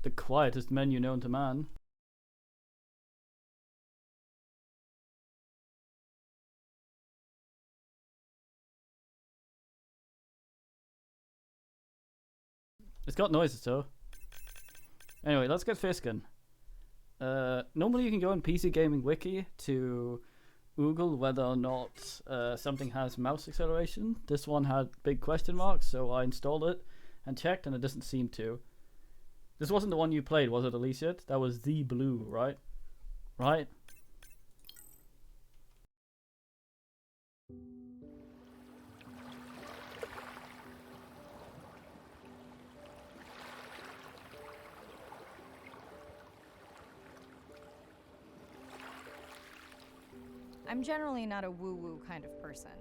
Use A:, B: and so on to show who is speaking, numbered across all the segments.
A: The quietest menu known to man. It's got noises though. Anyway, let's get Fiskin. Normally you can go on PC Gaming Wiki to Google whether or not something has mouse acceleration. This one had big question marks, so I installed it and checked, and it doesn't seem to. This wasn't the one you played, was it, Alicia? That was The Blue, right? Right?
B: I'm generally not a woo-woo kind of person.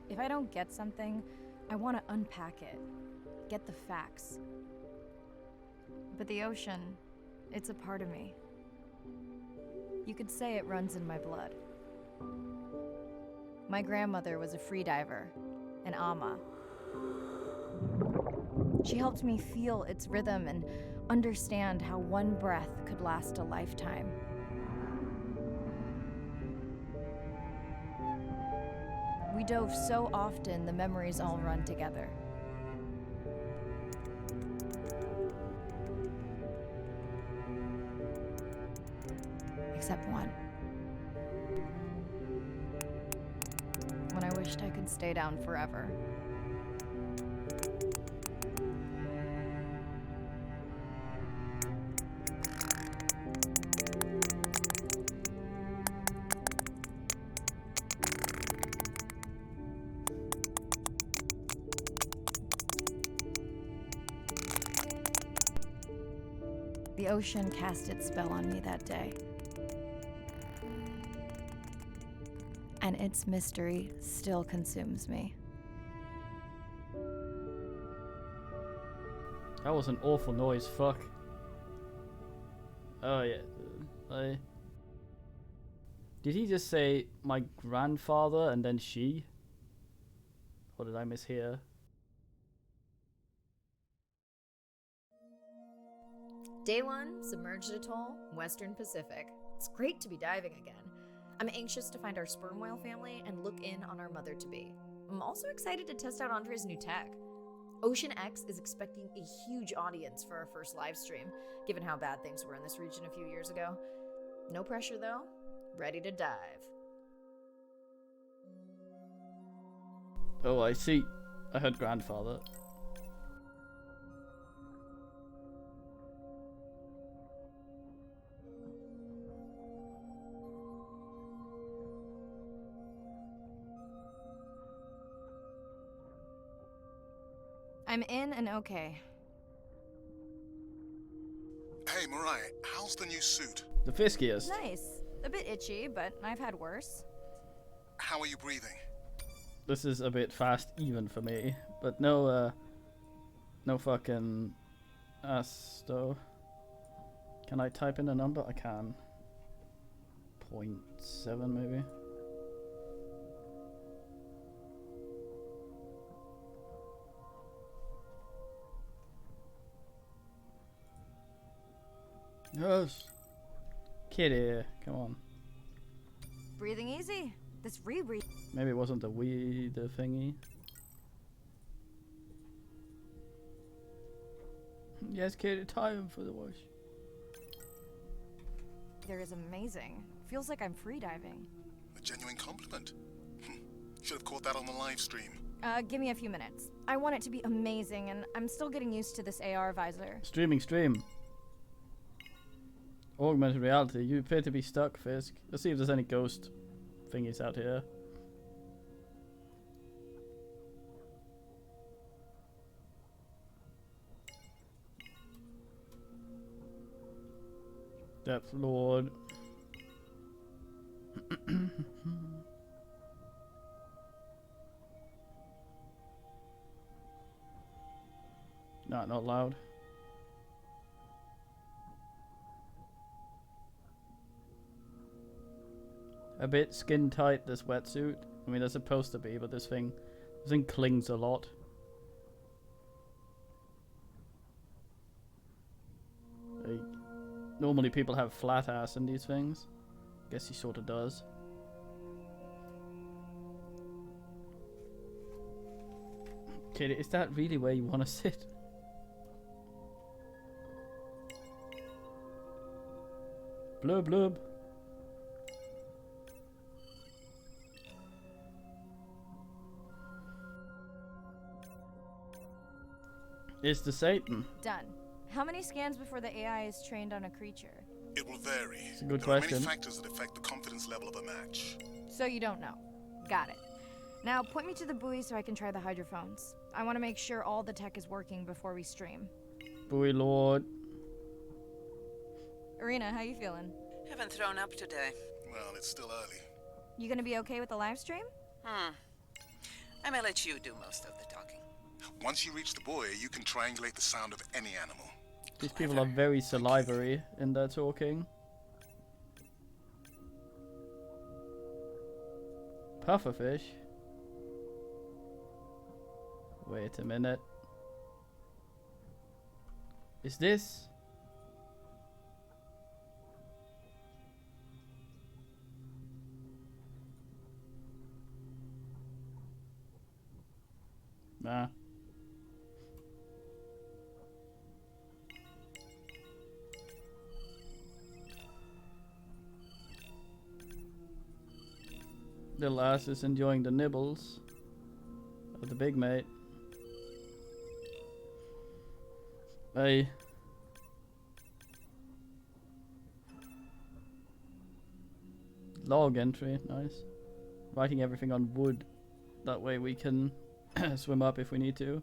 B: If I don't get something, I want to unpack it, get the facts. But the ocean, it's a part of me. You could say it runs in my blood. My grandmother was a freediver, an ama. She helped me feel its rhythm and understand how one breath could last a lifetime. We dove so often, the memories all run together. Except one. When I wished I could stay down forever. The ocean cast its spell on me that day. And its mystery still consumes me.
A: That was an awful noise, fuck. Oh yeah. Did he just say my grandfather and then she? Or did I mishear?
C: Day 1, Submerged Atoll, Western Pacific. It's great to be diving again. I'm anxious to find our sperm whale family and look in on our mother-to-be. I'm also excited to test out Andre's new tech. Ocean X is expecting a huge audience for our first live stream, given how bad things were in this region a few years ago. No pressure though. Ready to dive.
A: Oh, I see. I heard grandfather.
B: I'm in and okay.
D: Hey, Mariah, how's the new suit?
A: The fiskiest.
B: Nice. A bit itchy, but I've had worse.
D: How are you breathing?
A: This is a bit fast even for me. But no fucking ass though. Can I type in a number? I can. 0.7 maybe. Yes. Kitty, come on.
B: Breathing easy. This rebreathe.
A: Maybe it wasn't the Wii, the thingy. Yes, Kitty, time for the wash.
B: There is amazing. Feels like I'm freediving.
D: A genuine compliment. Should have caught that on the live stream.
B: Give me a few minutes. I want it to be amazing, and I'm still getting used to this AR visor.
A: Stream. Augmented reality. You appear to be stuck, Fisk. Let's see if there's any ghost thingies out here. Depth Lord. No, not loud. A bit skin tight, this wetsuit. I mean, they're supposed to be, but this thing clings a lot. Normally people have flat ass in these things. Guess he sort of does. Okay, is that really where you want to sit? Blub blub. It's the Satan.
B: Done. How many scans before the AI is trained on a creature?
D: It will vary.
A: It's a good
D: There are
A: question.
D: many factors that affect the confidence level of a match.
B: So you don't know. Got it. Now point me to the buoy so I can try the hydrophones. I want to make sure all the tech is working before we stream.
A: Boy lord.
B: Arena, how you feeling?
E: Haven't thrown up today.
D: Well, it's still early.
B: You gonna be okay with the live stream?
E: I may let you do most of the talking.
D: Once you reach the buoy, you can triangulate the sound of any animal.
A: These people are very salivary in their talking. Pufferfish. Wait a minute. Is this? Nah. Little ass is enjoying the nibbles of the big mate. Hey. Log entry, nice. Writing everything on wood. That way we can swim up if we need to.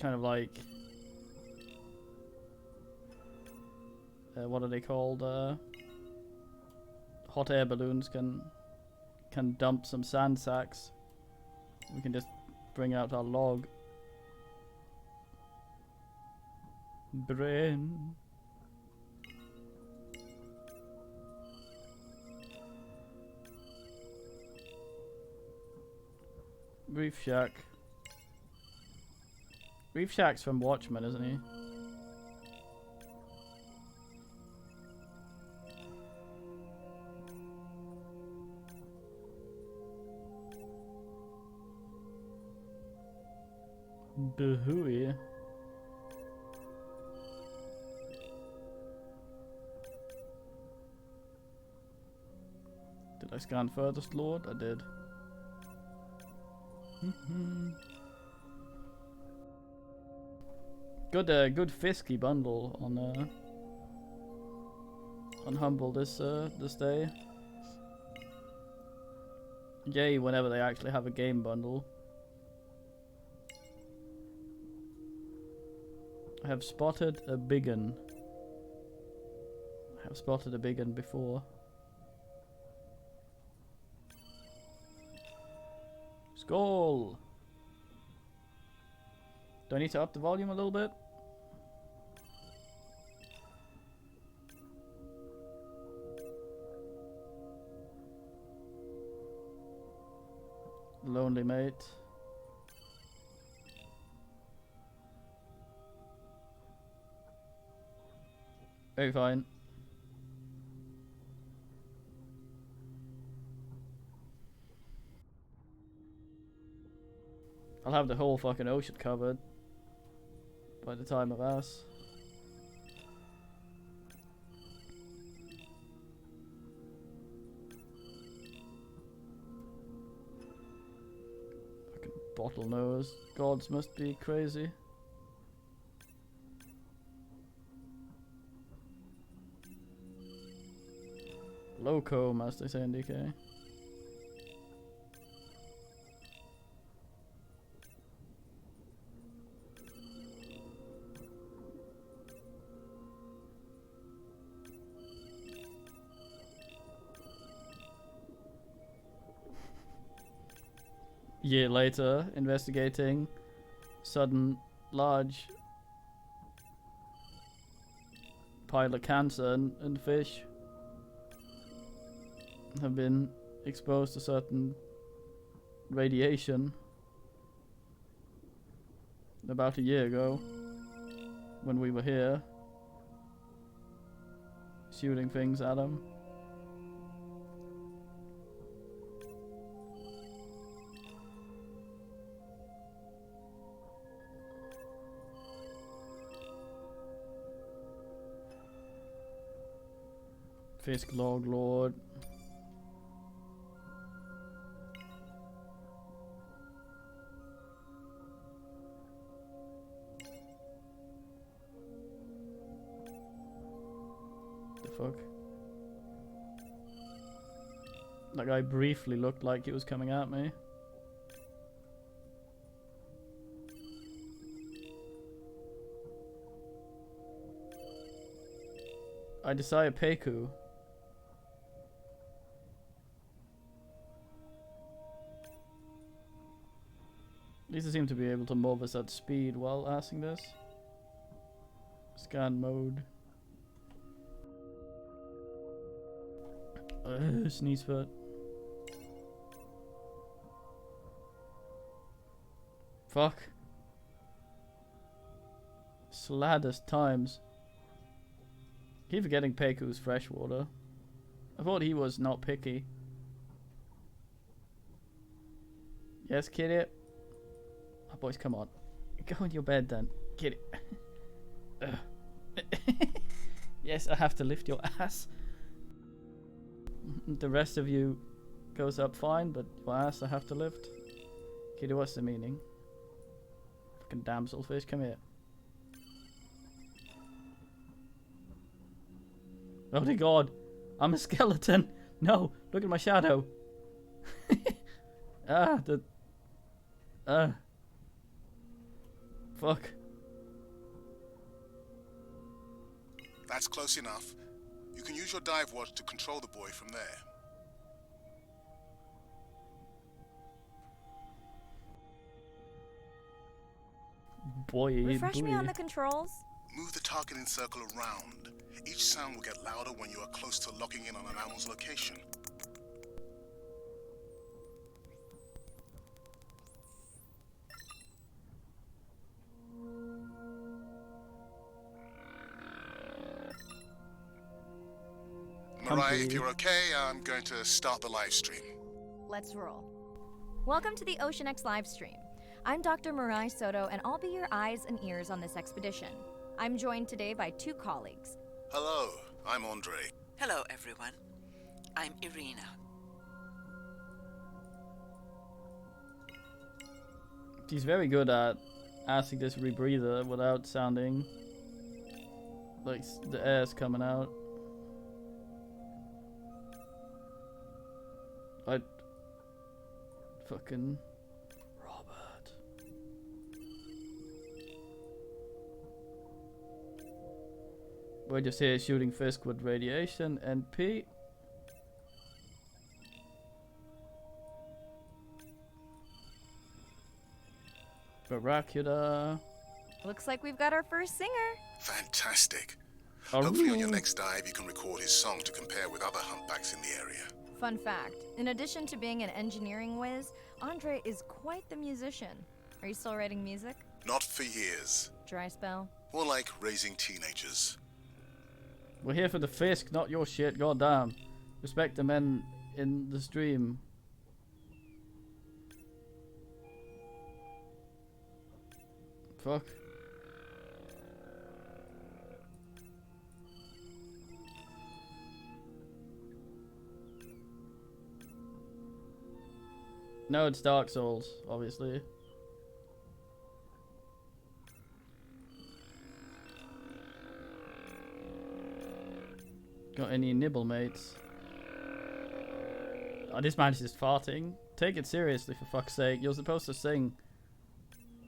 A: Kind of like... what are they called? Hot air balloons can dump some sand sacks. We can just bring out our log. Brain. Reef Shack. Reef Shack's from Watchmen, isn't he? Bahooey. Did I scan furthest Lord? I did. Good Fisky bundle on Humble this day. Yay, whenever they actually have a game bundle. I have spotted a biggin. I have spotted a biggin before. Skull! Do I need to up the volume a little bit? Lonely mate. Very fine. I'll have the whole fucking ocean covered by the time of us. Fucking bottlenose. Gods must be crazy. Loco, as they say in DK. Year later, investigating sudden large pile of cancer and fish have been exposed to certain radiation about a year ago. when we were here. Shooting things at him. Fisk Log Lord. The fuck? That guy briefly looked like he was coming at me. I decided Peku. At least I seem to be able to move us at speed while asking this. Scan mode. Sneeze foot. Fuck. Sladdest times. Keep forgetting Peku's freshwater. I thought he was not picky. Yes, kitty. Oh, boys, come on. Go in your bed then. Kitty. Yes, I have to lift your ass. The rest of you goes up fine, but your ass I have to lift. Kitty, what's the meaning? Fucking damselfish, come here. Oh my god, I'm a skeleton. No, look at my shadow. Fuck.
D: That's close enough. You can use your dive watch to control the boy from there.
A: Boy,
B: Refresh me on the controls.
D: Move the targeting circle around. Each sound will get louder when you are close to locking in on an animal's location. Mariah, if you're okay, I'm going to start the live stream.
B: Let's roll. Welcome to the OceanX livestream. I'm Dr. Mirai Soto, and I'll be your eyes and ears on this expedition. I'm joined today by two colleagues.
D: Hello, I'm Andre.
E: Hello, everyone. I'm Irina.
A: She's very good at asking this rebreather without sounding like the air's coming out. I fucking Robert. We're just here shooting Fisk with radiation and P. Barracuda.
B: Looks like we've got our first singer.
D: Fantastic. Hopefully on your next dive you can record his song to compare with other humpbacks in the area.
B: Fun fact, in addition to being an engineering whiz, Andre is quite the musician. Are you still writing music?
D: Not for years.
B: Dry spell?
D: More like raising teenagers.
A: We're here for the Fisk, not your shit, goddamn. Respect the men in the stream. Fuck. No, it's Dark Souls, obviously. Got any nibble mates? Oh, this man is just farting. Take it seriously, for fuck's sake. You're supposed to sing.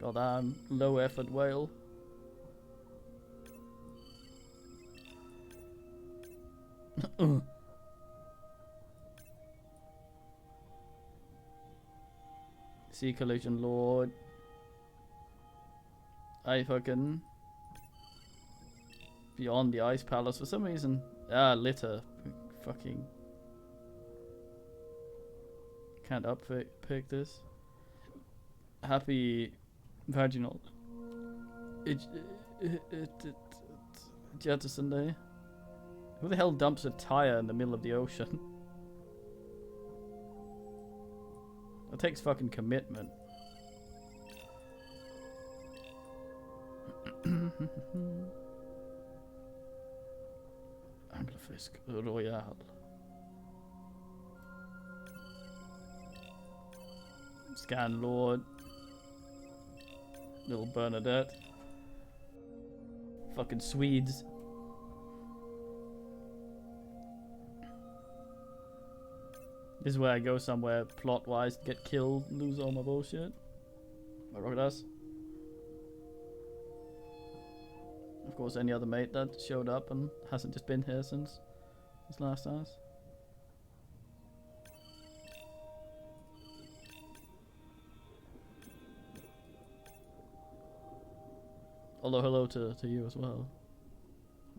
A: Goddamn, low effort whale. Sea Collision Lord. I fucking beyond the Ice Palace for some reason. Litter. Fucking can't pick this. Happy vaginal Jettison Day. Who the hell dumps a tire in the middle of the ocean? That takes fucking commitment. Anglerfisk Royale. Scan Lord. Little Bernadette. Fucking Swedes. This is where I go somewhere plot-wise, get killed, lose all my bullshit. My rocket ass. Of course, any other mate that showed up and hasn't just been here since his last house. Although hello to you as well.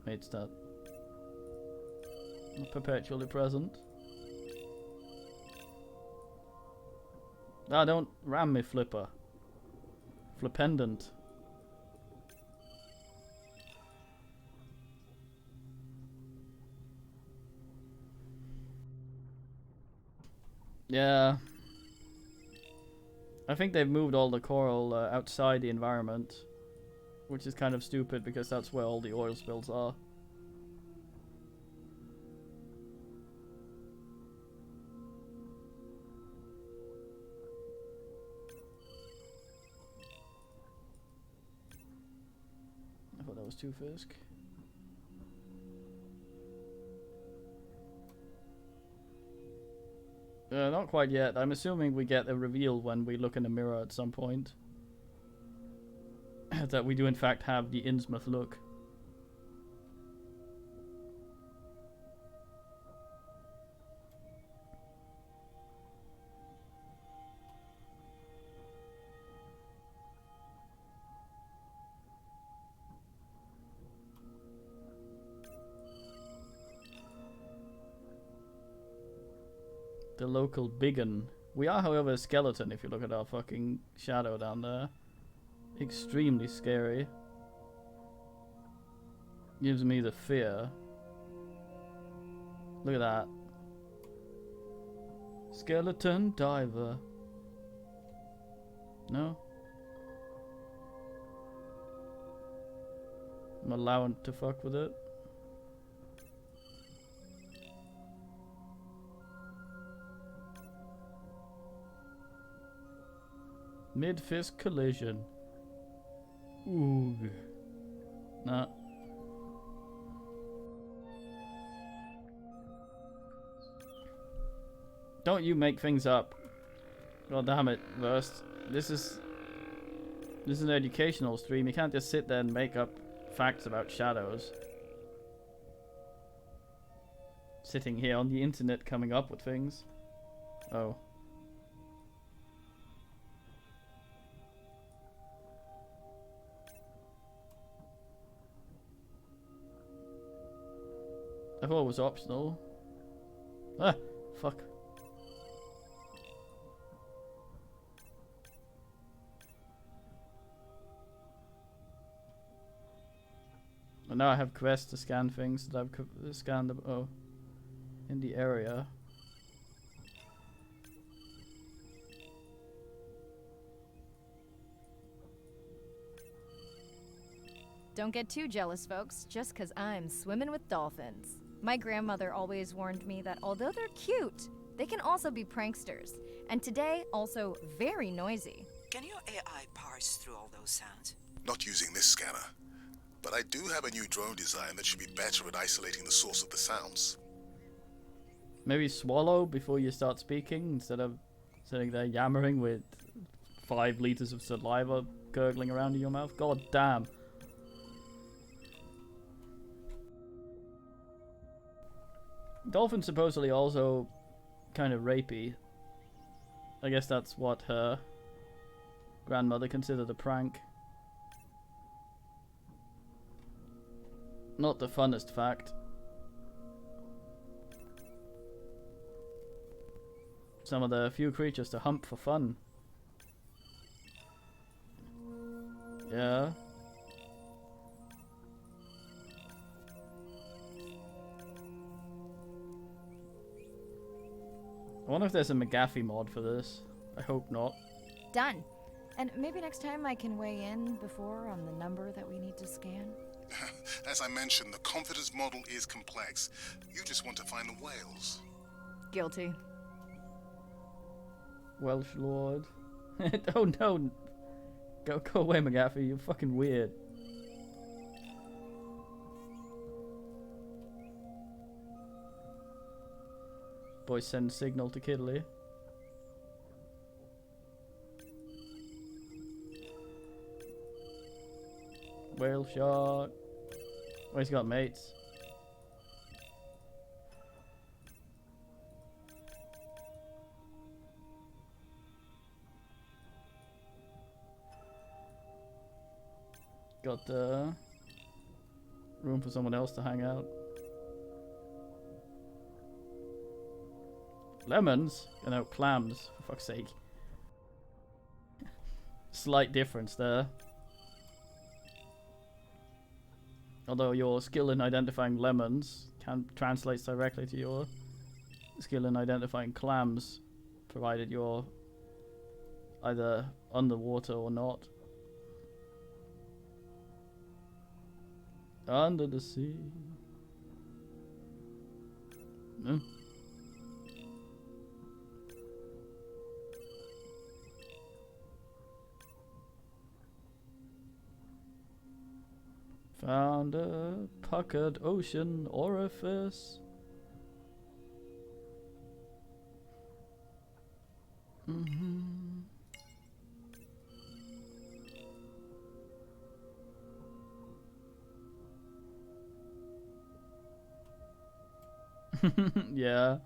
A: Mates that are perpetually present. Ah, don't ram me, Flipper. Flippendant. Yeah. I think they've moved all the coral outside the environment. Which is kind of stupid because that's where all the oil spills are. I thought that was 2 Fisk. Not quite yet. I'm assuming we get a reveal when we look in the mirror at some point. That we do in fact have the Innsmouth look. The local biggin. We are, however, a skeleton if you look at our fucking shadow down there. Extremely scary. Gives me the fear. Look at that. Skeleton diver. No? I'm allowed to fuck with it. Mid-fist collision. Ooh. Nah. Don't you make things up. God damn it, Verst. This is an educational stream. You can't just sit there and make up facts about shadows. Sitting here on the internet coming up with things. Oh. I thought it was optional. Ah, fuck. And now I have quests to scan things that I've scanned. Oh, in the area.
B: Don't get too jealous, folks, just 'cause I'm swimming with dolphins. My grandmother always warned me that although they're cute, they can also be pranksters. And today, also very noisy.
E: Can your AI parse through all those sounds?
D: Not using this scanner. But I do have a new drone design that should be better at isolating the source of the sounds.
A: Maybe swallow before you start speaking instead of sitting there yammering with 5 liters of saliva gurgling around in your mouth. God damn. Dolphin's supposedly also kind of rapey. I guess that's what her grandmother considered a prank. Not the funnest fact. Some of the few creatures to hump for fun. wonder if there's a McAfee mod for this. I hope not.
B: Done. And maybe next time I can weigh in before on the number that we need to scan.
D: As I mentioned, the confidence model is complex. You just want to find the whales.
B: Guilty.
A: Welsh Lord. Oh no. Go away, McAfee. You're fucking weird. Boy, send signal to Kiddly. Whale shot. Oh, he's got mates. Got room for someone else to hang out. Lemons? No, clams, for fuck's sake. Slight difference there. Although your skill in identifying lemons translates directly to your skill in identifying clams, provided you're either underwater or not. Under the sea. No? Found a puckered ocean orifice. Yeah.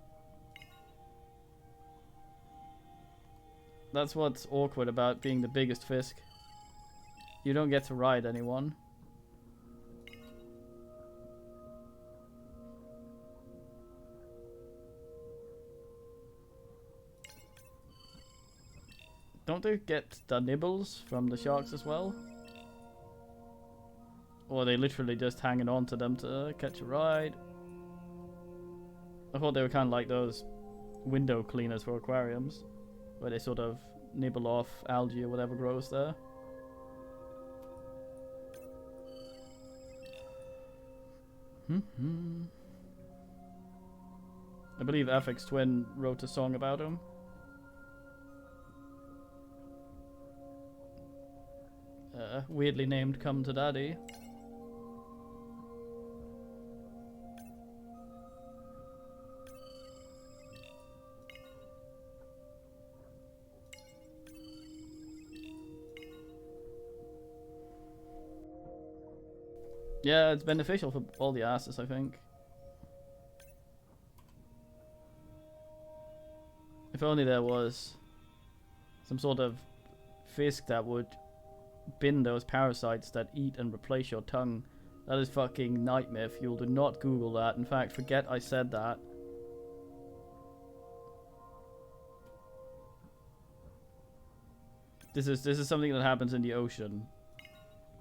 A: That's what's awkward about being the biggest Fisk. You don't get to ride anyone. Don't they get the nibbles from the sharks as well? Or are they literally just hanging on to them to catch a ride? I thought they were kind of like those window cleaners for aquariums, where they sort of nibble off algae or whatever grows there. I believe Aphex Twin wrote a song about him. Weirdly named Come to Daddy. Yeah, it's beneficial for all the asses, I think. If only there was some sort of Fisk that would bin those parasites that eat and replace your tongue. That is fucking nightmare fuel. Do not Google that. In fact, forget I said that. This is something that happens in the ocean.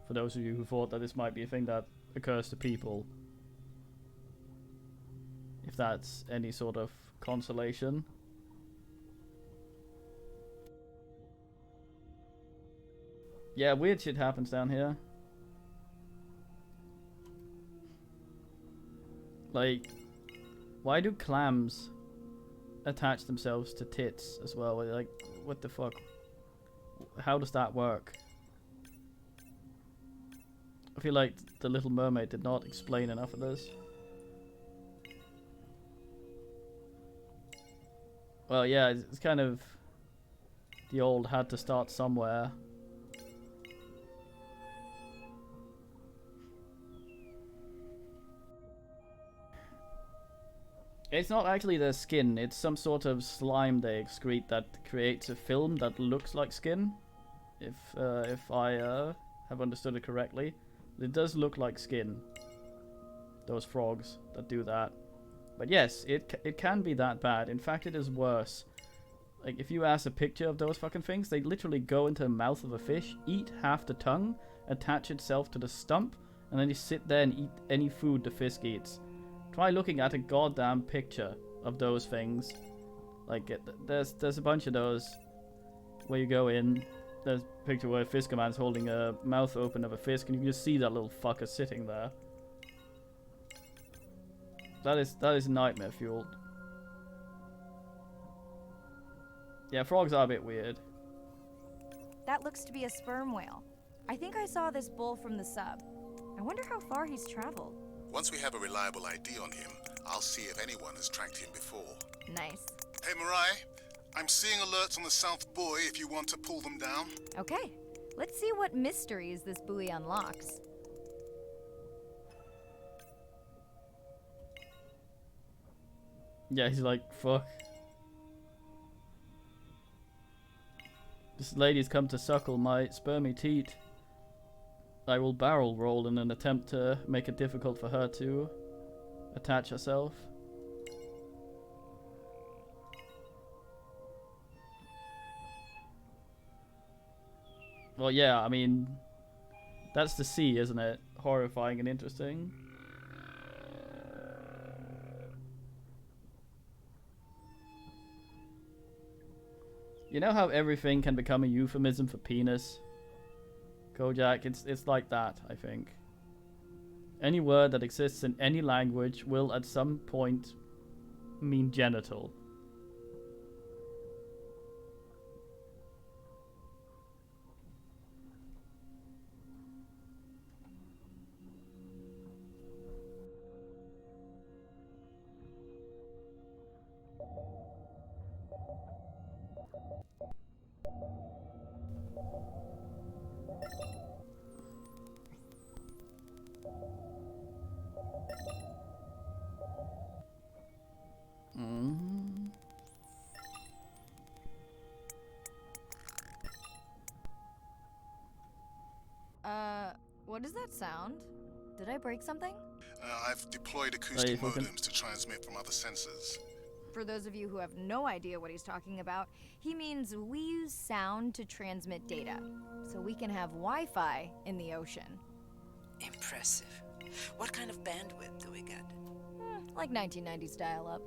A: For those of you who thought that this might be a thing that occurs to people. If that's any sort of consolation. Yeah, weird shit happens down here. Like, why do clams attach themselves to tits as well? Like, what the fuck? How does that work? I feel like The Little Mermaid did not explain enough of this. Well, yeah, it's kind of the old had to start somewhere. It's not actually their skin, it's some sort of slime they excrete that creates a film that looks like skin. If I have understood it correctly. It does look like skin. Those frogs that do that. But yes, it can be that bad. In fact, it is worse. Like, if you ask a picture of those fucking things, they literally go into the mouth of a fish, eat half the tongue, attach itself to the stump, and then you sit there and eat any food the fish eats. Try looking at a goddamn picture of those things. Like, there's a bunch of those where you go in. There's a picture where Fiskerman's holding a mouth open of a fisk, and you can just see that little fucker sitting there. That is nightmare fueled. Yeah, frogs are a bit weird.
B: That looks to be a sperm whale. I think I saw this bull from the sub. I wonder how far he's traveled.
D: Once we have a reliable ID on him, I'll see if anyone has tracked him before.
B: Nice.
D: Hey, Mirai, I'm seeing alerts on the South Buoy if you want to pull them down.
B: Okay, let's see what mysteries this buoy unlocks.
A: Yeah, he's like, fuck. This lady's come to suckle my spermy teat. I will barrel roll in an attempt to make it difficult for her to attach herself. Well, yeah, I mean, that's the sea, isn't it? Horrifying and interesting. You know how everything can become a euphemism for penis? Kojak, it's like that, I think. Any word that exists in any language will at some point mean genital.
B: What does that sound? Did I break something?
D: I've deployed acoustic
A: fucking-
D: modems to transmit from other sensors.
B: For those of you who have no idea what he's talking about, he means we use sound to transmit data, so we can have Wi-Fi in the ocean.
E: Impressive. What kind of bandwidth do we get?
B: Like 1990s dial-up.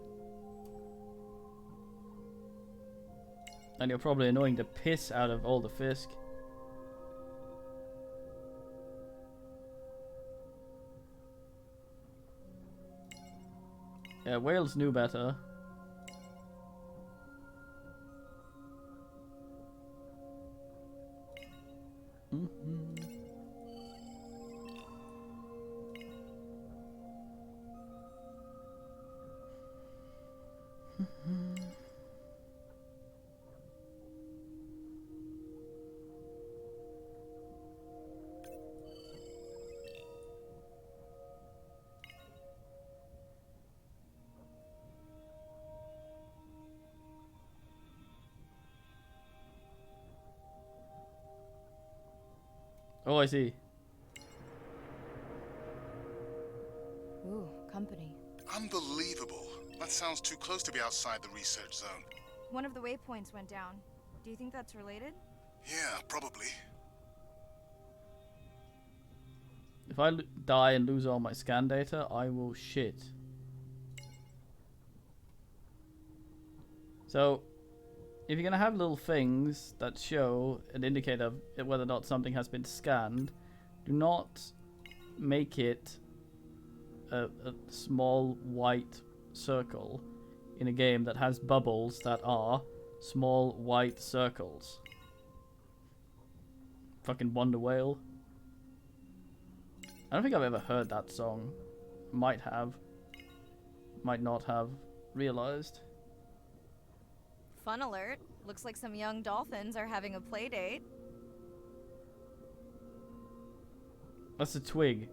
A: And you're probably annoying the piss out of all the fisk. Yeah, whales knew better. Oh, I see.
B: Ooh, company.
D: Unbelievable. That sounds too close to be outside the research zone.
B: One of the waypoints went down. Do you think that's related?
D: Yeah, probably.
A: If I die and lose all my scan data, I will shit. So, if you're gonna have little things that show an indicator of whether or not something has been scanned, do not make it a small white circle in a game that has bubbles that are small white circles. Fucking Wonder Whale. I don't think I've ever heard that song. Might have. Might not have realized.
B: Fun alert. Looks like some young dolphins are having a play date.
A: That's a twig.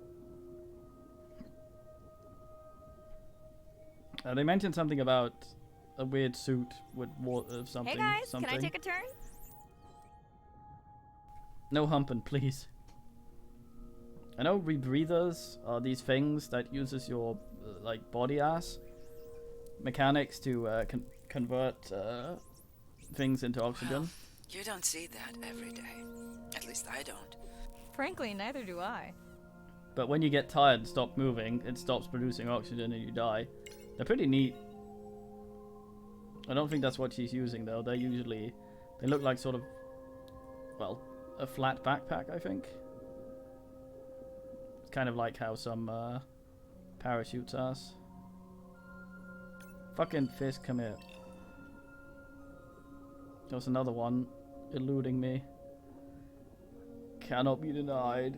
A: They mentioned something about a weird suit with water of something.
B: Hey guys,
A: something.
B: can I take a turn?
A: No humping, please. I know rebreathers are these things that uses your like body ass mechanics to convert things into oxygen.
E: You don't see that every day. At least I don't.
B: Frankly, neither do I.
A: But when you get tired and stop moving, it stops producing oxygen and you die. They're pretty neat. I don't think that's what she's using though. They look like sort of, well, a flat backpack, I think. It's kind of like how some parachutes are. Fucking Fisk, come here. There's another one eluding me. Cannot be denied.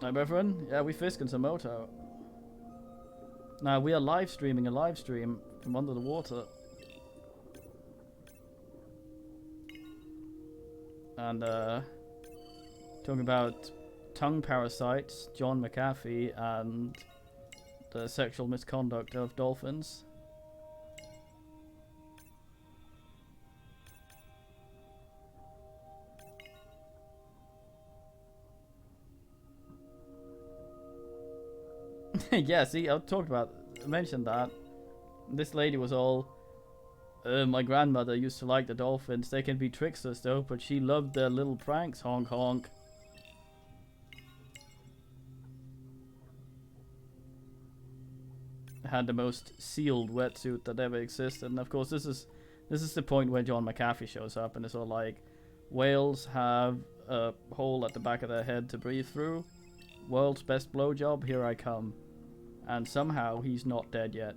A: Hi, brethren. Yeah, we Fisking some moto. Now, we are live streaming a live stream from under the water. And, talking about tongue parasites, John McAfee, and the sexual misconduct of dolphins. Yeah, see, I mentioned that. This lady was all, my grandmother used to like the dolphins. They can be tricksters though, but she loved their little pranks, honk honk. Had the most sealed wetsuit that ever existed, and of course this is the point where John McAfee shows up and it's all like, whales have a hole at the back of their head to breathe through. World's best blowjob, here I come. And somehow he's not dead yet.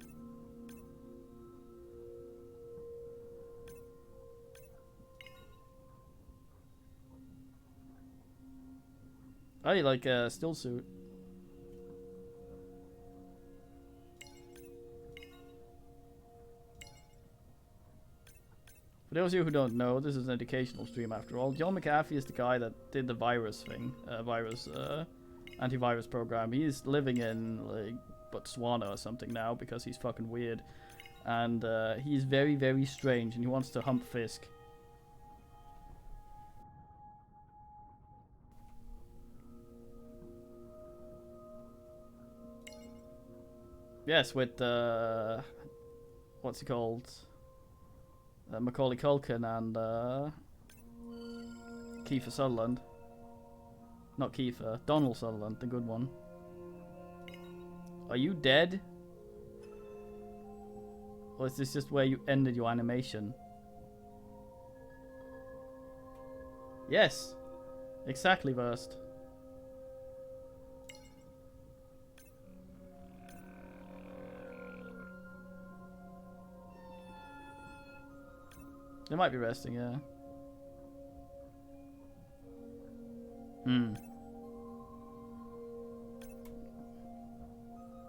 A: I like a still suit. For those of you who don't know, this is an educational stream after all. John McAfee is the guy that did the virus thing, antivirus program. He's living in like Botswana or something now because he's fucking weird, and he's very, very strange, and he wants to hump Fisk. Yes, with what's he called? Macaulay Culkin and Kiefer Sutherland. Not Kiefer, Donald Sutherland, the good one. Are you dead? Or is this just where you ended your animation? Yes, exactly, Verst. They might be resting, yeah.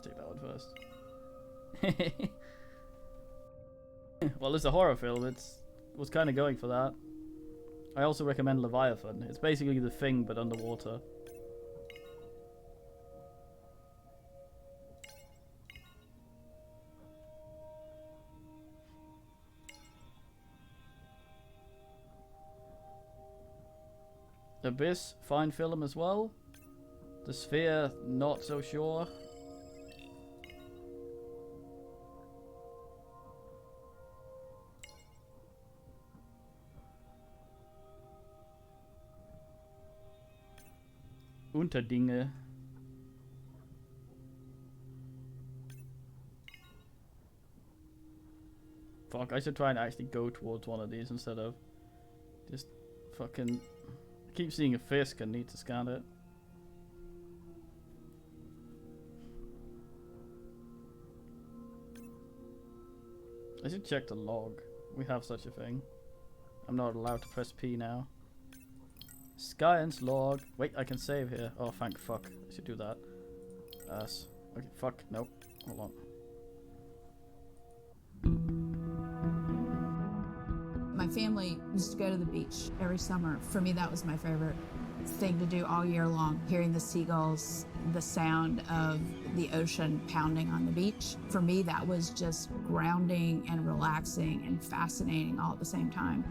A: Take that one first. Well, it's a horror film. It was kind of going for that. I also recommend Leviathan. It's basically The Thing, but underwater. Abyss, fine film as well. The Sphere, not so sure. Unterdinge. Fuck, I should try and actually go towards one of these instead of just fucking... I keep seeing a Fisk and need to scan it. I should check the log. We have such a thing. I'm not allowed to press P now. Science log. Wait, I can save here. Oh, thank fuck. I should do that. Okay, fuck. Nope. Hold on.
F: My family used to go to the beach every summer. For me, that was my favorite thing to do all year long. Hearing the seagulls, the sound of the ocean pounding on the beach. For me, that was just grounding and relaxing and fascinating all at the same time.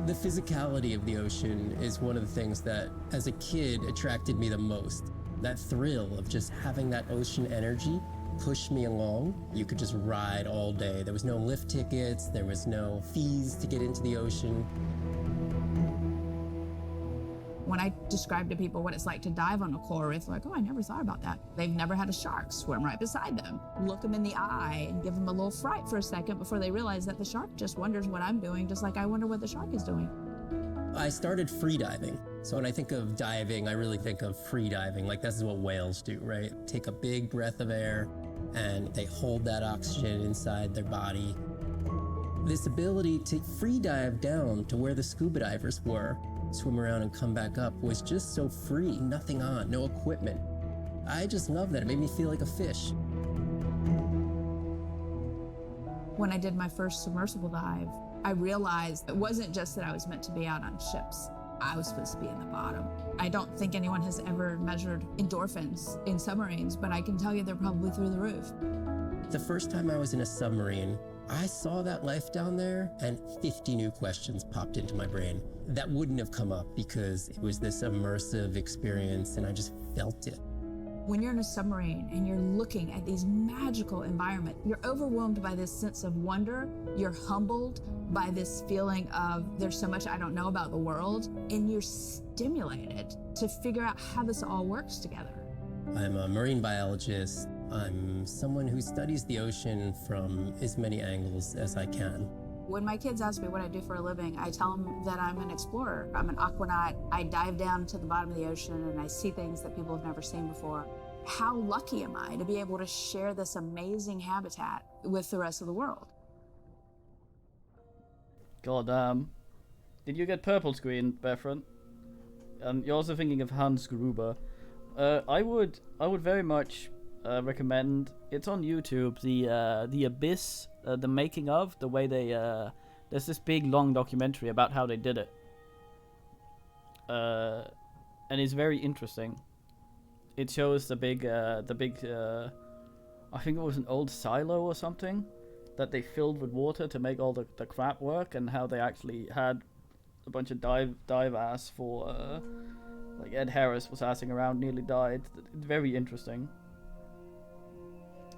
G: The physicality of the ocean is one of the things that, as a kid, attracted me the most. That thrill of just having that ocean energy push me along. You could just ride all day. There was no lift tickets, there was no fees to get into the ocean.
F: When I describe to people what it's like to dive on a coral reef, they're like, oh, I never thought about that. They've never had a shark swim right beside them. Look them in the eye and give them a little fright for a second before they realize that the shark just wonders what I'm doing, just like I wonder what the shark is doing.
G: I started free diving. So when I think of diving, I really think of free diving. Like this is what whales do, right? Take a big breath of air and they hold that oxygen inside their body. This ability to free dive down to where the scuba divers were, swim around and come back up, was just so free, nothing on, no equipment. I just love that. It made me feel like a fish.
F: When I did my first submersible dive, I realized it wasn't just that I was meant to be out on ships. I was supposed to be in the bottom. I don't think anyone has ever measured endorphins in submarines, but I can tell you they're probably through the roof.
G: The first time I was in a submarine, I saw that life down there and 50 new questions popped into my brain that wouldn't have come up because it was this immersive experience and I just felt it.
F: When you're in a submarine and you're looking at these magical environments, you're overwhelmed by this sense of wonder. You're humbled by this feeling of there's so much I don't know about the world, and you're stimulated to figure out how this all works together.
G: I'm a marine biologist. I'm someone who studies the ocean from as many angles as I can.
F: When my kids ask me what I do for a living, I tell them that I'm an explorer. I'm an aquanaut. I dive down to the bottom of the ocean and I see things that people have never seen before. How lucky am I to be able to share this amazing habitat with the rest of the world?
A: God damn. Did you get purple screen, Befren? And you're also thinking of Hans Gruber. I would very much recommend. It's on YouTube. The Abyss, the making of, the way they. There's this big long documentary about how they did it. And it's very interesting. It shows the big. I think it was an old silo or something that they filled with water to make all the crap work, and how they actually had a bunch of dive ass for. Like Ed Harris was assing around, nearly died. Very interesting.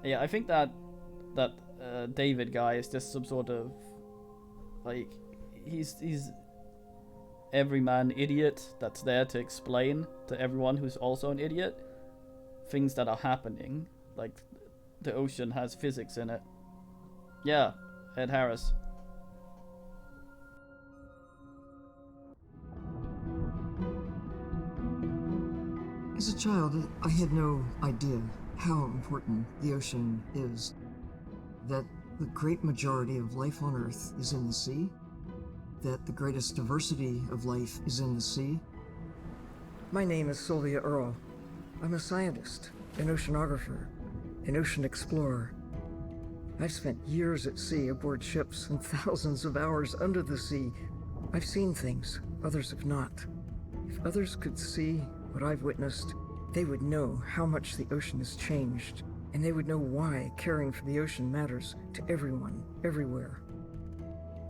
A: Yeah, I think that David guy is just some sort of like he's everyman idiot that's there to explain to everyone who's also an idiot things that are happening. Like the ocean has physics in it. Yeah, Ed Harris.
H: As a child, I had no idea how important the ocean is. That the great majority of life on Earth is in the sea. That the greatest diversity of life is in the sea. My name is Sylvia Earle. I'm a scientist, an oceanographer, an ocean explorer. I've spent years at sea aboard ships and thousands of hours under the sea. I've seen things others have not. If others could see what I've witnessed, they would know how much the ocean has changed, and they would know why caring for the ocean matters to everyone, everywhere.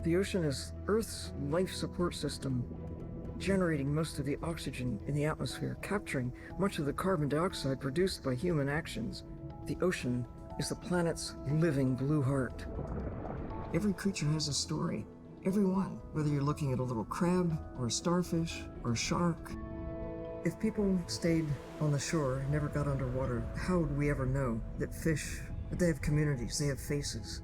H: The ocean is Earth's life support system, generating most of the oxygen in the atmosphere, capturing much of the carbon dioxide produced by human actions. The ocean is the planet's living blue heart. Every creature has a story. Every one, whether you're looking at a little crab, or a starfish, or a shark. If people stayed on the shore and never got underwater, how would we ever know that fish, that they have communities, they have faces?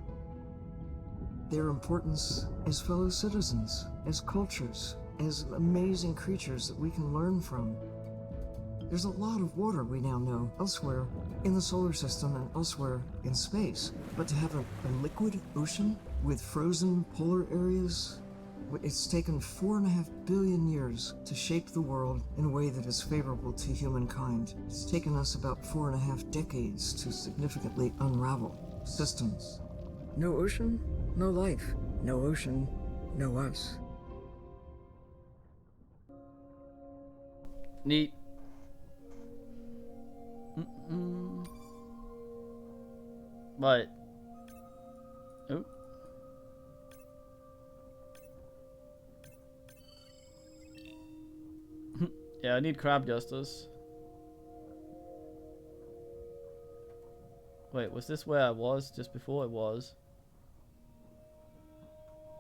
H: Their importance as fellow citizens, as cultures, as amazing creatures that we can learn from. There's a lot of water we now know elsewhere in the solar system and elsewhere in space. But to have a liquid ocean with frozen polar areas, it's taken 4.5 billion years to shape the world in a way that is favorable to humankind. It's taken us about 4.5 decades to significantly unravel systems. No ocean, no life. No ocean, no us.
A: Neat. Right. Oh. Yeah, I need crab justice. Wait, was this where I was just before I was?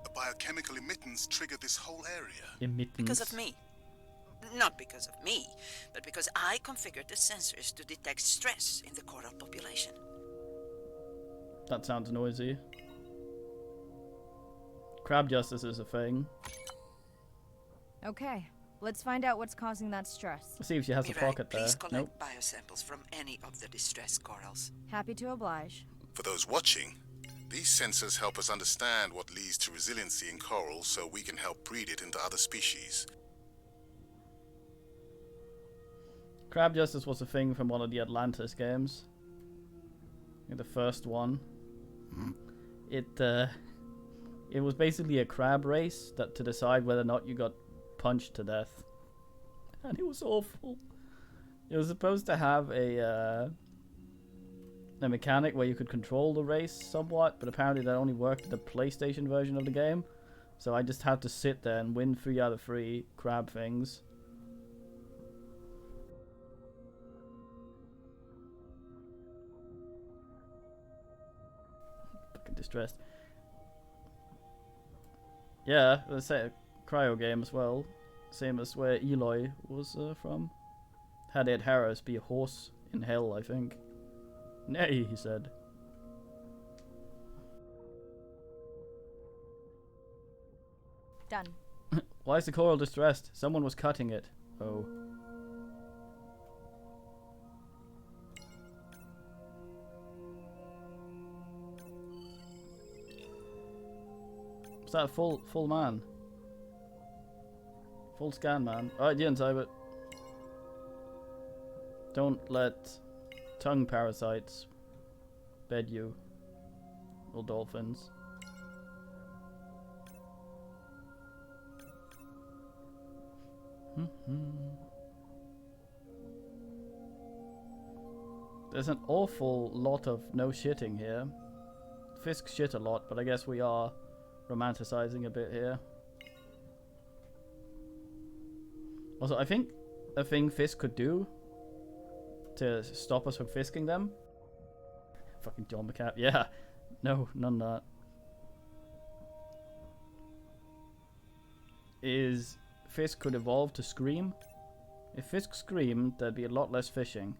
D: A biochemical emittance triggered this whole area.
A: Emittance?
E: Because of me. Not because of me, but because I configured the sensors to detect stress in the coral population.
A: That sounds noisy. Crab justice is a thing.
B: Okay, let's find out what's causing that stress.
A: Let's see if she has a
E: Mirai,
A: pocket there.
E: please collect
A: Nope.
E: biosamples from any of the distressed corals.
B: Happy to oblige.
D: For those watching, these sensors help us understand what leads to resiliency in coral so we can help breed it into other species.
A: Crab justice was a thing from one of the Atlantis games. The first one. It was basically a crab race that to decide whether or not you got punched to death. And it was awful. It was supposed to have a mechanic where you could control the race somewhat, but apparently that only worked in the PlayStation version of the game. So I just had to sit there and win 3 out of 3 crab things. Fucking distressed. Yeah, let's say a cryo game as well. Same as where Eloy was from. Had Ed Harris be a horse in hell, I think. Nay, he said.
B: Done.
A: Why is the coral distressed? Someone was cutting it. Oh. Was that a full man? Full scan, man. Alright, Jens, but don't let tongue parasites bed you. Or dolphins. There's an awful lot of no shitting here. Fisk shit a lot, but I guess we are romanticizing a bit here. Also, I think a thing Fisk could do to stop us from fisking them. Fucking John McCabe. Yeah. No, none of that. Is Fisk could evolve to scream. If Fisk screamed, there'd be a lot less fishing.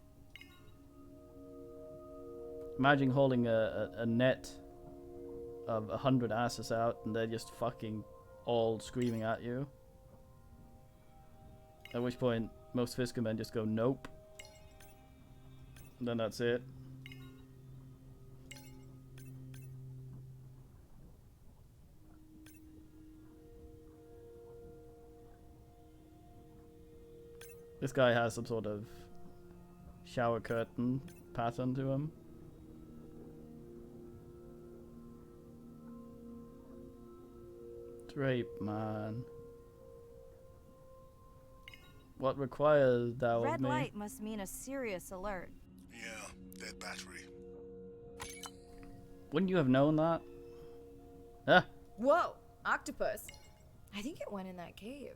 A: Imagine holding a net of 100 asses out and they're just fucking all screaming at you. At which point, most fishermen just go, nope. And then that's it. This guy has some sort of shower curtain pattern to him. Drape, man. What requires thou of
B: Red
A: me?
B: light must mean a serious alert.
D: Yeah, dead battery.
A: Wouldn't you have known that? Ah!
C: Whoa, octopus. I think it went in that cave.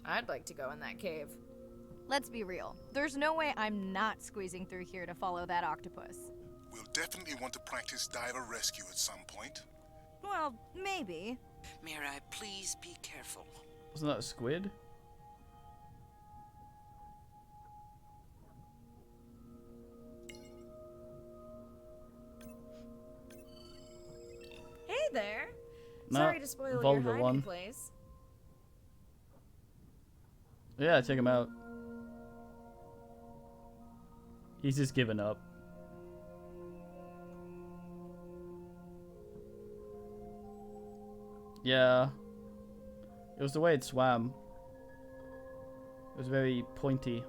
C: I'd like to go in that cave.
B: Let's be real. There's no way I'm not squeezing through here to follow that octopus.
D: We'll definitely want to practice diver rescue at some point.
B: Well, maybe.
E: Mirai, please be careful.
A: Wasn't that a squid?
C: Hey there.
A: No,
C: Sorry to spoil your
A: vulgar
C: hiding
A: one.
C: place.
A: Yeah, check him out. He's just given up. Yeah. It was the way it swam. It was very pointy.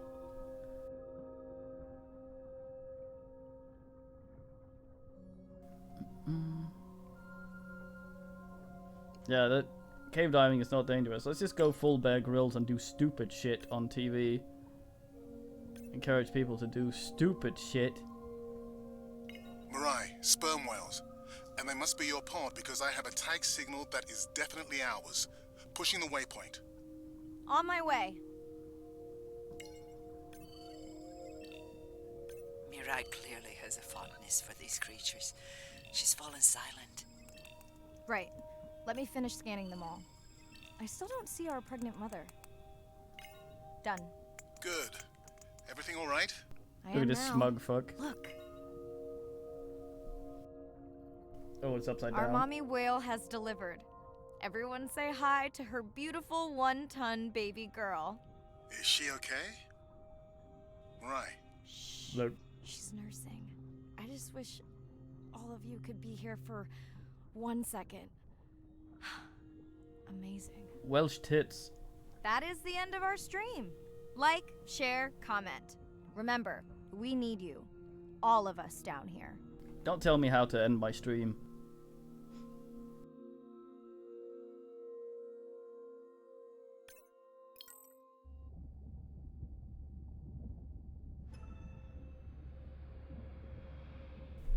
A: Yeah, that cave diving is not dangerous. Let's just go full Bear Grylls and do stupid shit on TV. Encourage people to do stupid shit.
D: Mirai, sperm whales. And they must be your pod because I have a tag signal that is definitely ours. Pushing the waypoint.
B: On my way.
E: Mirai clearly has a fondness for these creatures. She's fallen silent.
B: Right. Let me finish scanning them all. I still don't see our pregnant mother. Done.
D: Good. Everything all right?
B: I
A: Look
B: am
A: at this
B: now.
A: smug fuck.
B: Look,
A: Oh, it's upside
B: our
A: down.
B: mommy whale has delivered. Everyone say hi to her beautiful 1-ton baby girl.
D: Is she okay? Right.
B: Shh.
A: Look.
B: She's nursing. I just wish all of you could be here for 1 second. Amazing.
A: Welsh tits.
B: That is the end of our stream. Like, share, comment. Remember, we need you. All of us down here.
A: Don't tell me how to end my stream.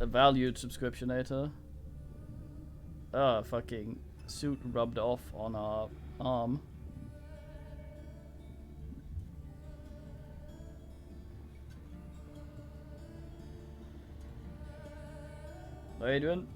A: A valued subscriptionator. Fucking suit rubbed off on our arm. Adrian?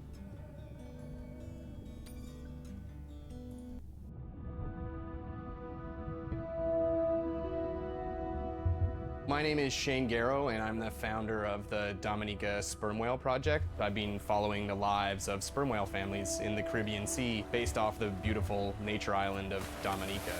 I: My name is Shane Garrow, and I'm the founder of the Dominica Sperm Whale Project. I've been following the lives of sperm whale families in the Caribbean Sea based off the beautiful nature island of Dominica.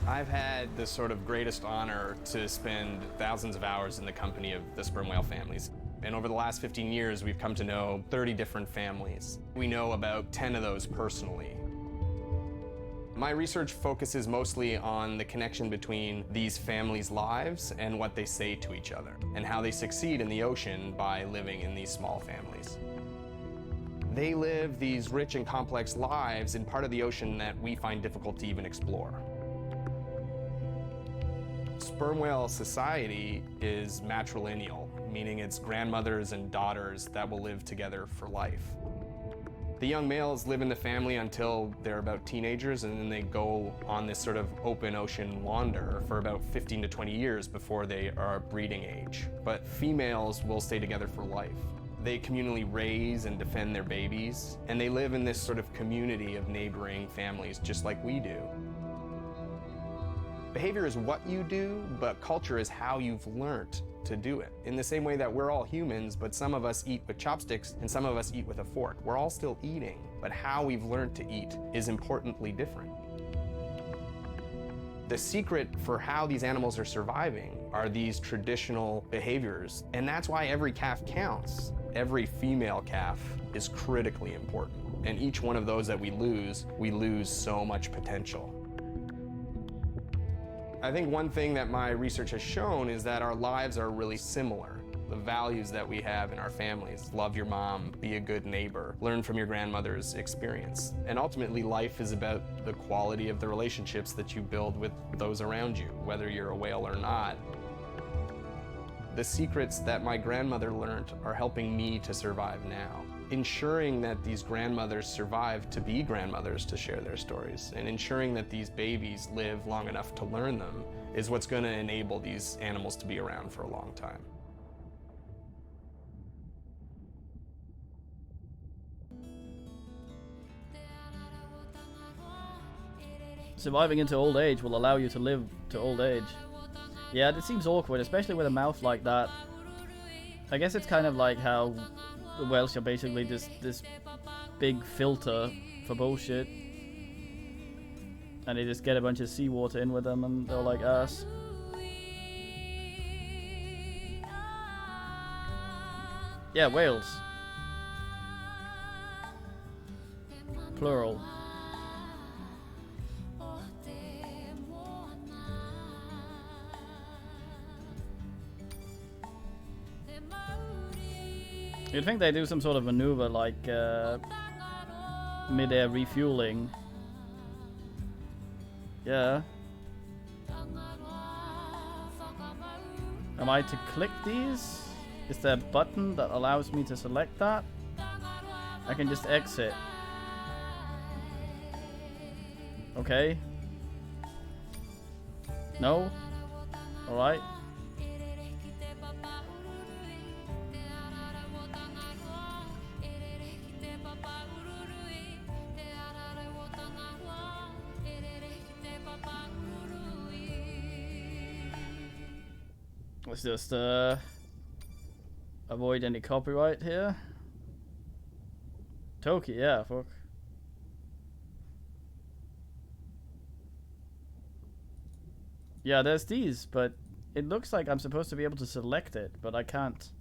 I: I've had the sort of greatest honor to spend thousands of hours in the company of the sperm whale families. And over the last 15 years, we've come to know 30 different families. We know about 10 of those personally. My research focuses mostly on the connection between these families' lives and what they say to each other, and how they succeed in the ocean by living in these small families. They live these rich and complex lives in part of the ocean that we find difficult to even explore. Sperm whale society is matrilineal, meaning it's grandmothers and daughters that will live together for life. The young males live in the family until they're about teenagers, and then they go on this sort of open ocean wander for about 15 to 20 years before they are breeding age. But females will stay together for life. They communally raise and defend their babies, and they live in this sort of community of neighboring families just like we do. Behavior is what you do, but culture is how you've learned to do it. In the same way that we're all humans, but some of us eat with chopsticks and some of us eat with a fork. We're all still eating, but how we've learned to eat is importantly different. The secret for how these animals are surviving are these traditional behaviors, and that's why every calf counts. Every female calf is critically important, and each one of those that we lose so much potential. I think one thing that my research has shown is that our lives are really similar. The values that we have in our families, love your mom, be a good neighbor, learn from your grandmother's experience. And ultimately, life is about the quality of the relationships that you build with those around you, whether you're a whale or not. The secrets that my grandmother learned are helping me to survive now. Ensuring that these grandmothers survive to be grandmothers to share their stories, and ensuring that these babies live long enough to learn them is what's going to enable these animals to be around for a long time.
A: Surviving into old age will allow you to live to old age. Yeah, it seems awkward, especially with a mouth like that. I guess it's kind of like how the Welsh are basically just this big filter for bullshit. And they just get a bunch of seawater in with them and they're like us. Yeah, whales. Plural. You'd think they do some sort of maneuver like mid-air refueling. Yeah. Am I to click these? Is there a button that allows me to select that? I can just exit. Okay. No? Alright. Let's just avoid any copyright here. Toki, yeah, fuck. Yeah, there's these, but it looks like I'm supposed to be able to select it, but I can't.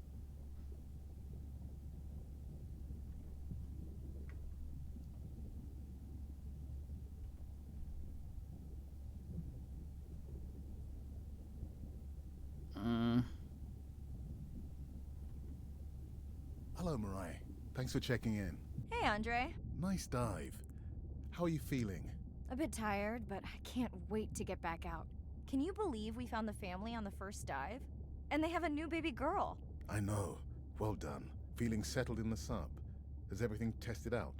D: Hello, Mirai. Thanks for checking in.
B: Hey, Andre.
D: Nice dive. How are you feeling?
B: A bit tired, but I can't wait to get back out. Can you believe we found the family on the first dive? And they have a new baby girl.
D: I know. Well done. Feeling settled in the sub. Has everything tested out?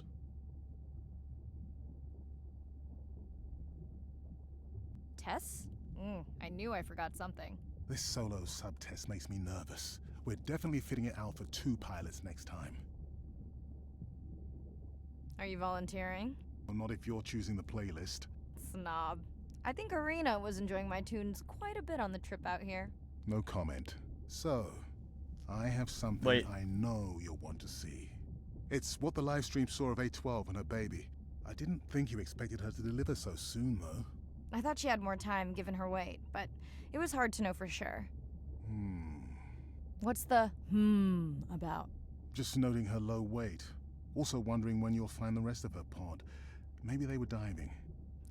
B: Tess? I knew I forgot something.
D: This solo sub test makes me nervous. We're definitely fitting it out for 2 pilots next time.
B: Are you volunteering?
D: Well, not if you're choosing the playlist.
B: Snob. I think Arena was enjoying my tunes quite a bit on the trip out here.
D: No comment. So, I have something I know you'll want to see. It's what the live stream saw of A12 and her baby. I didn't think you expected her to deliver so soon, though.
B: I thought she had more time given her weight, but it was hard to know for sure. What's the about?
D: Just noting her low weight. Also wondering when you'll find the rest of her pod. Maybe they were diving.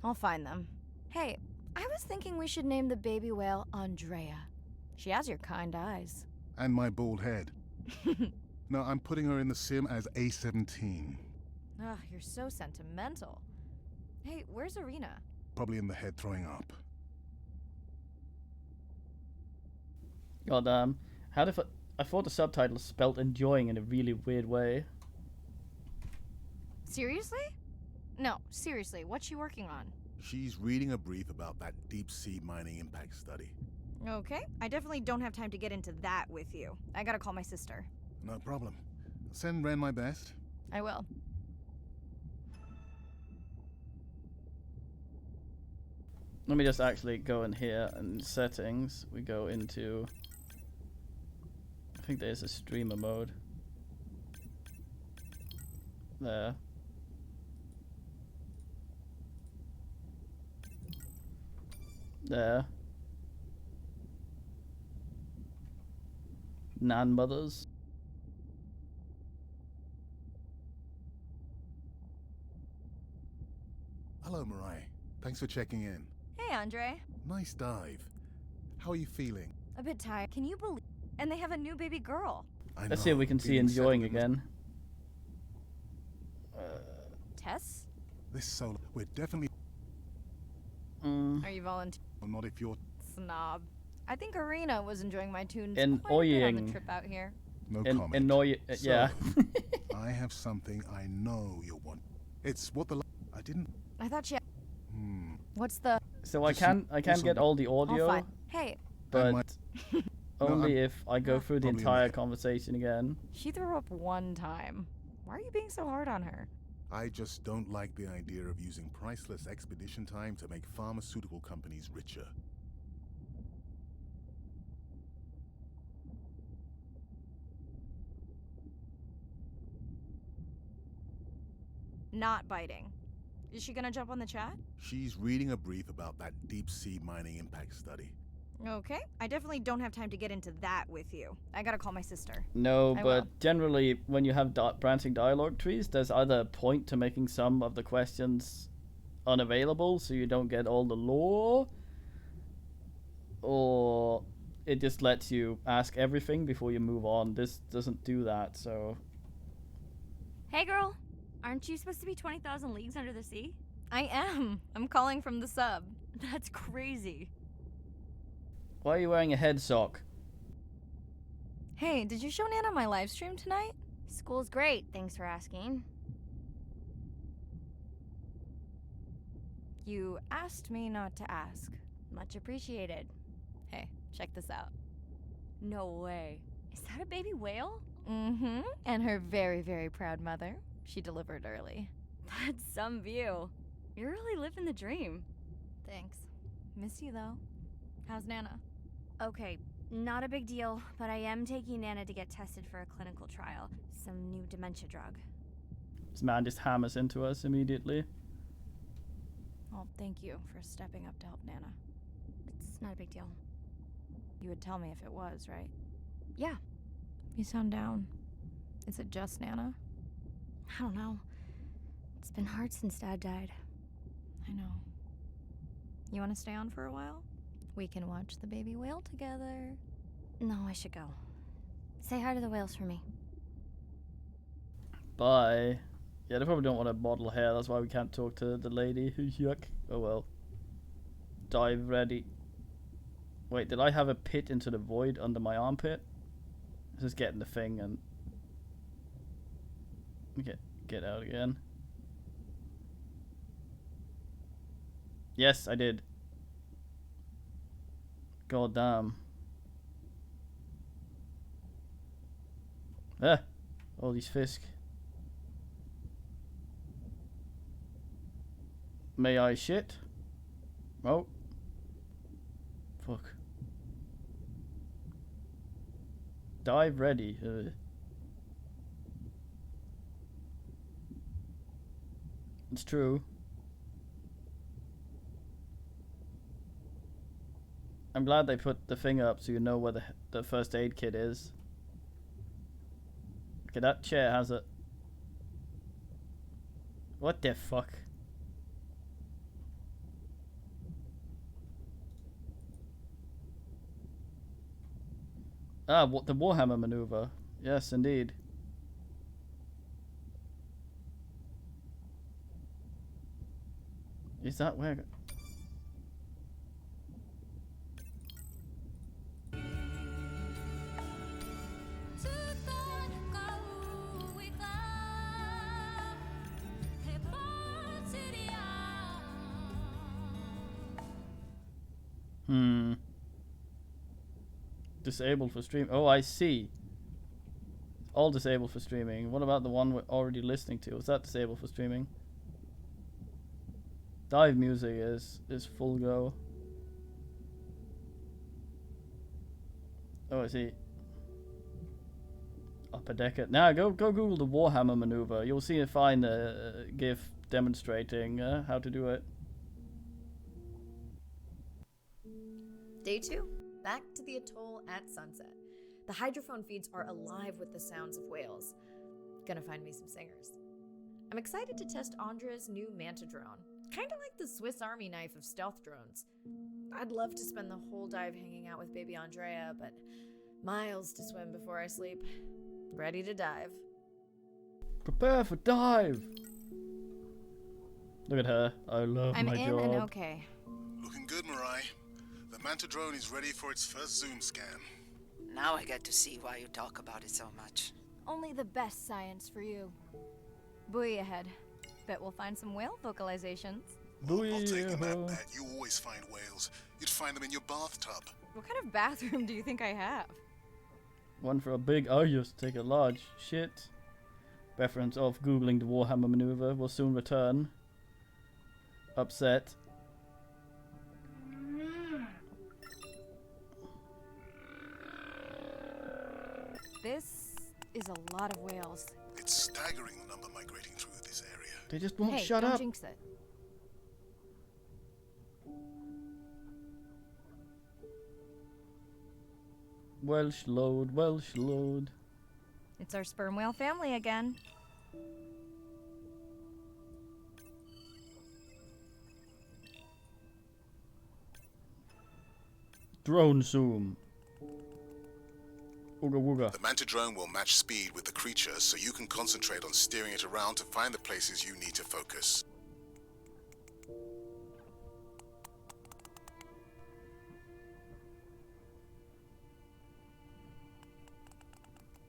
B: I'll find them. Hey, I was thinking we should name the baby whale Andrea. She has your kind eyes.
D: And my bald head. No, I'm putting her in the sim as A17.
B: Ugh, you're so sentimental. Hey, where's Arena?
D: Probably in the head throwing up.
A: God, I thought the subtitle spelled enjoying in a really weird way.
B: Seriously? No, seriously, what's she working on?
D: She's reading a brief about that deep-sea mining impact study.
B: Okay, I definitely don't have time to get into that with you. I gotta call my sister.
D: No problem. Send Ren my best.
B: I will.
A: Let me just actually go in here and settings. We go into, I think there's a streamer mode. There. There. Nan mothers.
D: Hello, Mirai. Thanks for checking in.
B: Hey, Andre.
D: Nice dive. How are you feeling?
B: A bit tired. Can you believe? And they have a new baby girl.
A: Let's see if we can see enjoying again.
B: Tess?
D: This solo, we're definitely.
B: Are you volunteering?
D: Well, not if you're.
B: Snob. I think Arena was enjoying my tunes
A: Annoying.
B: quite a bit on the trip out here.
D: No comment.
A: Annoying. Yeah.
D: I have something I know you'll want. It's what the. I didn't.
B: I thought she. What's the?
A: So I can get all the audio.
B: Fine. Hey.
A: But only if I go through the entire conversation again.
B: She threw up one time. Why are you being so hard on her?
D: I just don't like the idea of using priceless expedition time to make pharmaceutical companies richer.
B: Not biting. Is she gonna jump on the chat?
D: She's reading a brief about that deep-sea mining impact study.
B: Okay, I definitely don't have time to get into that with you. I gotta call my sister.
A: No,
B: I
A: but
B: will.
A: generally, when you have branching dialogue trees, there's either a point to making some of the questions unavailable so you don't get all the lore, or it just lets you ask everything before you move on. This doesn't do that, so.
J: Hey girl, aren't you supposed to be 20,000 leagues under the sea?
B: I am. I'm calling from the sub.
J: That's crazy.
A: Why are you wearing a head sock?
B: Hey, did you show Nana my live stream tonight?
J: School's great, thanks for asking.
B: You asked me not to ask.
J: Much appreciated.
B: Hey, check this out.
J: No way. Is that a baby whale?
B: Mm-hmm. And her very, very proud mother. She delivered early.
J: That's some view. You're really living the dream.
B: Thanks. Miss you, though. How's Nana?
J: Okay, Not a big deal, but I am taking Nana to get tested for a clinical trial. Some new dementia drug.
A: This man just hammers into us immediately.
B: Well, thank you for stepping up to help Nana.
J: It's not a big deal.
B: You would tell me if it was, right?
J: Yeah.
B: You sound down. Is it just Nana?
J: I don't know. It's been hard since Dad died.
B: I know. You want to stay on for a while? We can watch the baby whale together.
J: No, I should go. Say hi to the whales for me.
A: Bye. Yeah, they probably don't want to model hair. That's why we can't talk to the lady. Yuck. Oh well. Dive ready. Wait, did I have a pit into the void under my armpit? Just getting the thing and get out again. Yes, I did. God damn. Ah, all these fisk. May I shit? Oh. Fuck. Dive ready. It's true. I'm glad they put the thing up so you know where the first aid kit is. Okay, that chair has a... What the fuck? Ah, what the Warhammer maneuver. Yes, indeed. Is that where... Disabled for stream. Oh, I see. All disabled for streaming. What about the one we're already listening to? Is that disabled for streaming? Dive music is full go. Oh, I see. Upper decker. Now go Google the Warhammer maneuver. You'll see a fine GIF demonstrating how to do it.
C: Day 2. Back to the atoll at sunset. The hydrophone feeds are alive with the sounds of whales. Gonna find me some singers. I'm excited to test Andra's new Manta drone. Kinda like the Swiss Army knife of stealth drones. I'd love to spend the whole dive hanging out with baby Andrea, but miles to swim before I sleep. Ready to dive.
A: Prepare for dive! Look at her. I love
B: I'm
A: my
B: in
A: job.
B: and okay.
D: Looking good, Mirai. The Manta drone is ready for its first zoom scan.
E: Now I get to see why you talk about it so much.
B: Only the best science for you. Buoy ahead. Bet we'll find some whale vocalizations.
D: I'm not taking that bet. You always find whales. You'd find them in your bathtub.
B: What kind of bathroom do you think I have?
A: One for a big, I used to take a large shit. Reference of Googling the Warhammer maneuver will soon return. Upset.
B: This is a lot of whales.
D: It's staggering the number migrating through this area.
A: They just won't
B: Hey,
A: shut
B: don't
A: up.
B: jinx it.
A: Welsh load, Welsh load.
B: It's our sperm whale family again.
A: Drone zoom. Ooga wooga.
D: The Manta drone will match speed with the creature, so you can concentrate on steering it around to find the places you need to focus.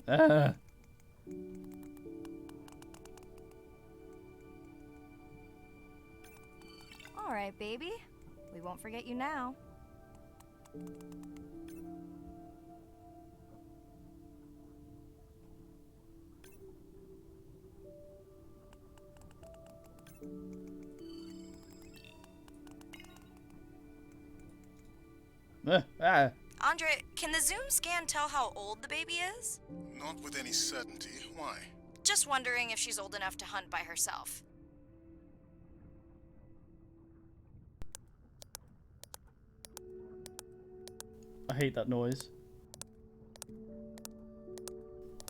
A: Ah.
B: All right, baby. We won't forget you now.
A: Ah.
B: Andre, can the Zoom scan tell how old the baby is?
D: Not with any certainty. Why?
B: Just wondering if she's old enough to hunt by herself.
A: I hate that noise.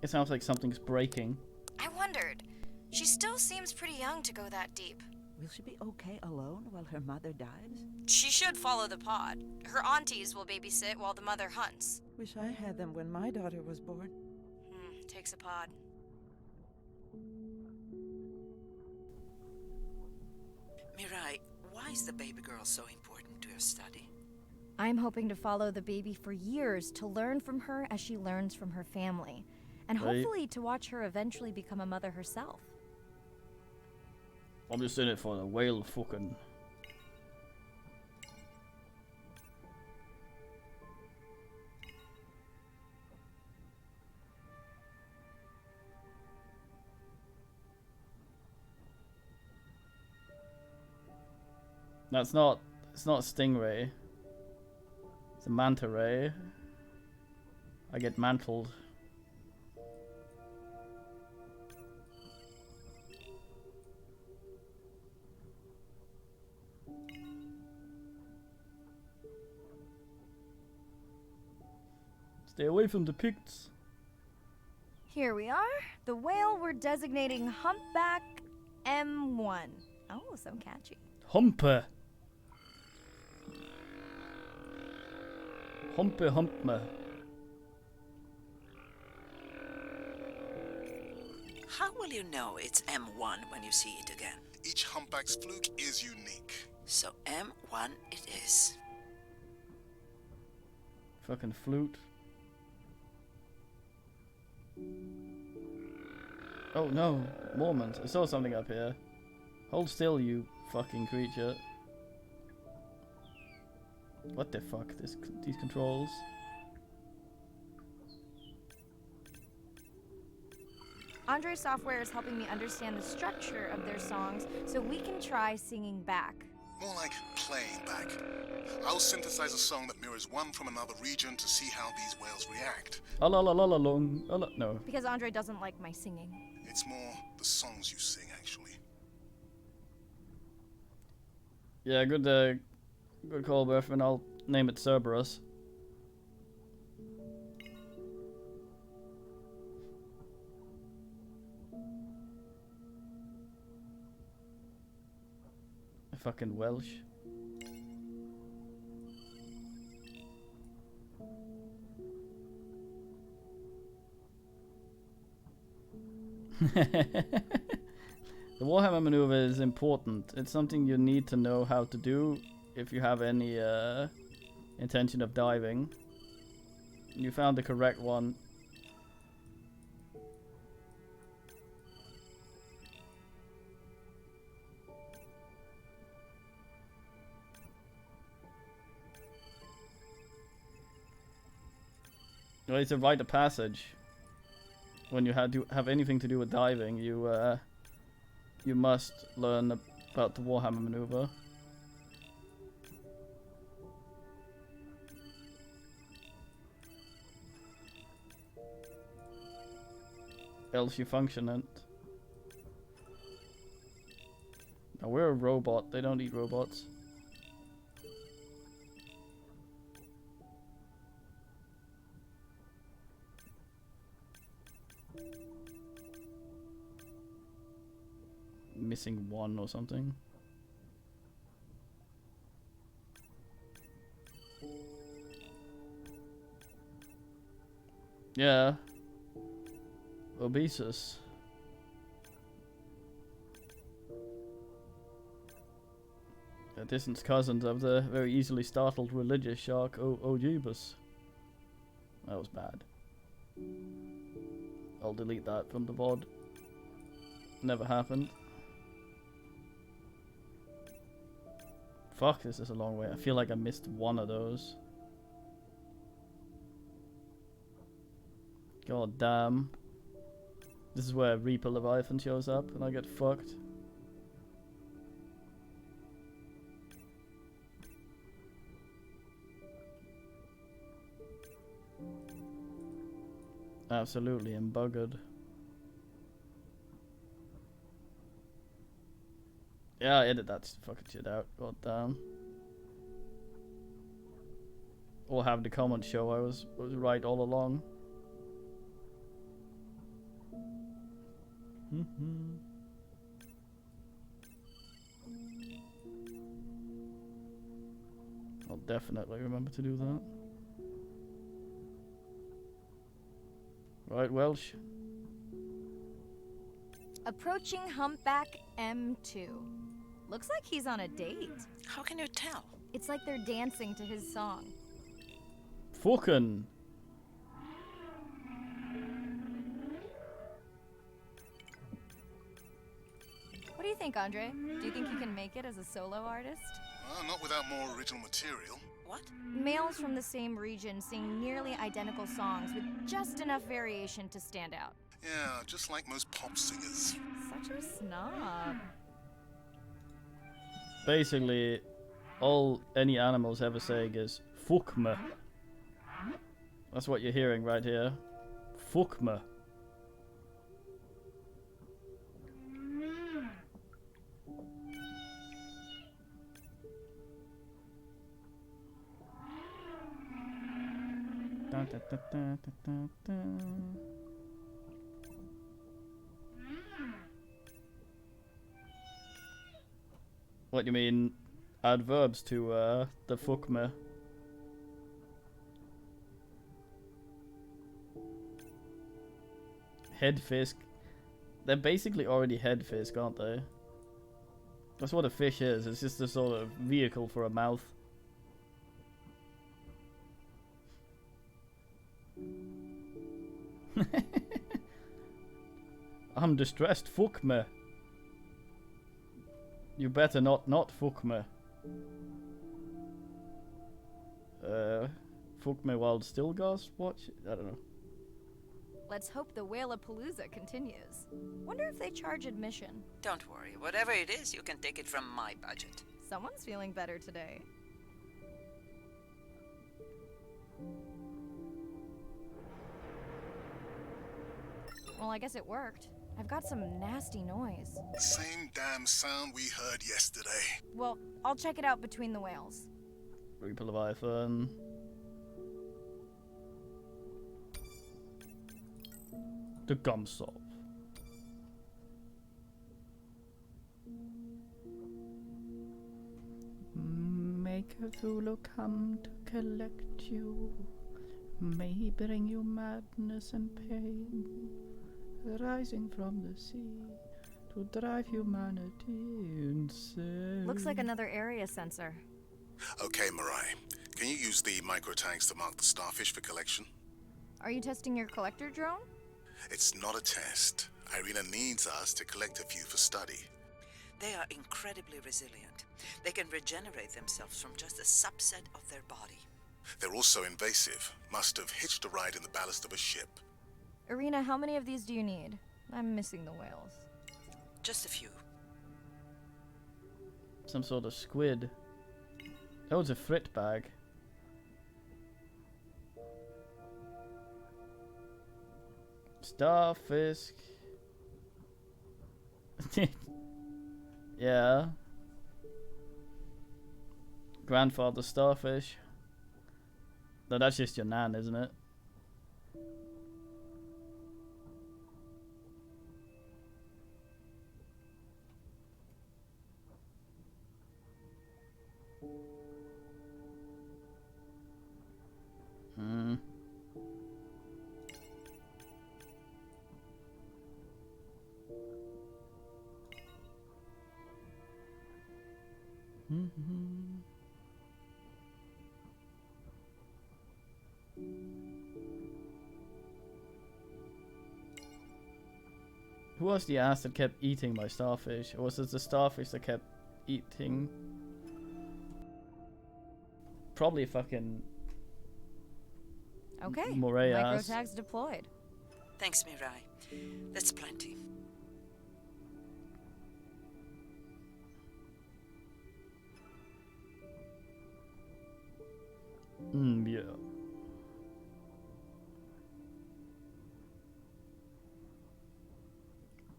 A: It sounds like something's breaking.
B: I wondered. She still seems pretty young to go that deep.
K: Will she be okay alone while her mother dies?
B: She should follow the pod. Her aunties will babysit while the mother hunts.
K: Wish I had them when my daughter was born.
B: Takes a pod.
E: Mirai, why is the baby girl so important to your study?
B: I'm hoping to follow the baby for years to learn from her as she learns from her family. And
A: Right.
B: hopefully to watch her eventually become a mother herself.
A: I'm just in it for the whale fucking. No, it's not a stingray. It's a manta ray. I get mantled. Stay away from the Picts.
B: Here we are. The whale we're designating Humpback M1. Oh, so catchy.
A: Humper. Humpme.
E: How will you know it's M1 when you see it again?
D: Each humpback's fluke is unique.
E: So M1 it is.
A: Fucking flute. Oh no, Mormons. I saw something up here. Hold still, you fucking creature. What the fuck? These controls.
B: Andre Software is helping me understand the structure of their songs so we can try singing back.
D: More like playing back. I'll synthesize a song that mirrors one from another region to see how these whales react.
A: No.
B: Because Andre doesn't like my singing.
D: It's more the songs you sing, actually.
A: Yeah, good call, Berfman. I'll name it Cerberus. Fucking Welsh. The Warhammer maneuver is important. It's something you need to know how to do if you have any intention of diving. You found the correct one. Well, it's a rite of passage. When you have anything to do with diving, you must learn about the Warhammer maneuver. Else you function it. Now we're a robot. They don't eat robots. Missing one or something. Yeah. Obesus. A distant cousin of the very easily startled religious shark Ojibus. That was bad. I'll delete that from the VOD. Never happened. Fuck, this is a long way. I feel like I missed one of those. God damn. This is where Reaper Leviathan shows up and I get fucked. Absolutely embuggered. Yeah, I edit that fucking shit out. God damn. Or have the comment show I was right all along. I'll definitely remember to do that. Right, Welsh.
B: Approaching Humpback M2. Looks like he's on a date.
E: How can you tell?
B: It's like they're dancing to his song.
A: Fucking.
B: What do you think, Andre? Do you think he can make it as a solo artist?
D: Well, not without more original material.
E: What?
B: Males from the same region sing nearly identical songs with just enough variation to stand out.
D: Yeah, just like most pop singers.
B: Such a snob.
A: Basically, all any animals ever saying is "fuck me." That's what you're hearing right here. Fuck me. Da, da, da, da, da, da. What do you mean? Adverbs to the fuck me? Head fisk. They're basically already head fisk, aren't they? That's what a fish is. It's just a sort of vehicle for a mouth. I'm distressed. Fuck me. You better not fuck me. Fuck me while Stilgar's watch. I don't know.
B: Let's hope the Whalapalooza continues. Wonder if they charge admission.
E: Don't worry. Whatever it is, you can take it from my budget.
B: Someone's feeling better today. Well, I guess it worked. I've got some nasty noise.
D: Same damn sound we heard yesterday.
B: Well, I'll check it out between the whales.
A: Reaper Leviathan. The Gumsop. Make a Thulu come to collect you. May bring you madness and pain. Rising from the sea to drive humanity insane.
B: Looks like another area sensor.
D: Okay, Mirai. Can you use the microtags to mark the starfish for collection?
B: Are you testing your collector drone?
D: It's not a test. Irina needs us to collect a few for study.
E: They are incredibly resilient. They can regenerate themselves from just a subset of their body.
D: They're also invasive. Must have hitched a ride in the ballast of a ship.
B: Irina, how many of these do you need? I'm missing the whales.
E: Just a few.
A: Some sort of squid. Oh, it's a frit bag. Starfish. Yeah. Grandfather starfish. No, that's just your nan, isn't it? Hmm. Who was the ass that kept eating my starfish? Or was it the starfish that kept eating? Probably fucking...
B: Okay,
A: Moray ass.
B: microtags deployed.
E: Thanks, Mirai. That's plenty.
A: Yeah.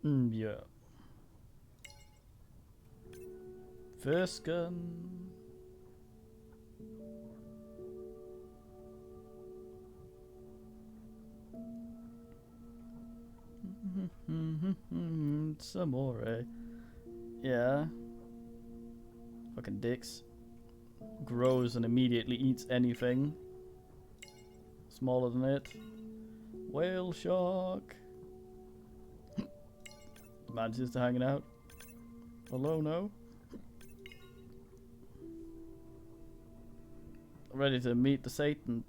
A: Yeah. First gun. Some more, eh? Yeah. Fucking dicks. Grows and immediately eats anything smaller than it. Whale shark. Man's just hanging out. Hello, no. Ready to meet the Satan.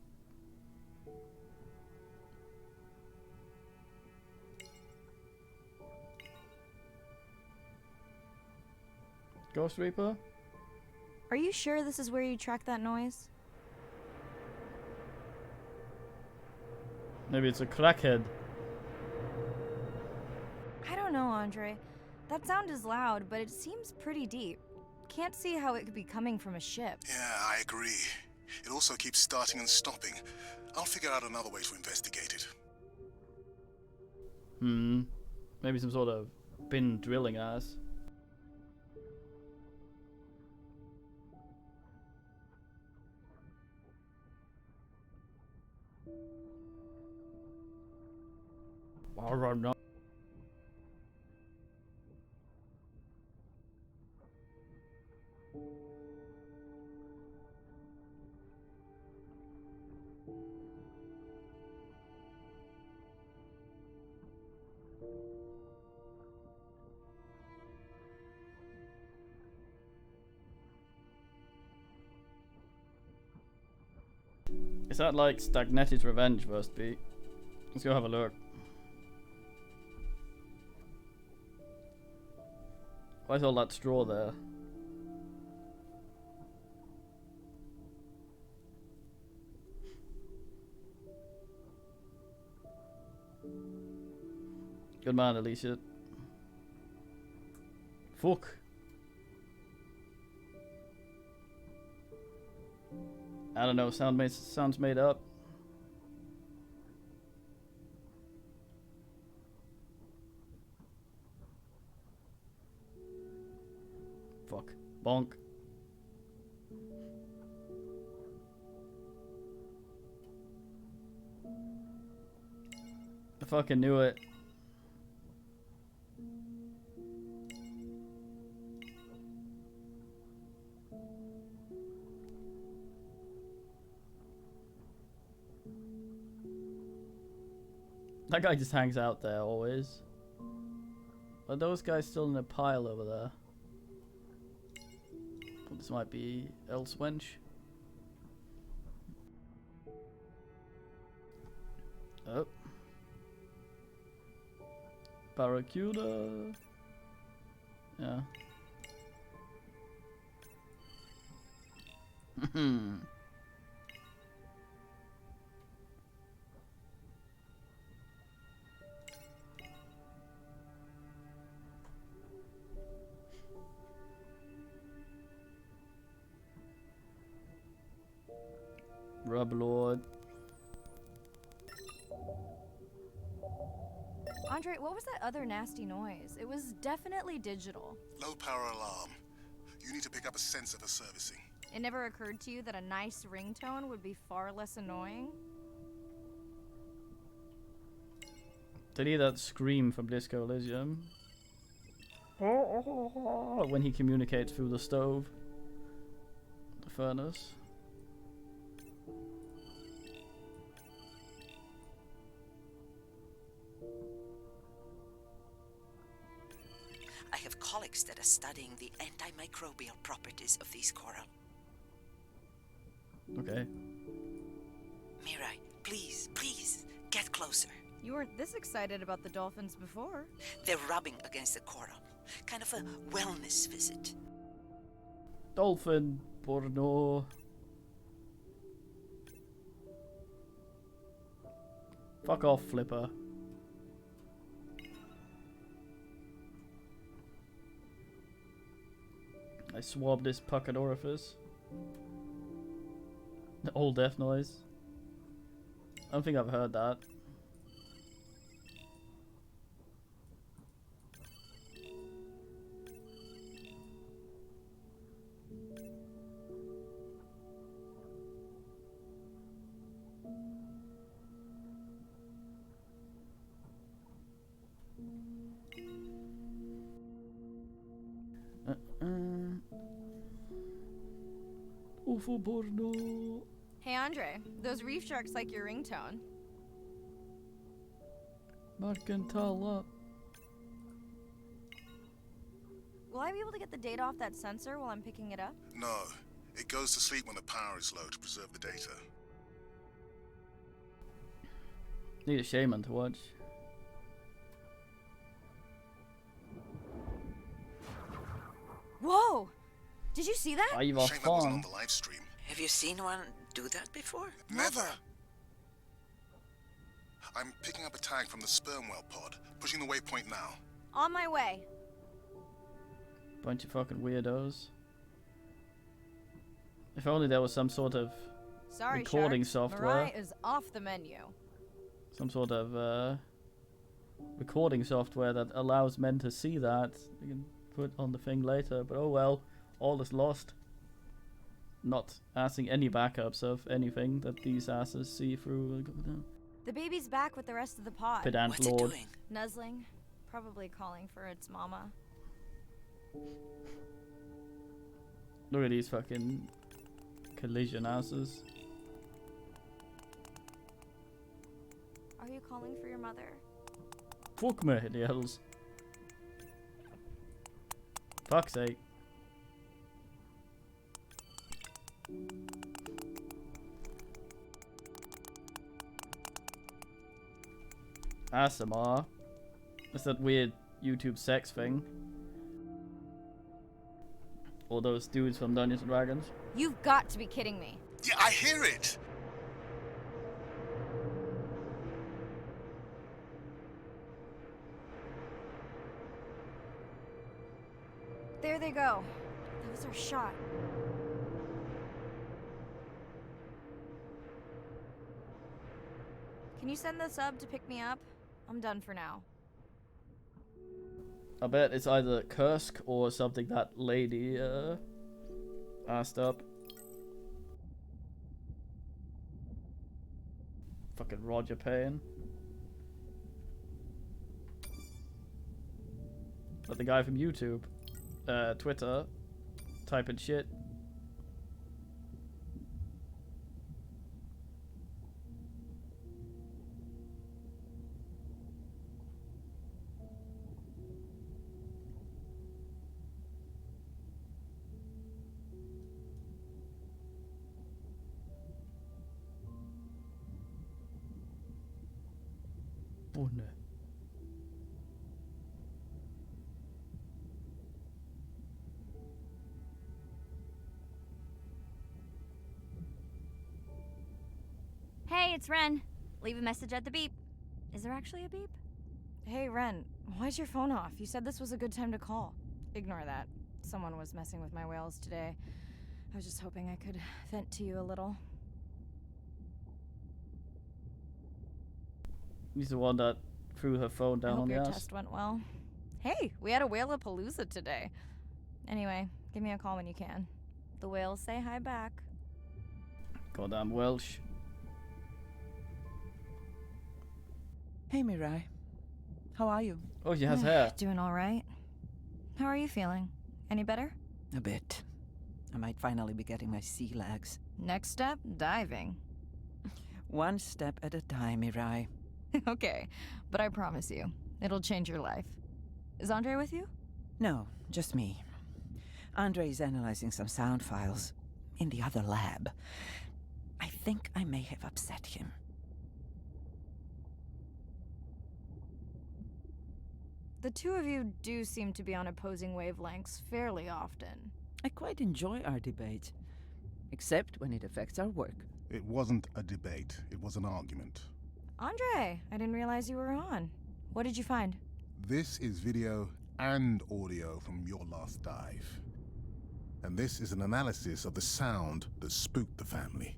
A: Ghost Reaper?
B: Are you sure this is where you track that noise?
A: Maybe it's a crackhead.
B: I don't know, Andre. That sound is loud, but it seems pretty deep. Can't see how it could be coming from a ship.
D: Yeah, I agree. It also keeps starting and stopping. I'll figure out another way to investigate it.
A: Maybe some sort of bin drilling ass. Is that like Stagnetti's Revenge must be? Let's go have a look. Why is all that straw there? Good man, Alicia. Fuck. I don't know, sounds made up. Fuck. Bonk. I fucking knew it. That guy just hangs out there always. Are those guys still in a pile over there? Well, this might be Elswench. Oh. Barracuda. Yeah. Rub Lord.
B: Andre, what was that other nasty noise? It was definitely digital.
D: Low power alarm. You need to pick up a sensor for servicing.
B: It never occurred to you that a nice ringtone would be far less annoying?
A: Did you hear that scream from Disco Elysium? When he communicates through the stove. The furnace.
E: I have colleagues that are studying the antimicrobial properties of these coral.
A: Okay.
E: Mirai, please, get closer.
B: You weren't this excited about the dolphins before.
E: They're rubbing against the coral. Kind of a wellness visit.
A: Dolphin porno. Fuck off, Flipper. I swabbed this puckered orifice. The old death noise. I don't think I've heard that. UFO porno.
B: Hey Andre, those reef sharks like your ringtone.
A: Merkantala.
B: Will I be able to get the data off that sensor while I'm picking it up?
D: No. It goes to sleep when the power is low to preserve the data.
A: Need a shaman to watch.
B: Whoa! Did you see that?
A: Shame that wasn't
D: on the live stream.
E: Have you seen one do that before?
D: Never. I'm picking up a tag from the sperm whale pod, pushing the waypoint now.
B: On my way.
A: Bunch of fucking weirdos. If only there was some sort of
B: Sorry,
A: recording
B: sharks.
A: software.
B: Mirai is off the menu.
A: Some sort of recording software that allows men to see that. You can put on the thing later, but oh well, all is lost. Not asking any backups of anything that these asses see through.
B: The baby's back with the rest of the pod.
A: Pedant
E: What's
A: lord.
E: it doing?
B: Nuzzling. Probably calling for its mama.
A: Look at these fucking collision asses.
B: Are you calling for your mother?
A: Fuck me, he yells. Fuck's sake. ASMR. That's that weird YouTube sex thing. All those dudes from Dungeons and Dragons.
B: You've got to be kidding me.
D: Yeah, I hear it!
B: There they go. That was our shot. Can you send the sub to pick me up? I'm done for now.
A: I bet it's either Kursk or something that lady asked up. Fucking Roger Payne. But the guy from YouTube, Twitter, typing shit. Oh no.
J: Hey, it's Ren. Leave a message at the beep. Is there actually a beep?
B: Hey, Ren, why's your phone off? You said this was a good time to call. Ignore that. Someone was messing with my whales today. I was just hoping I could vent to you a little.
A: He's the one that threw her phone down
B: I
A: on
B: hope
A: the
B: your
A: ass.
B: test went well. Hey, we had a whale-a-palooza today. Anyway, give me a call when you can. The whales say hi back.
A: Goddamn Welsh.
K: Hey, Mirai. How are you?
A: Oh, she has hair.
B: Doing all right. How are you feeling? Any better?
K: A bit. I might finally be getting my sea legs.
B: Next step, diving.
K: One step at a time, Mirai.
B: Okay, but I promise you, it'll change your life. Is Andre with you?
K: No, just me. Andre's analyzing some sound files in the other lab. I think I may have upset him.
B: The two of you do seem to be on opposing wavelengths fairly often.
K: I quite enjoy our debate, except when it affects our work.
D: It wasn't a debate, it was an argument.
B: Andre, I didn't realize you were on. What did you find?
D: This is video and audio from your last dive. And this is an analysis of the sound that spooked the family.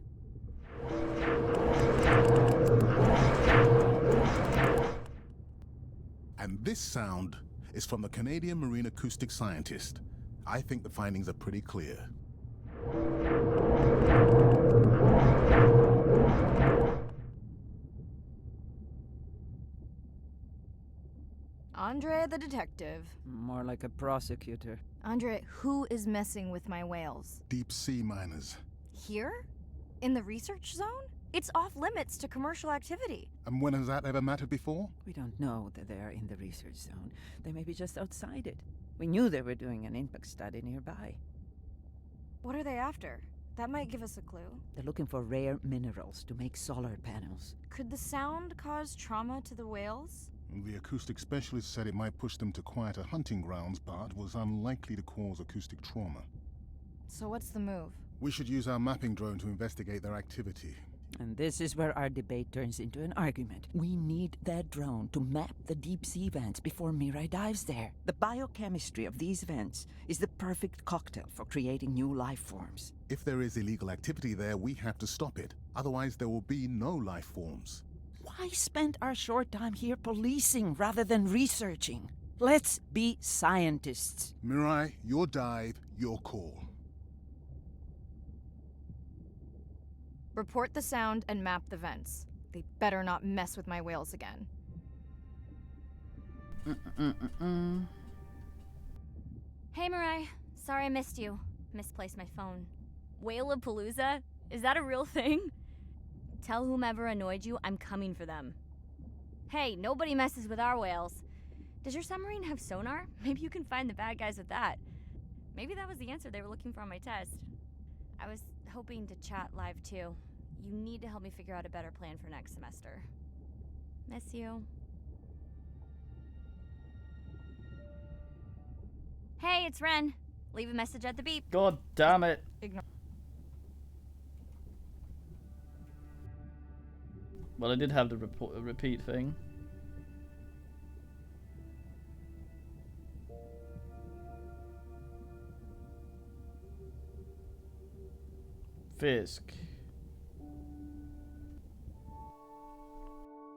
D: And this sound is from the Canadian marine acoustic scientist. I think the findings are pretty clear.
B: Andre the detective.
K: More like a prosecutor.
B: Andre, who is messing with my whales?
D: Deep sea miners.
B: Here? In the research zone? It's off limits to commercial activity.
D: And when has that ever mattered before?
K: We don't know that they are in the research zone. They may be just outside it. We knew they were doing an impact study nearby.
B: What are they after? That might give us a clue.
K: They're looking for rare minerals to make solar panels.
B: Could the sound cause trauma to the whales?
D: The acoustic specialist said it might push them to quieter hunting grounds, but was unlikely to cause acoustic trauma.
B: So what's the move?
D: We should use our mapping drone to investigate their activity.
K: And this is where our debate turns into an argument. We need that drone to map the deep sea vents before Mirai dives there. The biochemistry of these vents is the perfect cocktail for creating new life forms.
D: If there is illegal activity there, we have to stop it. Otherwise, there will be no life forms.
K: Why spend our short time here policing rather than researching? Let's be scientists.
D: Mirai, your dive, your call.
B: Report the sound and map the vents. They better not mess with my whales again.
J: Hey, Mirai. Sorry I missed you. Misplaced my phone. Whale-a-palooza? Is that a real thing? Tell whomever annoyed you I'm coming for them. Hey, nobody messes with our whales. Does your submarine have sonar? Maybe you can find the bad guys with that. Maybe that was the answer they were looking for on my test. I was hoping to chat live too. You need to help me figure out a better plan for next semester. Miss you. Hey, it's Ren. Leave a message at the beep.
A: God damn it. Well, I did have the repeat thing. Fisk.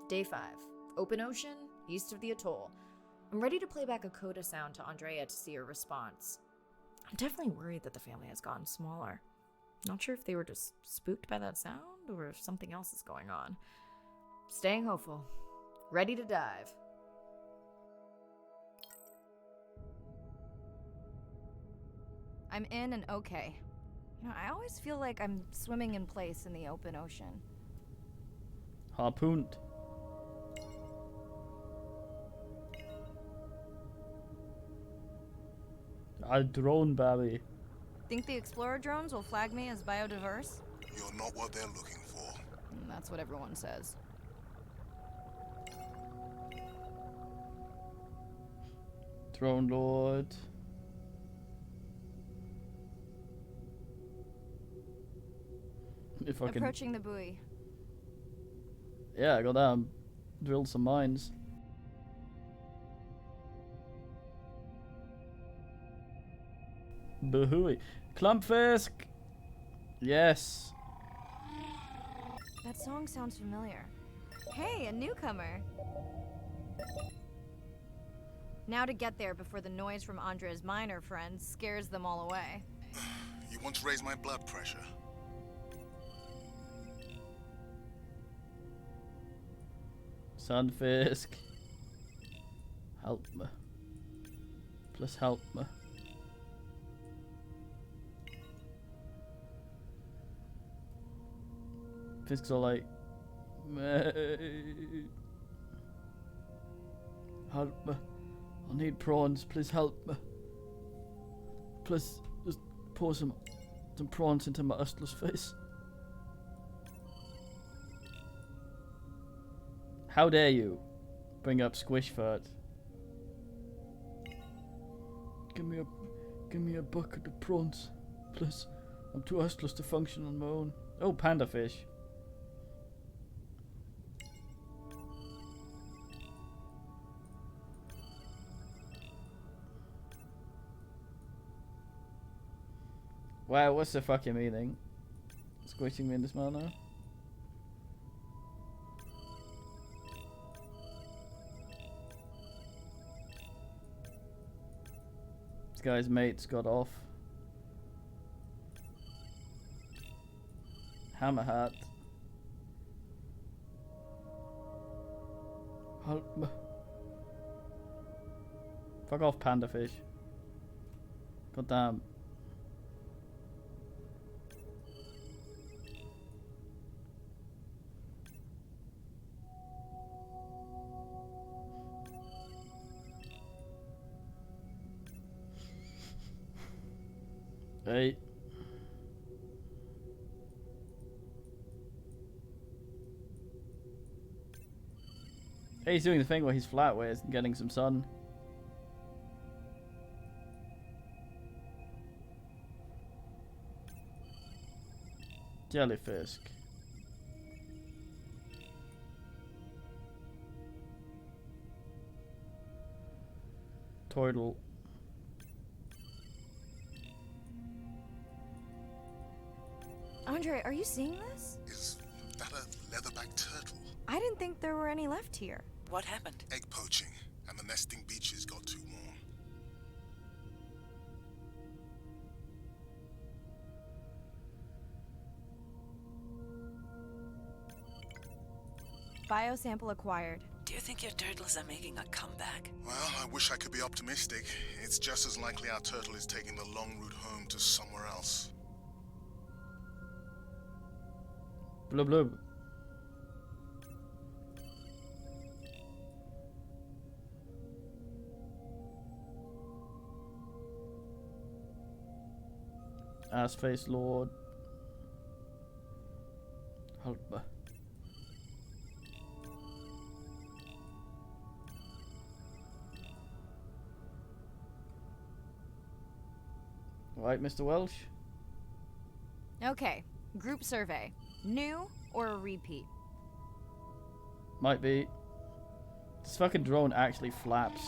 C: Day 5. Open ocean, east of the atoll. I'm ready to play back a coda sound to Andrea to see her response. I'm definitely worried that the family has gotten smaller. Not sure if they were just spooked by that sound or if something else is going on. Staying hopeful. Ready to dive.
B: I'm in and okay. You know, I always feel like I'm swimming in place in the open ocean.
A: Harpooned. A drone, baby.
B: Think the Explorer drones will flag me as biodiverse?
D: You're not what they're looking for.
B: That's what everyone says.
A: Drone Lord. If I can...
B: Approaching the buoy.
A: Yeah, I got down. Drilled some mines. Buoy. Klumpfisk! Yes.
B: That song sounds familiar. Hey, a newcomer. Now to get there before the noise from Andrea's miner friends scares them all away.
D: You want to raise my blood pressure?
A: Sunfisk. Help me. Please help me. Fisk's all like, mate. Help me. I need prawns. Please help me. Please just pour some prawns into my Ustler's face. How dare you bring up Squishfoot? Give me a bucket of prawns, please. I'm too hustless to function on my own. Oh, panda fish. Wow, what's the fucking meaning? Squishing me in this manner? This guy's mates got off. Hammerhat. Help me. Fuck off, panda fish. God damn. Hey. Hey, he's doing the thing where he's flat, where he's getting some sun. Jellyfish. Turtle.
B: Andre, are you seeing this?
D: Is that a leatherback turtle?
B: I didn't think there were any left here.
E: What happened?
D: Egg poaching, and the nesting beaches got too warm.
B: Biosample acquired.
E: Do you think your turtles are making a comeback?
D: Well, I wish I could be optimistic. It's just as likely our turtle is taking the long route home to somewhere else.
A: Blub blub. Ass-face lord. Hulkba. Right, Mr. Welsh?
B: Okay, group survey. New or a repeat?
A: Might be. This fucking drone actually flaps.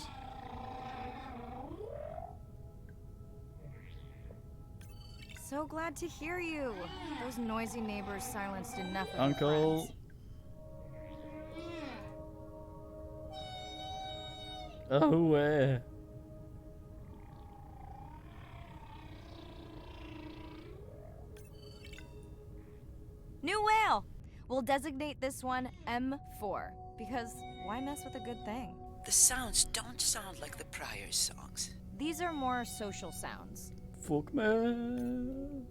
B: So glad to hear you. Those noisy neighbors silenced enough of
A: Uncle.
B: your friends.
A: Oh, where?
B: New whale! We'll designate this one M4, because why mess with a good thing?
E: The sounds don't sound like the prior songs.
B: These are more social sounds.
A: Fuck man.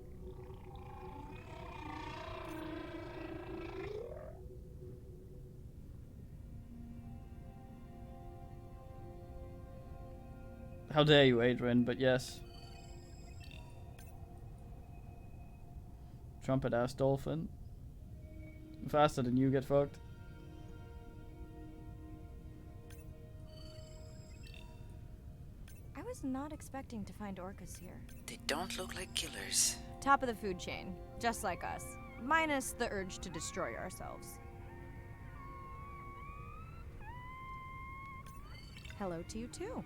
A: How dare you, Adrian, but yes. Trumpet ass dolphin. Faster than you get fucked.
B: I was not expecting to find orcas here.
E: They don't look like killers.
B: Top of the food chain, just like us. Minus the urge to destroy ourselves. Hello to you too.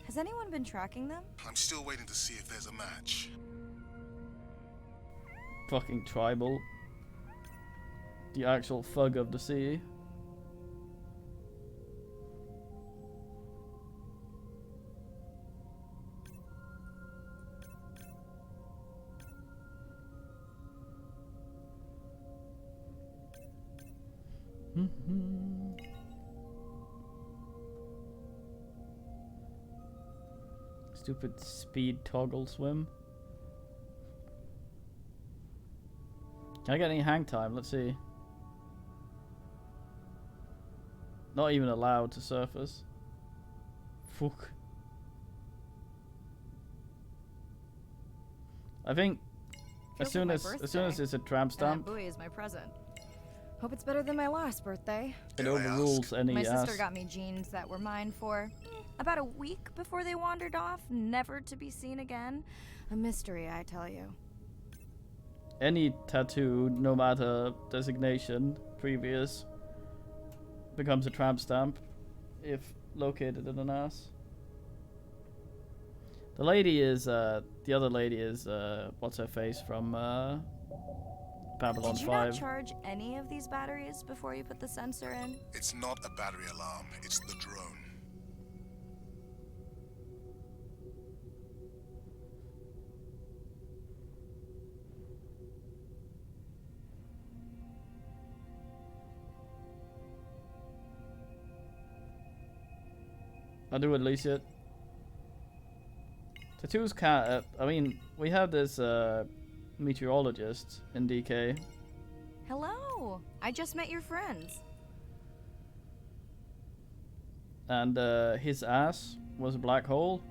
B: Has anyone been tracking them?
D: I'm still waiting to see if there's a match.
A: Fucking tribal. The actual thug of the sea. Stupid speed toggle swim. Can I get any hang time? Let's see. Not even allowed to surface. Fuck. I think as soon as it's a tramp stamp,
B: That buoy is my present. Hope it's better than my last birthday.
A: it overrules any
B: My
A: ass.
B: sister got me jeans that were mine for about a week before they wandered off, never to be seen again. A mystery, I tell you.
A: Any tattoo, no matter designation, previous, becomes a tramp stamp if located in an ass. The lady is, the other lady is, what's her face from, Babylon
B: Did you
A: 5.
B: not charge any of these batteries before you put the sensor in?
D: It's not a battery alarm, it's the drone.
A: I'll do at least it. Tattoos can't. I mean, we have this meteorologist in DK.
B: Hello! I just met your friends.
A: And his ass was a black hole.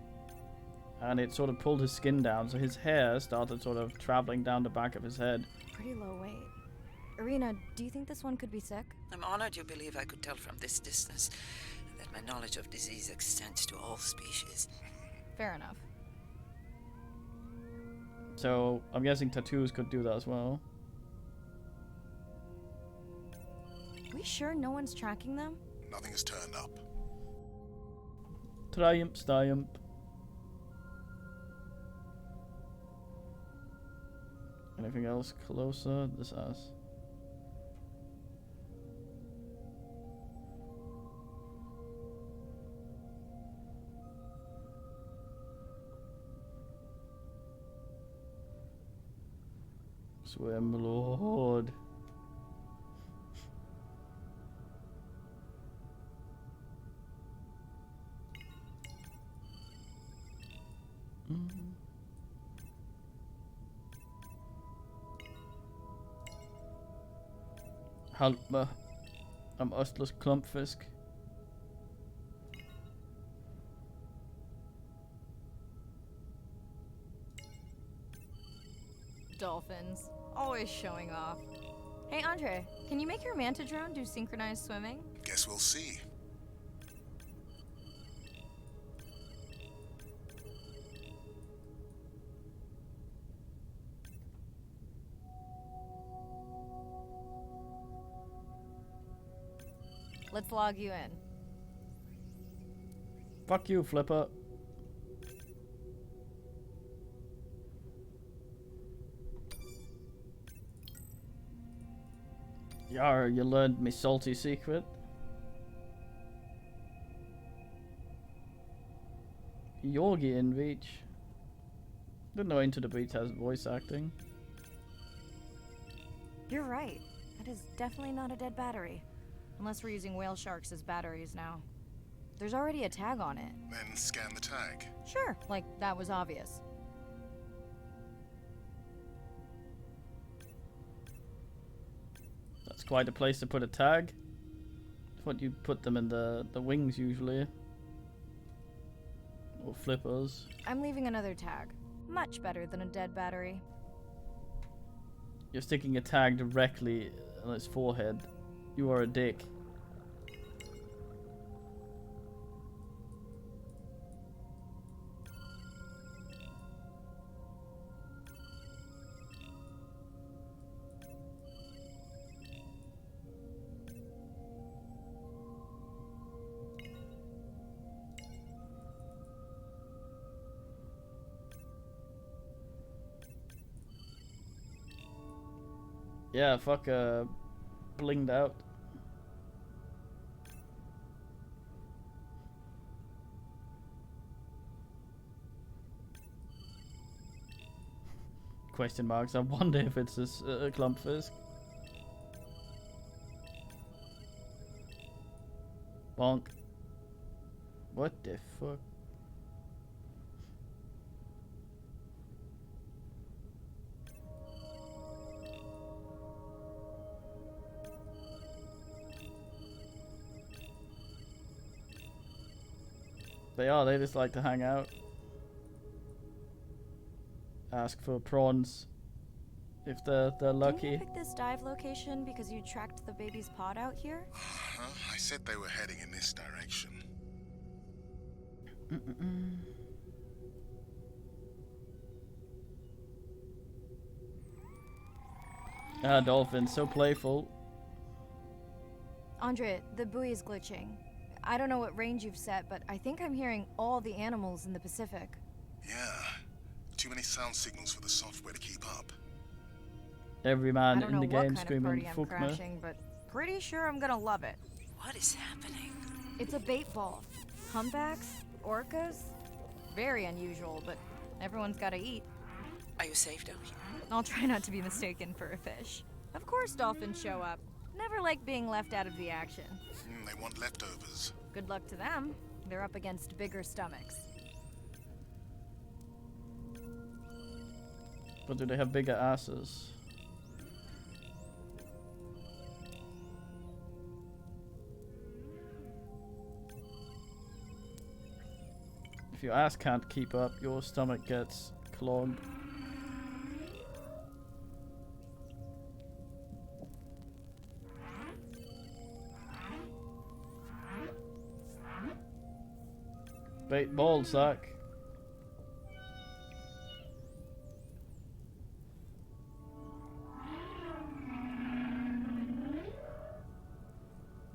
A: And it sort of pulled his skin down, so his hair started sort of traveling down the back of his head.
B: Pretty low weight. Irina, do you think this one could be sick?
E: I'm honored you believe I could tell from this distance that my knowledge of disease extends to all species.
B: Fair enough.
A: So, I'm guessing tattoos could do that as well.
B: We sure no one's tracking them?
D: Nothing has turned up.
A: Triumph. Anything else closer? This ass. Swim, Lord. Haltme am Östlos Klumpfisk.
B: Dolphins. Always showing off. Hey, Andre, can you make your manta drone do synchronized swimming?
D: Guess we'll see.
B: Let's log you in.
A: Fuck you, Flipper. Yar, you learned me salty secret. Yorgi in Beach. Didn't know Into the Beach has voice acting.
B: You're right. That is definitely not a dead battery. Unless we're using whale sharks as batteries now. There's already a tag on it.
D: Then scan the tag.
B: Sure, like that was obvious.
A: That's quite a place to put a tag. What you put them in the wings usually. Or flippers.
B: I'm leaving another tag. Much better than a dead battery.
A: You're sticking a tag directly on his forehead. You are a dick. Yeah, fuck, blinged out. Question marks. I wonder if it's this Klumpfisk. Bonk. What the fuck? They just like to hang out. Ask for prawns if they're lucky.
B: Didn't you pick this dive location because you tracked the baby's pod out here?
D: I said they were heading in this direction.
A: Ah, dolphins, so playful.
B: Andre, the buoy is glitching. I don't know what range you've set, but I think I'm hearing all the animals in the Pacific.
D: Yeah. Too many sound signals for the software to keep up.
A: Every man
B: I don't
A: in the
B: know what
A: game
B: kind
A: screaming,
B: of party I'm
A: "Fuck me."
B: crashing, but pretty sure I'm gonna love it.
E: What is happening?
B: It's a bait ball. Humpbacks, orcas. Very unusual, but everyone's gotta eat.
E: Are you safe down here?
B: I'll try not to be mistaken for a fish. Of course dolphins show up. Never like being left out of the action.
D: They want leftovers.
B: Good luck to them. They're up against bigger stomachs.
A: But do they have bigger asses? If your ass can't keep up, your stomach gets clogged. Bait ball sack.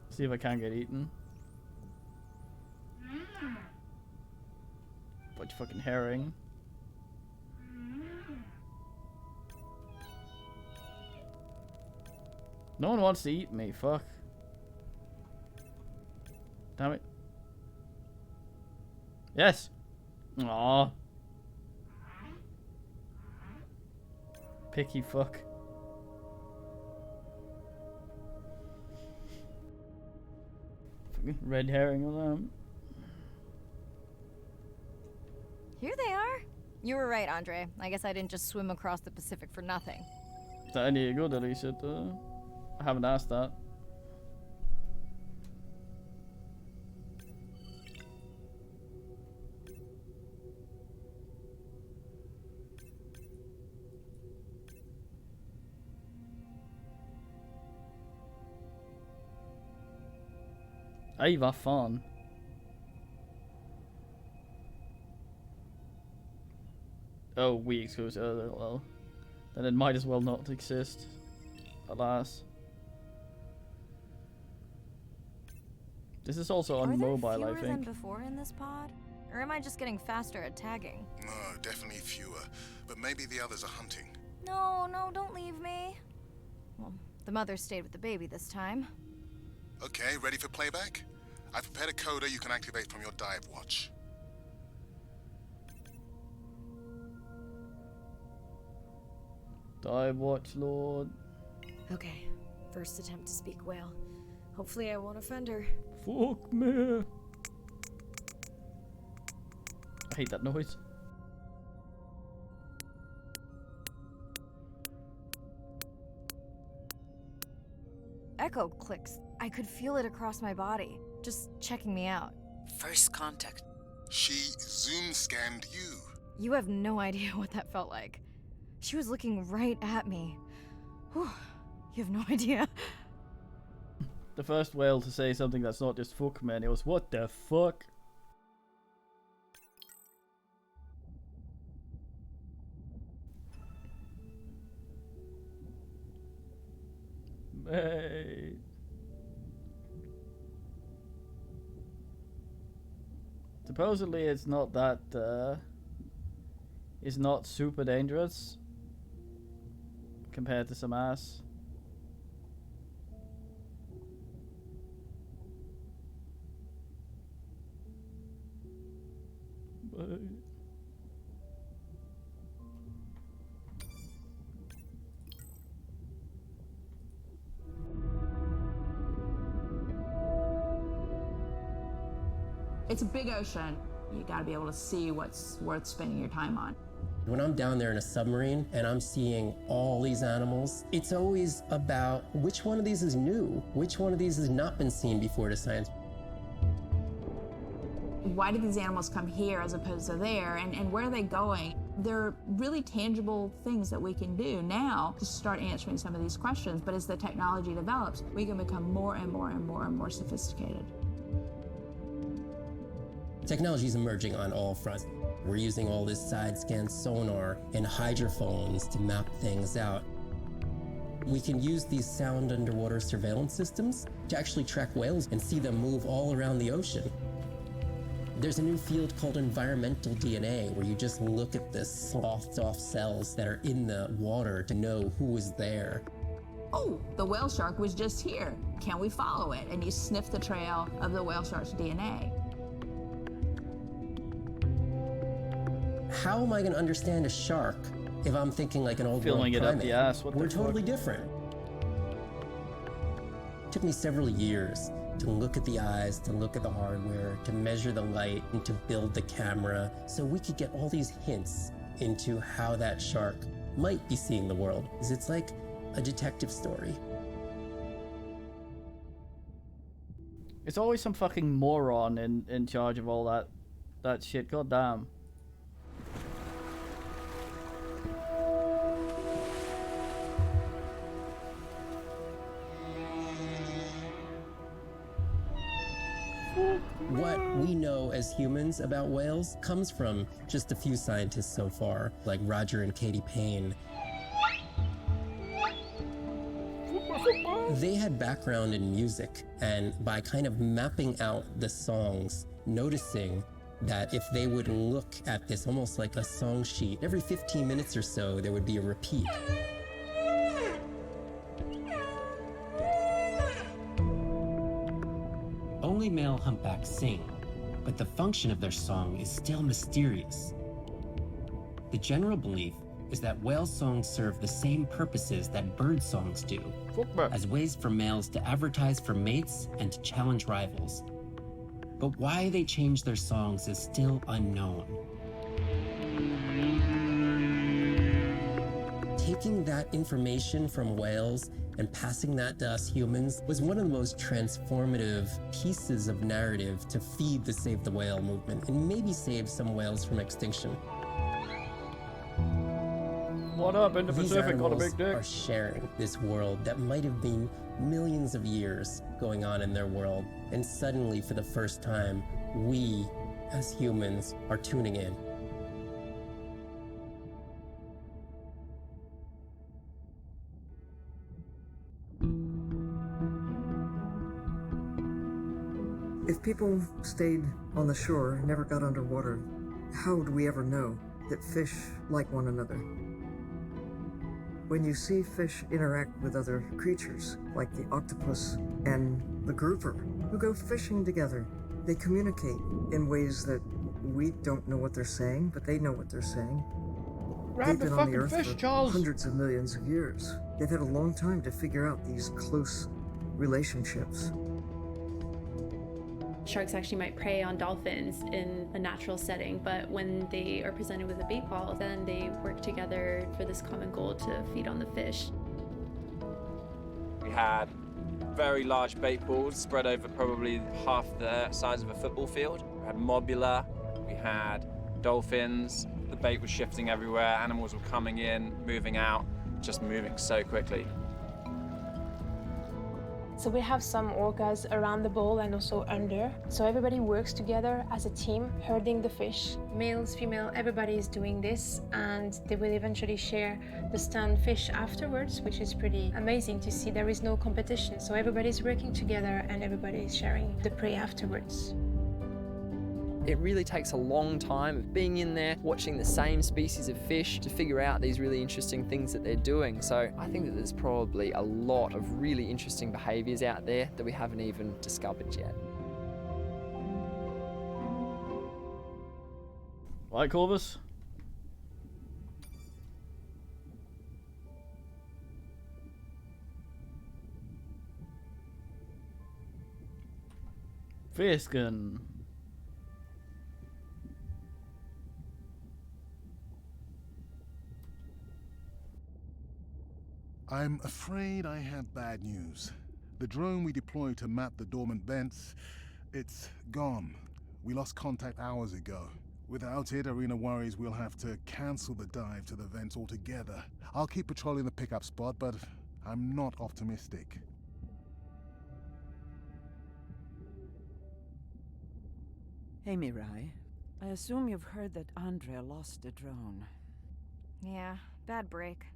A: See if I can get eaten. Bunch of fucking herring. No one wants to eat me, fuck. Damn it. Yes! Aww. Picky fuck. Fucking red herring on them.
B: Here they are. You were right, Andre. I guess I didn't just swim across the Pacific for nothing.
A: Is that any good, Alicia? I haven't asked that. Ej, vad fan. Oh, we exclusive. Well, then it might as well not exist. Alas. This is also on mobile, I
B: Are there fewer than
A: think.
B: before in this pod? Or am I just getting faster at tagging?
D: No, definitely fewer. But maybe the others are hunting.
B: No, don't leave me. Well, the mother stayed with the baby this time.
D: Okay, ready for playback? I've prepared a coder you can activate from your dive watch.
A: Dive watch, Lord.
C: Okay, first attempt to speak whale. Hopefully I won't offend her.
A: Fuck me. I hate that noise.
B: Echo clicks. I could feel it across my body, just checking me out.
E: First contact.
D: She zoom scanned you.
B: You have no idea what that felt like. She was looking right at me. Whew, you have no idea.
A: The first whale to say something that's not just fuck man, it was what the fuck? Mate. Supposedly it's not that it's not super dangerous compared to some ass. But
F: It's a big ocean. You gotta be able to see what's worth spending your time on.
G: When I'm down there in a submarine and I'm seeing all these animals, it's always about which one of these is new, which one of these has not been seen before to science.
F: Why did these animals come here as opposed to there, and where are they going? There are really tangible things that we can do now to start answering some of these questions, but as the technology develops, we can become more and more and more and more sophisticated.
G: Technology is emerging on all fronts. We're using all this side-scan sonar and hydrophones to map things out. We can use these sound underwater surveillance systems to actually track whales and see them move all around the ocean. There's a new field called environmental DNA, where you just look at the sloughed off cells that are in the water to know who is there.
F: Oh, the whale shark was just here. Can we follow it? And you sniff the trail of the whale shark's DNA.
G: How am I going to understand a shark if I'm thinking like an old world
A: filling it
G: primate?
A: up the ass. What
G: We're
A: the
G: totally
A: fuck?
G: different. It took me several years to look at the eyes, to look at the hardware, to measure the light, and to build the camera, so we could get all these hints into how that shark might be seeing the world. It's like a detective story.
A: It's always some fucking moron in charge of all that shit. God damn.
G: What we know as humans about whales comes from just a few scientists so far, like Roger and Katie Payne. They had background in music, and by kind of mapping out the songs, noticing that if they would look at this almost like a song sheet, every 15 minutes or so there would be a repeat. Only male humpbacks sing, but the function of their song is still mysterious. The general belief is that whale songs serve the same purposes that bird songs do, as ways for males to advertise for mates and to challenge rivals. But why they change their songs is still unknown. Taking that information from whales and passing that to us humans was one of the most transformative pieces of narrative to feed the Save the Whale movement and maybe save some whales from extinction.
A: What up in the
G: These
A: Pacific? Got a
G: animals
A: big dick.
G: are sharing this world that might have been millions of years going on in their world, and suddenly, for the first time, we, as humans, are tuning in.
H: If people stayed on the shore and never got underwater, how would we ever know that fish like one another? When you see fish interact with other creatures, like the octopus and the grouper, who go fishing together, they communicate in ways that we don't know what they're saying, but they know what they're saying. They've been on the Earth for hundreds of millions of years. They've had a long time to figure out these close relationships.
L: Sharks actually might prey on dolphins in a natural setting, but when they are presented with a bait ball, then they work together for this common goal to feed on the fish.
M: We had very large bait balls spread over probably half the size of a football field. We had mobula, we had dolphins, the bait was shifting everywhere, animals were coming in, moving out, just moving so quickly.
N: So we have some orcas around the bowl and also under. So everybody works together as a team, herding the fish. Males, female, everybody is doing this, and they will eventually share the stunned fish afterwards, which is pretty amazing to see. There is no competition, so everybody's working together and everybody is sharing the prey afterwards.
O: It really takes a long time of being in there, watching the same species of fish to figure out these really interesting things that they're doing. So I think that there's probably a lot of really interesting behaviours out there that we haven't even discovered yet.
A: Right, Corvus? Fiskin.
D: I'm afraid I have bad news. The drone we deployed to map the dormant vents, it's gone. We lost contact hours ago. Without it, Arena worries we'll have to cancel the dive to the vents altogether. I'll keep patrolling the pickup spot, but I'm not optimistic.
K: Hey, Mirai. I assume you've heard that Andrea lost a drone.
B: Yeah, bad break.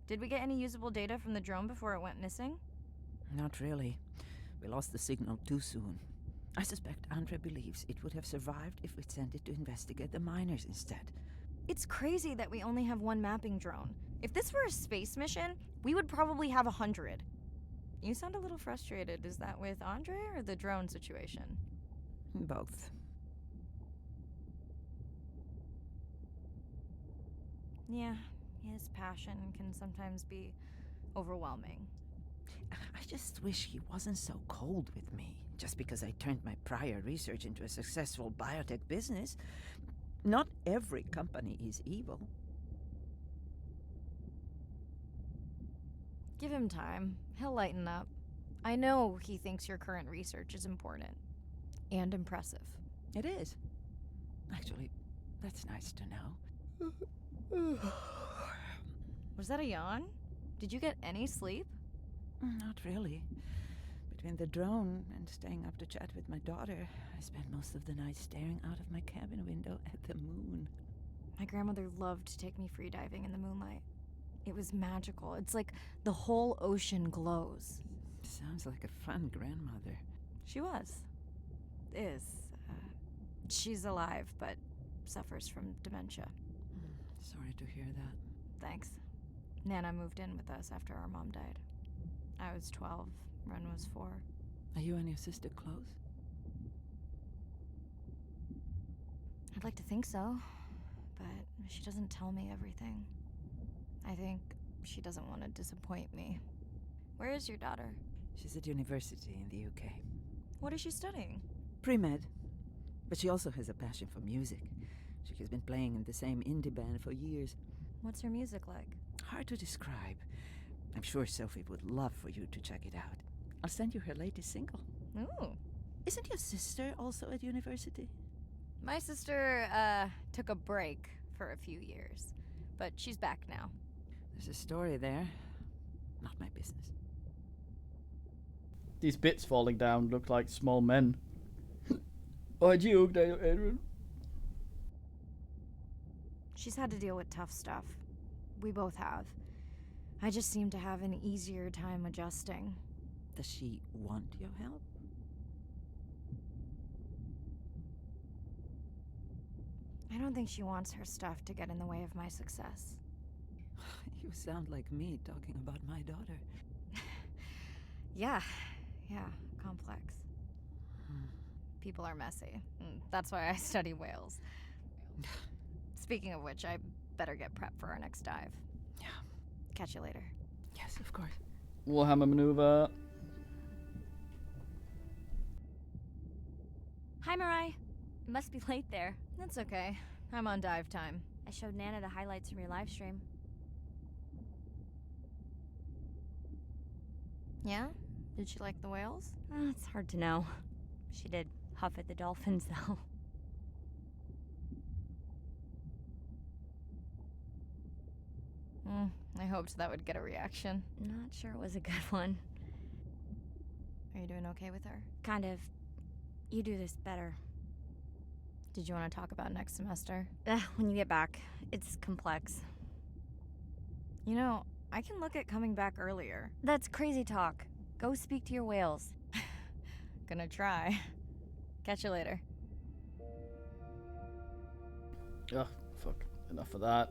B: Did we get any usable data from the drone before it went missing?
K: Not really. We lost the signal too soon. I suspect Andrea believes it would have survived if we'd sent it to investigate the miners instead.
B: It's crazy that we only have one mapping drone. If this were a space mission, we would probably have 100. You sound a little frustrated. Is that with Andre or the drone situation?
K: Both.
B: Yeah, his passion can sometimes be overwhelming.
K: I just wish he wasn't so cold with me. just because I turned my prior research into a successful biotech business. Not every company is evil.
B: Give him time. He'll lighten up. I know he thinks your current research is important. And impressive.
K: It is. Actually, that's nice to know.
B: Was that a yawn? Did you get any sleep?
K: Not really. Between the drone and staying up to chat with my daughter, I spent most of the night staring out of my cabin window at the moon.
B: My grandmother loved to take me free diving in the moonlight. It was magical. It's like the whole ocean glows.
K: Sounds like a fun grandmother.
B: She was. Is. She's alive, but suffers from dementia.
K: Sorry to hear that.
B: Thanks. Nana moved in with us after our mom died. I was 12. Ren was 4.
K: Are you and your sister close?
B: I'd like to think so, but she doesn't tell me everything. I think she doesn't want to disappoint me. Where is your daughter?
K: She's at university in the UK.
B: What is she studying?
K: Pre-med. But she also has a passion for music. She has been playing in the same indie band for years.
B: What's her music like?
K: Hard to describe. I'm sure Sophie would love for you to check it out. I'll send you her latest single.
B: Ooh.
K: Isn't your sister also at university?
B: My sister, took a break for a few years. But she's back now.
K: There's a story there. Not my business.
A: These bits falling down look like small men. Why'd you, Adrian?
B: She's had to deal with tough stuff. We both have. I just seem to have an easier time adjusting.
K: Does she want your help?
B: I don't think she wants her stuff to get in the way of my success.
K: You sound like me talking about my daughter.
B: Yeah, complex. People are messy. That's why I study whales. Speaking of which, I better get prepped for our next dive.
K: Yeah.
B: Catch you later.
K: Yes, of course.
A: Warhammer maneuver.
J: Hi, Mirai. Must be late there.
B: That's okay. I'm on dive time.
J: I showed Nana the highlights from your live stream.
B: Yeah? Did she like the whales?
J: It's hard to know. She did huff at the dolphins, though.
B: I hoped that would get a reaction.
J: Not sure it was a good one.
B: Are you doing okay with her?
J: Kind of. You do this better.
B: Did you want to talk about next semester?
J: When you get back. It's complex.
B: You know, I can look at coming back earlier.
J: That's crazy talk. Go speak to your whales.
B: Gonna try. Catch you later.
A: Ugh, fuck. Enough of that.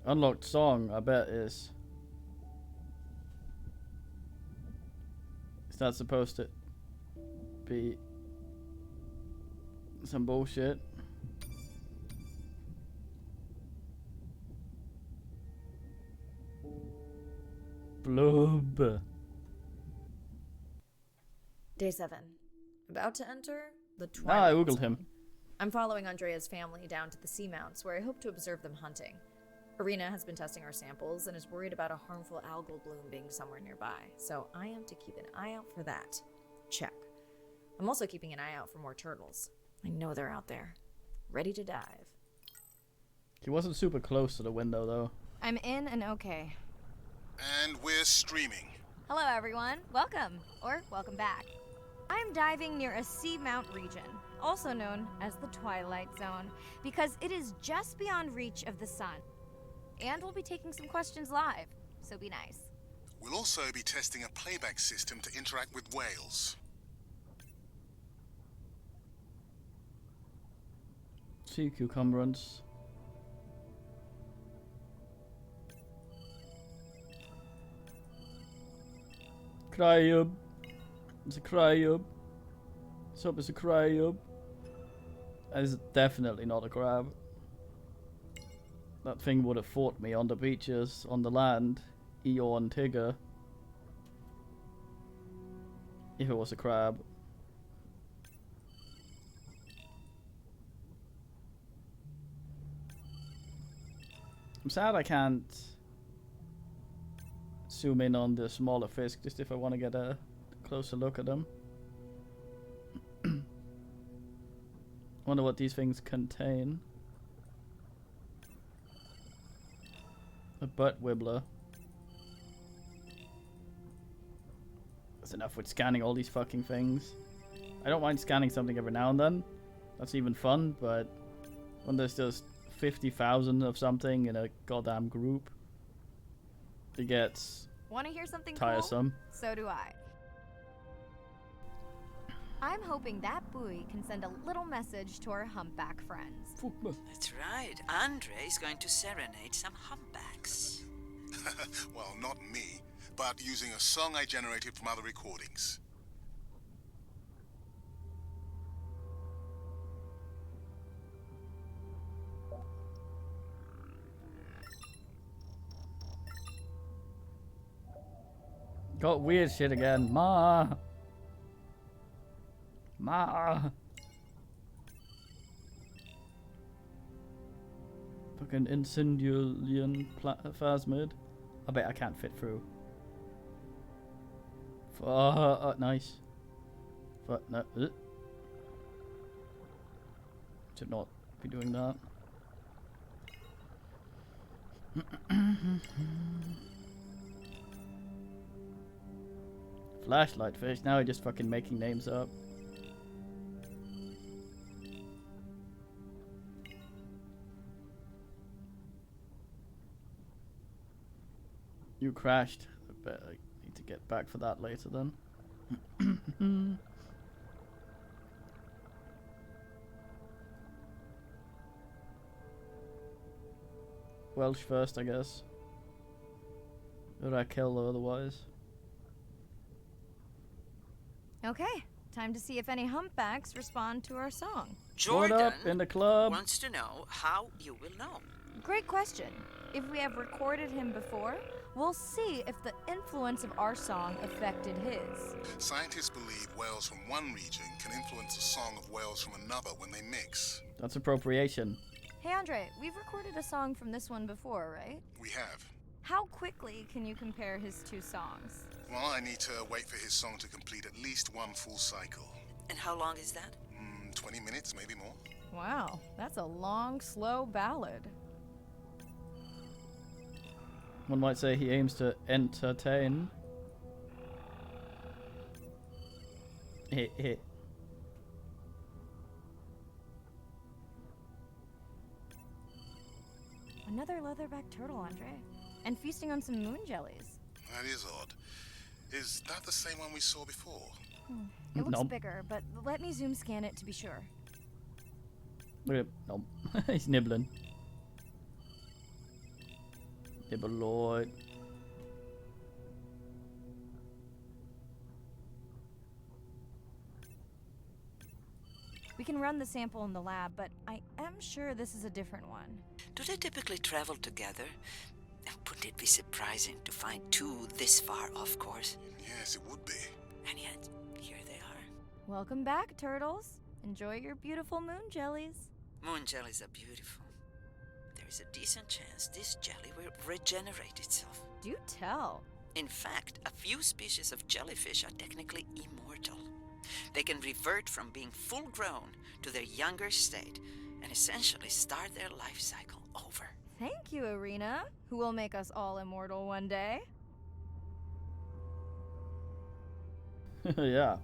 A: Unlocked song, I bet is that supposed to be some bullshit? Blub.
C: Day 7. About to enter the
A: I
C: Twilight
A: oogled
C: Zone.
A: him.
C: I'm following Andrea's family down to the seamounts, where I hope to observe them hunting. Arena has been testing our samples and is worried about a harmful algal bloom being somewhere nearby, so I am to keep an eye out for that. Check. I'm also keeping an eye out for more turtles. I know they're out there, ready to dive.
A: He wasn't super close to the window, though.
B: I'm in and okay.
D: And we're streaming.
B: Hello, everyone. Welcome, or welcome back. I'm diving near a seamount region, also known as the Twilight Zone, because it is just beyond reach of the sun. And we'll be taking some questions live, so be nice.
D: We'll also be testing a playback system to interact with whales.
A: Sea cucumbers. Cryub. It's a cryub. Sup, it's a cryub. That is definitely not a crab. That thing would have fought me on the beaches, on the land. Eeyore Tigger. If it was a crab. I'm sad I can't zoom in on the smaller fish just if I want to get a closer look at them. Wonder what these things contain. A butt wibbler. That's enough with scanning all these fucking things. I don't mind scanning something every now and then. That's even fun, but when there's just 50,000 of something in a goddamn group, it gets
B: Want to hear something
A: tiresome.
B: cool? So do I. I'm hoping that buoy can send a little message to our humpback friends.
E: That's right. Andre is going to serenade some humpbacks.
D: Well, not me, but using a song I generated from other recordings.
A: Got weird shit again. Ma. Fucking Incendialian Phasmid. I bet I can't fit through. Nice. No. Should not be doing that. Flashlight fish. Now we're just fucking making names up. You crashed. I bet I need to get back for that later then. Welsh first, I guess. Or I kill or otherwise.
B: Okay, time to see if any humpbacks respond to our song.
E: Jordan
A: what up in the club?
E: wants to know how you will know.
B: Great question. If we have recorded him before, we'll see if the influence of our song affected his.
D: Scientists believe whales from one region can influence the song of whales from another when they mix.
A: That's appropriation.
B: Hey Andre, we've recorded a song from this one before, right?
D: We have.
B: How quickly can you compare his two songs?
D: Well, I need to wait for his song to complete at least one full cycle.
E: And how long is that?
D: 20 minutes, maybe more.
B: Wow, that's a long, slow ballad.
A: One might say he aims to entertain.
B: Another leatherback turtle, Andre. And feasting on some moon jellies.
D: That is odd. Is that the same one we saw before?
B: It looks
A: Nope.
B: bigger, but let me zoom scan it to be sure.
A: Nope. He's nibbling. Nibble Lloyd.
B: We can run the sample in the lab, but I am sure this is a different one.
E: Do they typically travel together? Wouldn't it be surprising to find two this far off course?
D: Yes, it would be.
E: And yet, here they are.
B: Welcome back, turtles. Enjoy your beautiful moon jellies.
E: Moon jellies are beautiful. There is a decent chance this jelly will regenerate itself.
B: Do tell.
E: In fact, a few species of jellyfish are technically immortal. They can revert from being full grown to their younger state and essentially start their life cycle over.
B: Thank you, Irina, who will make us all immortal one day.
A: Yeah.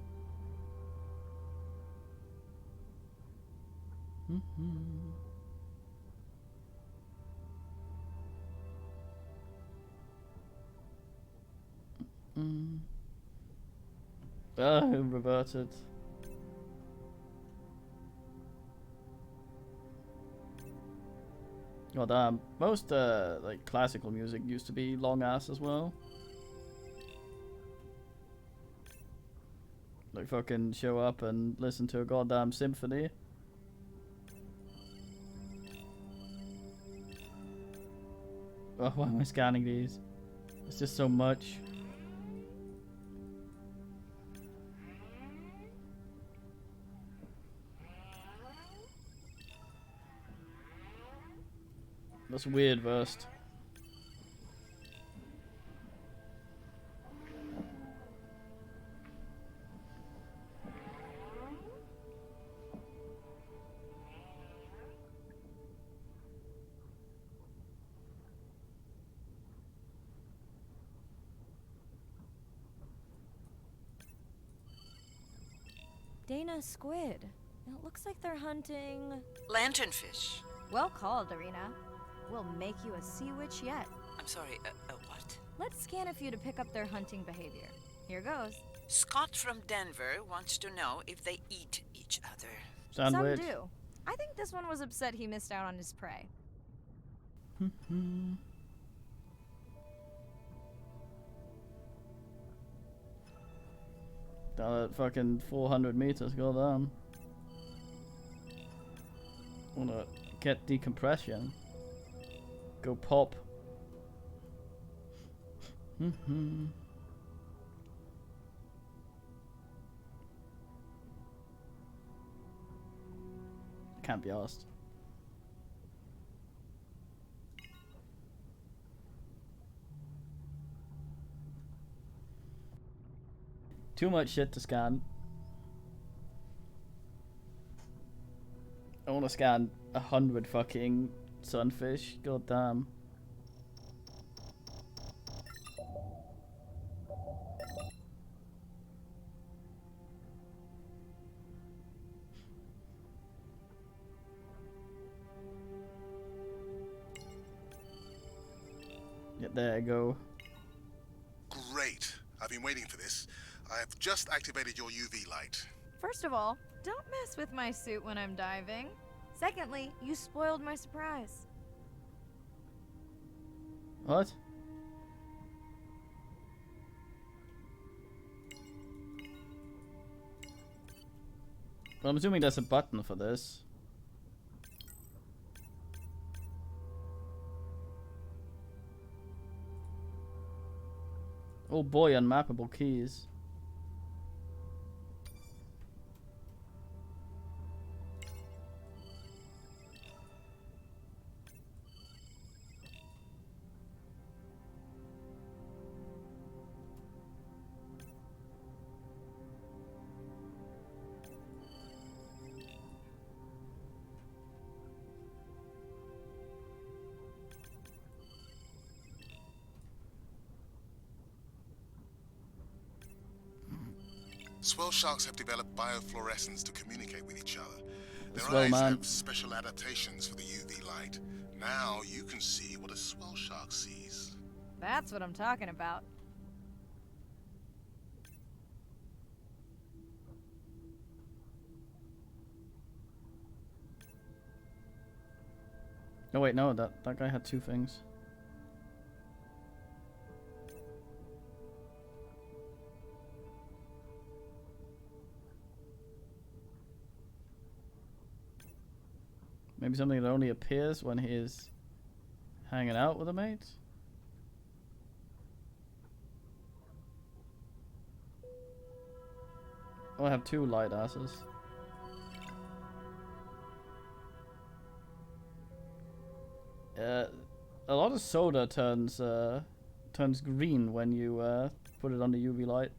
A: Reverted. God damn. Most like classical music used to be long ass as well. Like fucking show up and listen to a goddamn symphony. Oh, why am I scanning these? It's just so much. That's weird, Verst.
B: Dana, squid. It looks like they're hunting...
E: Lanternfish.
B: Well called, Irina. We'll make you a sea witch yet.
E: I'm sorry, what?
B: Let's scan a few to pick up their hunting behavior. Here goes.
E: Scott from Denver wants to know if they eat each other.
B: Some do. I think this one was upset he missed out on his prey.
A: Down at fucking 400 meters, go down. Wanna get decompression. Go pop. Can't be asked. Too much shit to scan. I want to scan 100 fucking sunfish. God damn. Yeah, there you go.
D: Great. I've been waiting for this. I have just activated your UV light.
B: First of all, don't mess with my suit when I'm diving. Secondly, you spoiled my surprise.
A: What? Well, I'm assuming there's a button for this. Oh boy, unmappable keys.
D: Swell sharks have developed biofluorescence to communicate with each other. Their
A: Swell
D: eyes
A: man.
D: have special adaptations for the UV light. Now you can see what a swell shark sees.
B: That's what I'm talking about.
A: No wait, no, that guy had two things. Maybe something that only appears when he's hanging out with a mate? Oh, I have two light asses. A lot of soda turns green when you put it under UV light.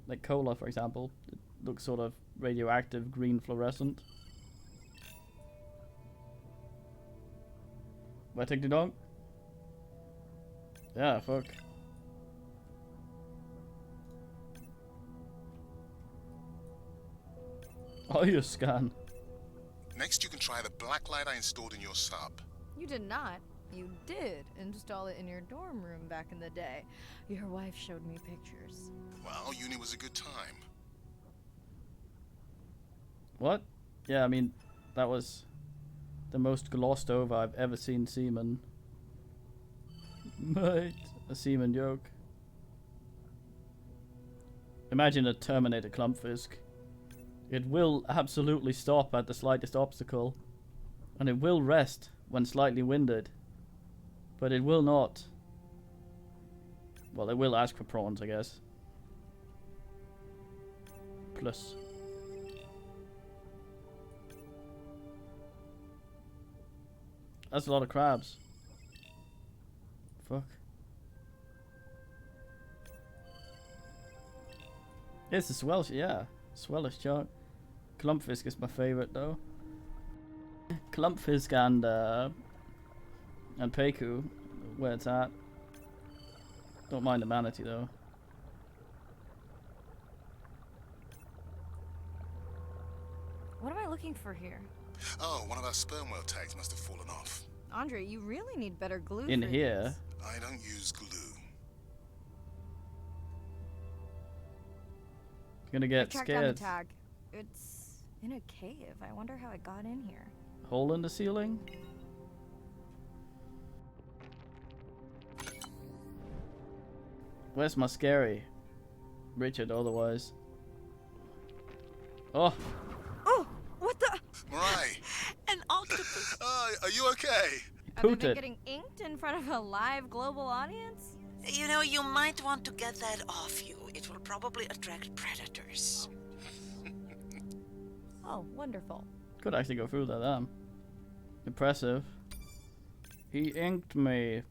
A: Like cola, for example. It looks sort of radioactive, green fluorescent. Do I take the dog? Yeah, fuck. Oh, you scan.
D: Next, you can try the black light I installed in your sub.
B: You did not. You did install it in your dorm room back in the day. Your wife showed me pictures.
D: Well, uni was a good time.
A: What? Yeah, I mean, that was the most glossed over I've ever seen semen. Mate, a semen joke. Imagine a Terminator Klumpfisk. It will absolutely stop at the slightest obstacle, and it will rest when slightly winded, but it will not Well, they will ask for prawns, I guess. Plus. That's a lot of crabs. Fuck. It's a swell, yeah. Swellish shark. Klumpfisk is my favorite though. Klumpfisk and Peiku, where it's at. Don't mind the manatee though.
B: What am I looking for here?
D: Oh, one of our sperm whale tags must have fallen off.
B: Andre, you really need better glue
A: In
B: for
A: here.
B: these.
D: I don't use glue.
A: Gonna
B: I
A: get
B: tracked down the
A: scared.
B: tag. It's in a cave. I wonder how it got in here.
A: Hole in the ceiling? Where's my scary? Richard, otherwise. Oh!
B: Oh! What the?
D: Mirai!
E: An octopus!
D: Are you okay?
B: Have you
A: Pooped
B: been
A: it.
B: getting inked in front of a live global audience?
E: You know, you might want to get that off you. It will probably attract predators.
B: Oh, wonderful.
A: Could actually go through that, damn. Impressive. He inked me.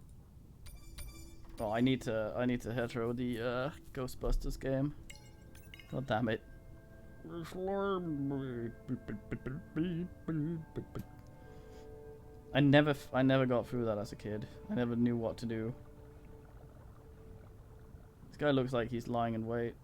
A: Oh, I need to hetero the Ghostbusters game. God damn it. I never got through that as a kid. I never knew what to do. This guy looks like he's lying in wait.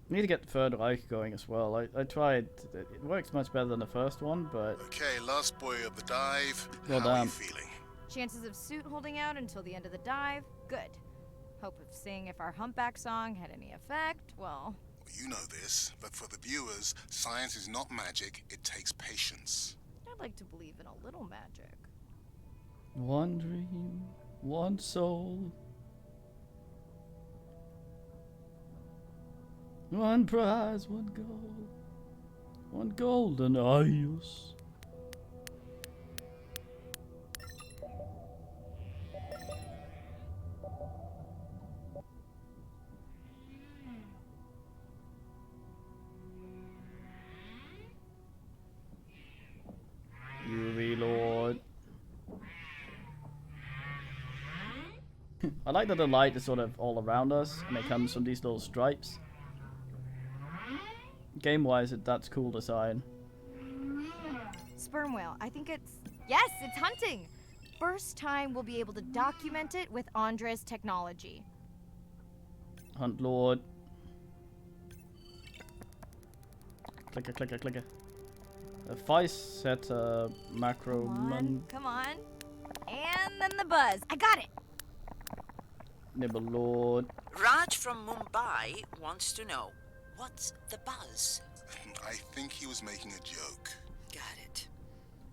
A: Need to get Third Reich going as well. I tried. It works much better than the first one, but
D: Okay, last boy of the dive.
A: Well
D: How are
A: done.
D: you feeling?
B: Chances of suit holding out until the end of the dive? Good. Hope of seeing if our humpback song had any effect? Well,
D: You know this, but for the viewers, science is not magic. It takes patience.
B: I'd like to believe in a little magic.
A: one dream, one soul, one prize, one goal, one golden eyes. UV Lord. I like that the light is sort of all around us and it comes from these little stripes. Game wise, that's cool design.
B: Sperm whale. I think it's... Yes, it's hunting! First time we'll be able to document it with Andre's technology.
A: Hunt Lord. Clicker, clicker, clicker. Fice set macro.
B: Come on. And then the buzz. I got it!
A: Nibble Lord.
E: Raj from Mumbai wants to know, what's the buzz?
D: I think he was making a joke.
E: Got it.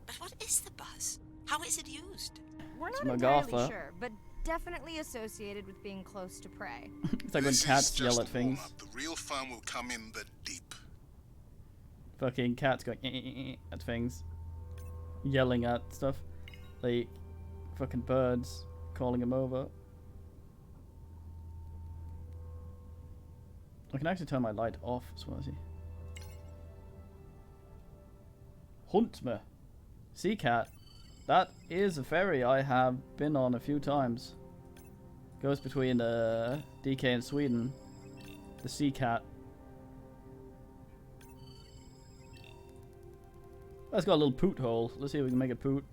E: But what is the buzz? How is it used?
B: We're
A: It's
B: not entirely
A: Magatha.
B: sure, but definitely associated with being close to prey.
A: It's like when
D: This is
A: cats
D: just
A: yell
D: a
A: at things.
D: warm-up. The real fun will come in the deep.
A: Fucking cats going at things. Yelling at stuff. Like fucking birds calling them over. I can actually turn my light off, Swazi. Hunt me. Sea cat. That is a ferry I have been on a few times. Goes between DK and Sweden. The sea cat. That's got a little poot hole. Let's see if we can make a poot.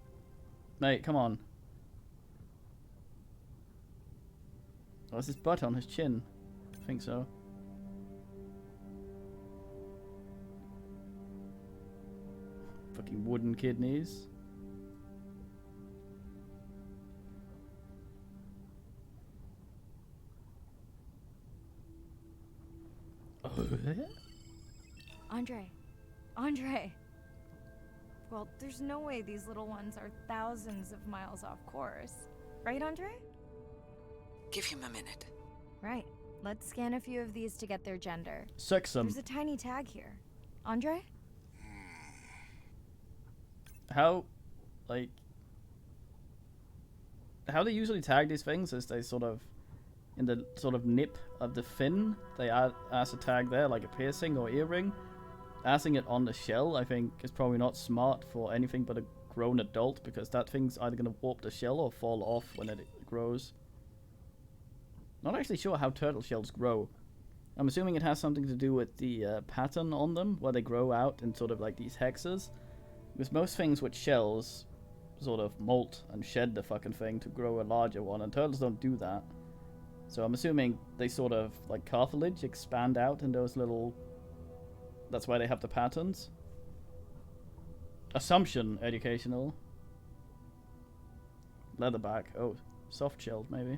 A: Mate, come on. Oh, is his butt on his chin? I think so. Fucking wooden kidneys.
B: Andre. Andre. Well, there's no way these little ones are thousands of miles off course. Right, Andre?
E: Give him a minute.
B: Right. Let's scan a few of these to get their gender.
A: Sex 'em.
B: There's a tiny tag here. Andre?
A: how, like, how they usually tag these things is they sort of, in the sort of nip of the fin, they add as a tag there, like a piercing or earring. Assing it on the shell, I think, is probably not smart for anything but a grown adult, because that thing's either going to warp the shell or fall off when it grows. Not actually sure how turtle shells grow. I'm assuming it has something to do with the pattern on them, where they grow out in sort of like these hexes. Because most things with shells sort of molt and shed the fucking thing to grow a larger one, and turtles don't do that. So I'm assuming they sort of, like cartilage, expand out in those little... That's why they have the patterns. Assumption, educational. Leatherback, oh, soft-shelled maybe.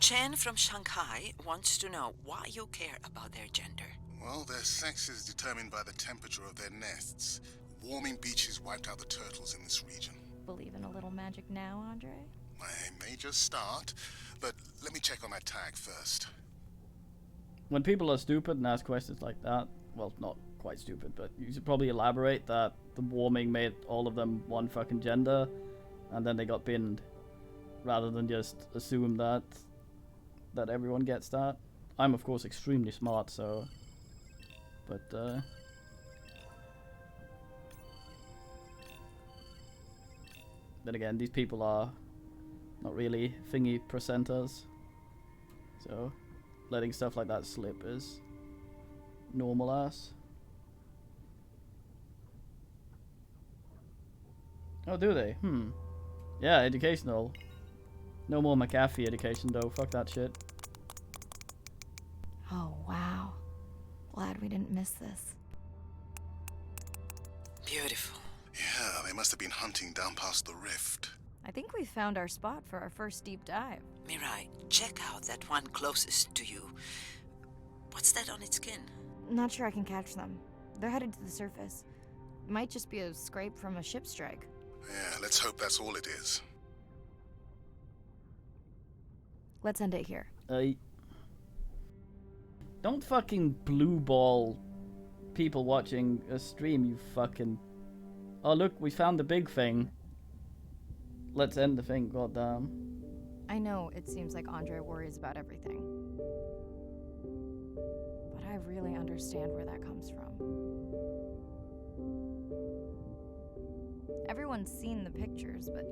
E: Chen from Shanghai wants to know why you care about their gender.
D: Well, their sex is determined by the temperature of their nests. Warming beaches wiped out the turtles in this region.
B: Believe in a little magic now, Andre?
D: I may just start, but let me check on that tag first.
A: When people are stupid and ask questions like that, well, not quite stupid, but you should probably elaborate that the warming made all of them one fucking gender, and then they got binned, rather than just assume that everyone gets that. I'm of course extremely smart, so, but then again, these people are not really thingy percenters, so letting stuff like that slip is normal ass. Oh, do they? Yeah, educational. No more McAfee education though, fuck that shit.
B: Oh, wow. Glad we didn't miss this.
E: Beautiful.
D: Yeah, they must have been hunting down past the rift.
B: I think we found our spot for our first deep dive.
E: Mirai, check out that one closest to you. What's that on its skin?
B: Not sure I can catch them. They're headed to the surface. Might just be a scrape from a ship strike.
D: Yeah, let's hope that's all it is.
B: Let's end it here.
A: Don't fucking blue ball people watching a stream, you fucking... Oh look, we found the big thing. Let's end the thing, goddamn.
B: I know it seems like Andre worries about everything. But I really understand where that comes from. Everyone's seen the pictures, but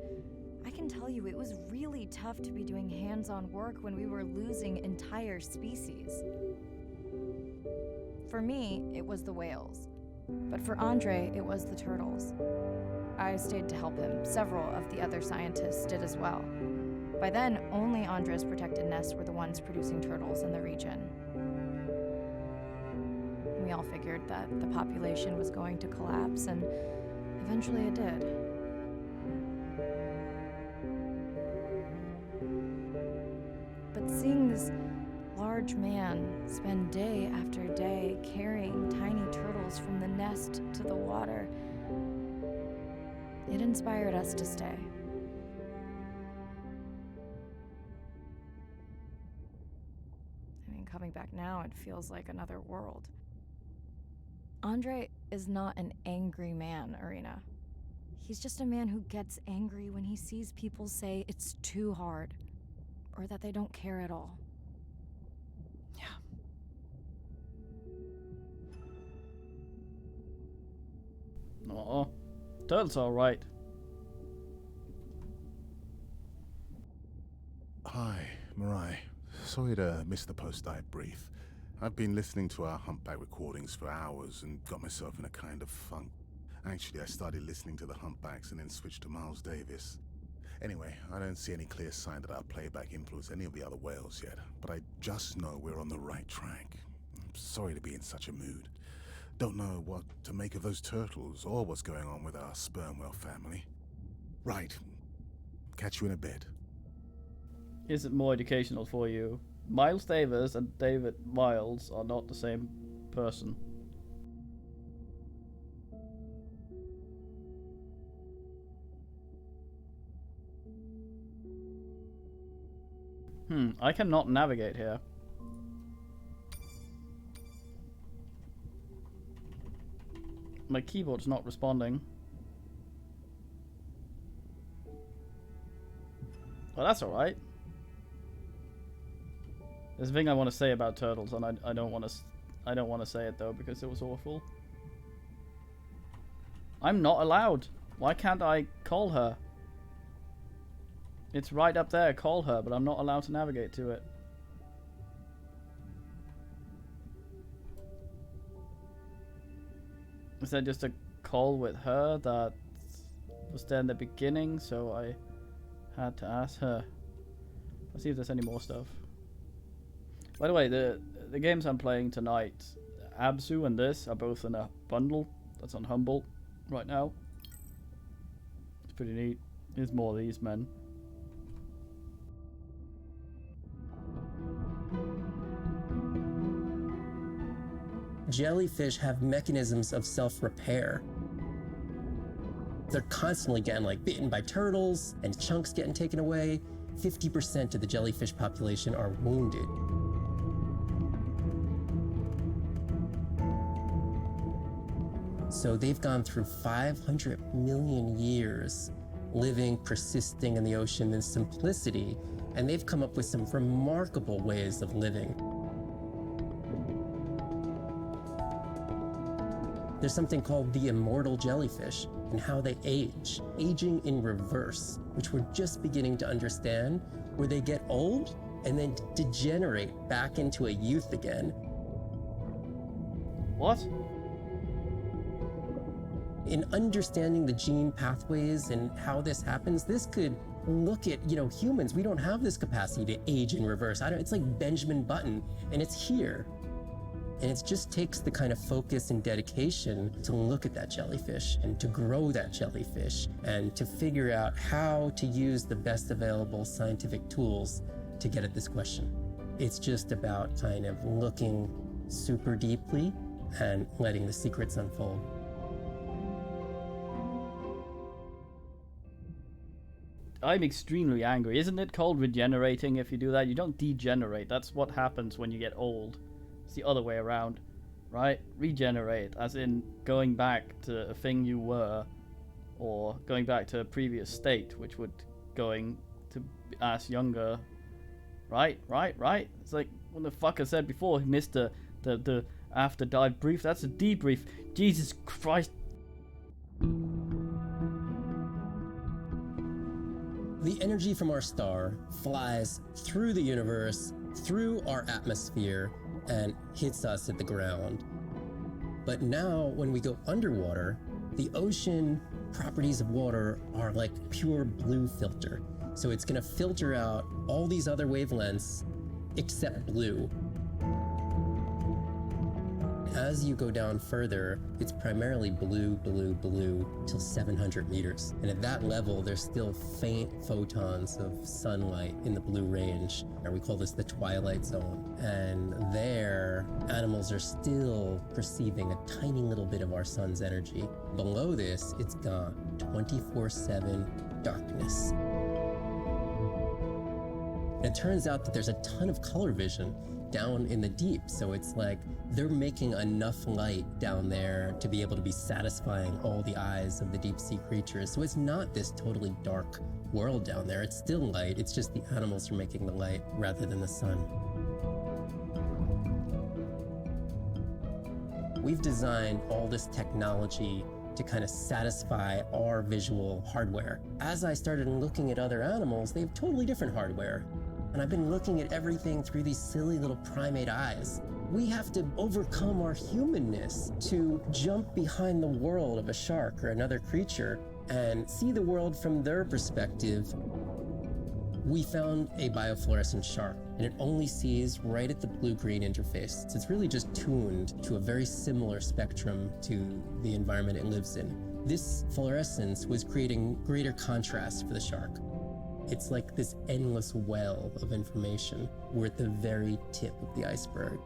B: I can tell you it was really tough to be doing hands-on work when we were losing entire species. For me, it was the whales. But for Andre, it was the turtles. I stayed to help him. Several of the other scientists did as well. By then, only Andre's protected nests were the ones producing turtles in the region. We all figured that the population was going to collapse, and eventually it did. But seeing this large man spend day after day carrying tiny turtles from the nest to the water, it inspired us to stay. I mean, coming back now, it feels like another world. Andre is not an angry man, Irina. He's just a man who gets angry when he sees people say it's too hard, or that they don't care at all.
A: Oh, turtle's alright.
D: Hi, Mirai. Sorry to miss the post-dive brief. I've been listening to our Humpback recordings for hours and got myself in a kind of funk. Actually, I started listening to the Humpbacks and then switched to Miles Davis. Anyway, I don't see any clear sign that our playback influenced any of the other whales yet, but I just know we're on the right track. I'm sorry to be in such a mood. Don't know what to make of those turtles or what's going on with our sperm whale family. Right. Catch you in a bit.
A: Is it more educational for you? Miles Davis and David Miles are not the same person. I cannot navigate here. My keyboard's not responding. Well, that's alright. There's a thing I want to say about turtles, and I don't want to say it though because it was awful. I'm not allowed. Why can't I call her? It's right up there, call her, but I'm not allowed to navigate to it. Is that just a call with her that was there in the beginning, so I had to ask her. Let's see if there's any more stuff. By the way, the games I'm playing tonight, Abzu and this, are both in a bundle that's on Humble right now. It's pretty neat. There's more of these men.
G: Jellyfish have mechanisms of self-repair. They're constantly getting like bitten by turtles and chunks getting taken away. 50% of the jellyfish population are wounded. So they've gone through 500 million years living, persisting in the ocean in simplicity, and they've come up with some remarkable ways of living. There's something called the immortal jellyfish and how they age, aging in reverse, which we're just beginning to understand, where they get old and then degenerate back into a youth again.
A: What?
G: In understanding the gene pathways and how this happens, this could look at, humans. We don't have this capacity to age in reverse. It's like Benjamin Button, and it's here. And it just takes the kind of focus and dedication to look at that jellyfish and to grow that jellyfish and to figure out how to use the best available scientific tools to get at this question. It's just about kind of looking super deeply and letting the secrets unfold.
A: I'm extremely angry. Isn't it called regenerating if you do that? You don't degenerate. That's what happens when you get old. It's the other way around, right? Regenerate, as in going back to a thing you were, or going back to a previous state, which would going to as younger, right? It's like what the fucker said before. He missed the after dive brief. That's a debrief. Jesus Christ.
G: The energy from our star flies through the universe, through our atmosphere, and hits us at the ground. But now, when we go underwater, the ocean properties of water are like pure blue filter. So it's gonna filter out all these other wavelengths except blue. As you go down further, it's primarily blue till 700 meters. And at that level, there's still faint photons of sunlight in the blue range. And we call this the twilight zone. And there, animals are still perceiving a tiny little bit of our sun's energy. Below this, it's gone. 24/7 darkness. And it turns out that there's a ton of color vision down in the deep. So it's like they're making enough light down there to be able to be satisfying all the eyes of the deep sea creatures. So it's not this totally dark world down there. It's still light. It's just the animals are making the light rather than the sun. We've designed all this technology to kind of satisfy our visual hardware. As I started looking at other animals, they have totally different hardware. And I've been looking at everything through these silly little primate eyes. We have to overcome our humanness to jump behind the world of a shark or another creature and see the world from their perspective. We found a biofluorescent shark, and it only sees right at the blue-green interface. So it's really just tuned to a very similar spectrum to the environment it lives in. This fluorescence was creating greater contrast for the shark. It's like this endless well of information. We're at the very tip of the iceberg.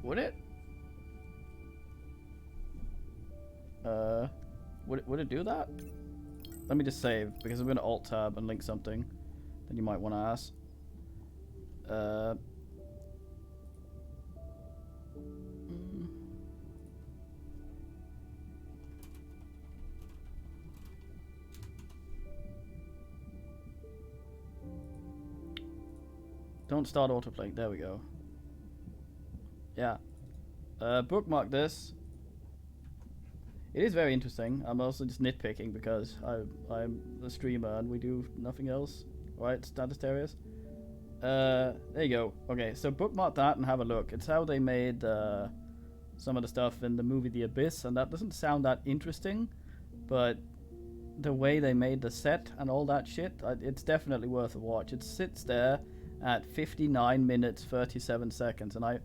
A: Would it? Would it do that? Let me just save, because I'm going to Alt-Tab and link something that you might want to ask. Don't start autoplay. There we go. Yeah. Bookmark this. It is very interesting. I'm also just nitpicking because I'm a streamer and we do nothing else. Right, Statisteris? There you go. Okay, so bookmark that and have a look. It's how they made some of the stuff in the movie The Abyss, and that doesn't sound that interesting, but the way they made the set and all that shit, it's definitely worth a watch. It sits there at 59 minutes 37 seconds, and I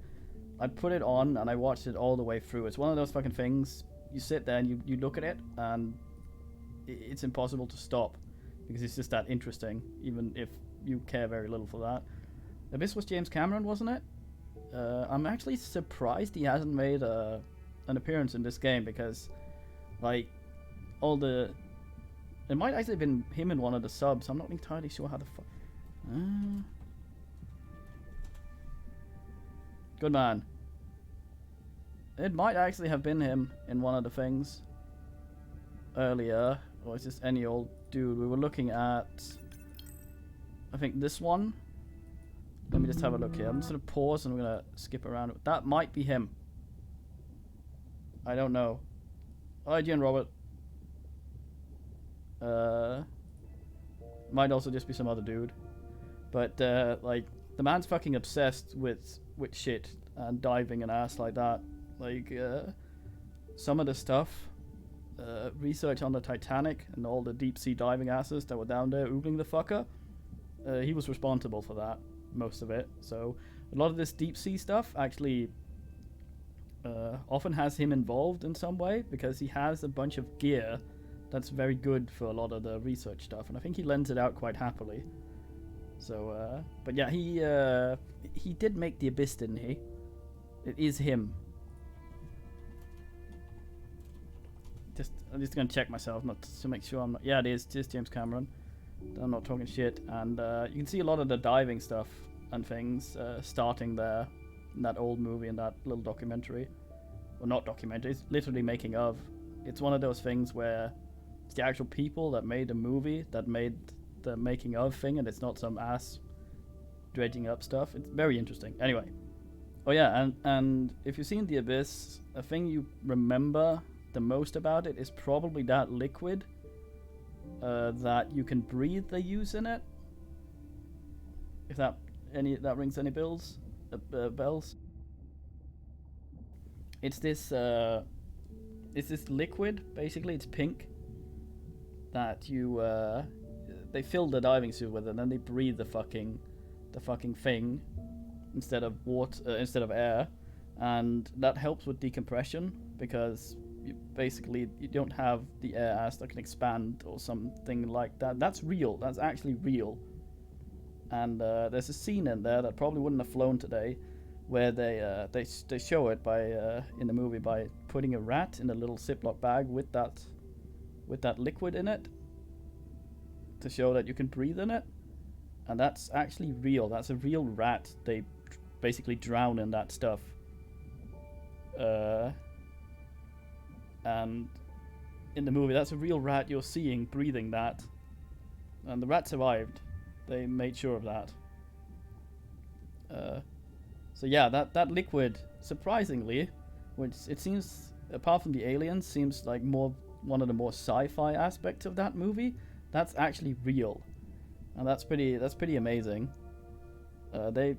A: put it on and I watched it all the way through. It's one of those fucking things, you sit there and you look at it and it's impossible to stop because it's just that interesting, even if you care very little for that. Abyss was James Cameron, wasn't it? I'm actually surprised he hasn't made an appearance in this game because, like, it might actually have been him in one of the subs. I'm not entirely sure how the fuck. Good man. It might actually have been him in one of the things earlier, or it's just any old dude. We were looking at, I think, this one. Let me just have a look here. I'm just gonna pause and we're gonna skip around. That might be him. I don't know. Hi, Gian Robert. Might also just be some other dude. But like, the man's fucking obsessed with shit and diving and ass like that. Like, some of the stuff, research on the Titanic and all the deep sea diving asses that were down there oogling the fucker, he was responsible for that, most of it. So a lot of this deep sea stuff actually often has him involved in some way because he has a bunch of gear that's very good for a lot of the research stuff, and I think he lends it out quite happily. So, but yeah, he did make The Abyss, didn't he? It is him. I'm just gonna check myself, not to make sure I'm not. Yeah, it is just James Cameron. I'm not talking shit, and you can see a lot of the diving stuff and things starting there in that old movie and that little documentary. Well, not documentary, it's literally making of. It's one of those things where it's the actual people that made the movie that made the making of thing, and it's not some ass dredging up stuff. It's very interesting. Anyway, oh yeah, and if you've seen The Abyss, a thing you remember the most about it is probably that liquid that you can breathe they use in it. If that rings any bells? It's this liquid, basically. It's pink that you they fill the diving suit with, and then they breathe the fucking thing instead of water, instead of air, and that helps with decompression because you don't have the air as that can expand or something like that. That's real. That's actually real. And there's a scene in there that probably wouldn't have flown today, where they show it by in the movie by putting a rat in a little Ziploc bag with that liquid in it to show that you can breathe in it, and that's actually real. That's a real rat. They basically drown in that stuff. And in the movie, that's a real rat you're seeing breathing that, and the rat survived. They made sure of that. So yeah, that liquid, surprisingly, which it seems, apart from the aliens, seems like one of the more sci-fi aspects of that movie, that's actually real, and that's pretty amazing. They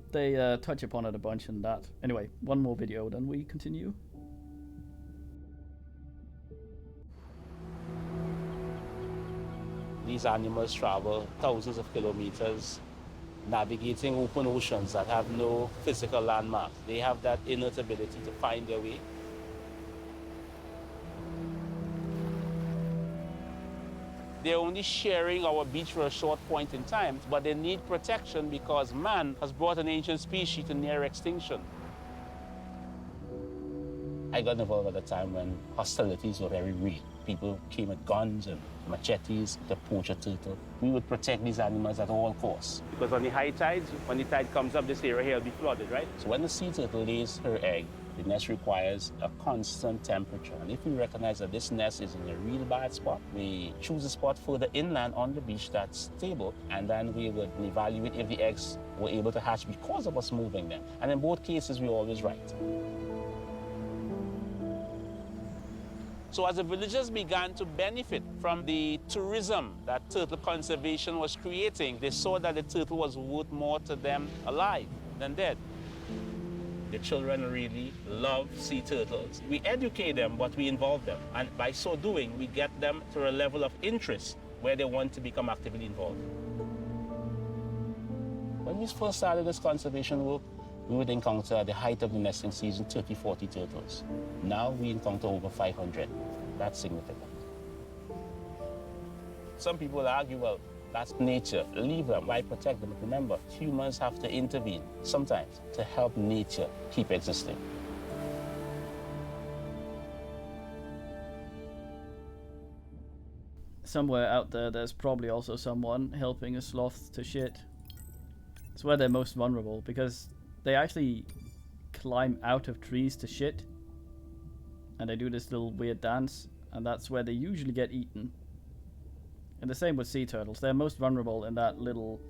A: touch upon it a bunch in that. Anyway, one more video, then we continue.
P: These animals travel thousands of kilometers, navigating open oceans that have no physical landmarks. They have that innate ability to find their way. They're only sharing our beach for a short point in time, but they need protection because man has brought an ancient species to near extinction. I got involved at a time when hostilities were very real. People came with guns and machetes to poach a turtle. We would protect these animals at all costs. Because on the high tides, when the tide comes up, this area here will be flooded, right? So when the sea turtle lays her egg, The nest requires a constant temperature. And if we recognize that this nest is in a real bad spot, we choose a spot further inland on the beach that's stable, and then we would evaluate if the eggs were able to hatch because of us moving them. And in both cases, we're always right. So as the villagers began to benefit from the tourism that turtle conservation was creating, they saw that the turtle was worth more to them alive than dead. The children really love sea turtles. We educate them, but we involve them. And by so doing, we get them to a level of interest where they want to become actively involved. When we first started this conservation work, we would encounter at the height of the nesting season 30, 40 turtles. Now we encounter over 500. That's significant. Some people argue, well, that's nature. Leave them. Why protect them? But remember, humans have to intervene sometimes to help nature keep existing.
A: Somewhere out there, there's probably also someone helping a sloth to shit. It's where they're most vulnerable, because they actually climb out of trees to shit, and they do this little weird dance, and that's where they usually get eaten. And the same with sea turtles. They're most vulnerable in that little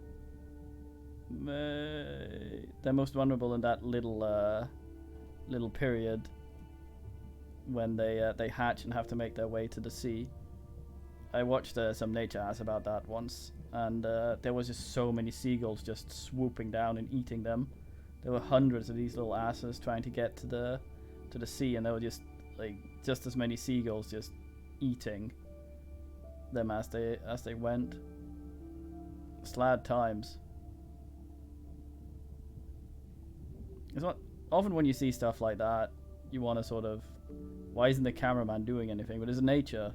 A: little period when they hatch and have to make their way to the sea. I watched some nature ass about that once, and there was just so many seagulls just swooping down and eating them. There were hundreds of these little asses trying to get to the sea, and there were just as many seagulls just eating them as they went. Sad times. It's not often when you see stuff like that, you want to sort of, why isn't the cameraman doing anything? But it's nature.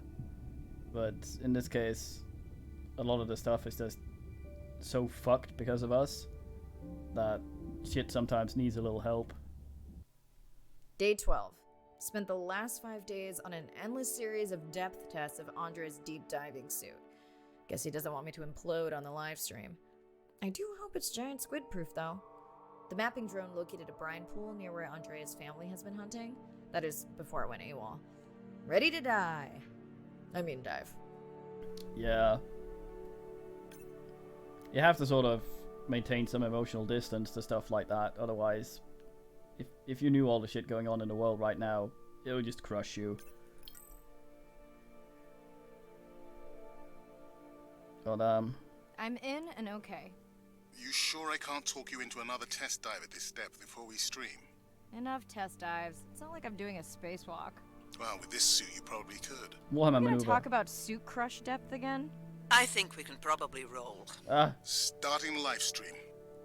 A: But in this case, a lot of the stuff is just so fucked because of us that shit sometimes needs a little help.
C: Day 12. Spent the last 5 days on an endless series of depth tests of Andre's deep diving suit. Guess he doesn't want me to implode on the live stream. I do hope it's giant squid proof though. The mapping drone located a brine pool near where Andrea's family has been hunting. That is before it went AWOL. Ready to dive.
A: Yeah. You have to sort of maintain some emotional distance to stuff like that, otherwise, if you knew all the shit going on in the world right now, it would just crush you. But
B: I'm in and okay.
D: You sure I can't talk you into another test dive at this depth before we stream?
B: Enough test dives. It's not like I'm doing a spacewalk.
D: Well, with this suit, you probably could.
A: Warhammer
B: We're
A: maneuver.
B: gonna talk about suit crush depth again?
E: I think we can probably roll.
D: Starting live stream.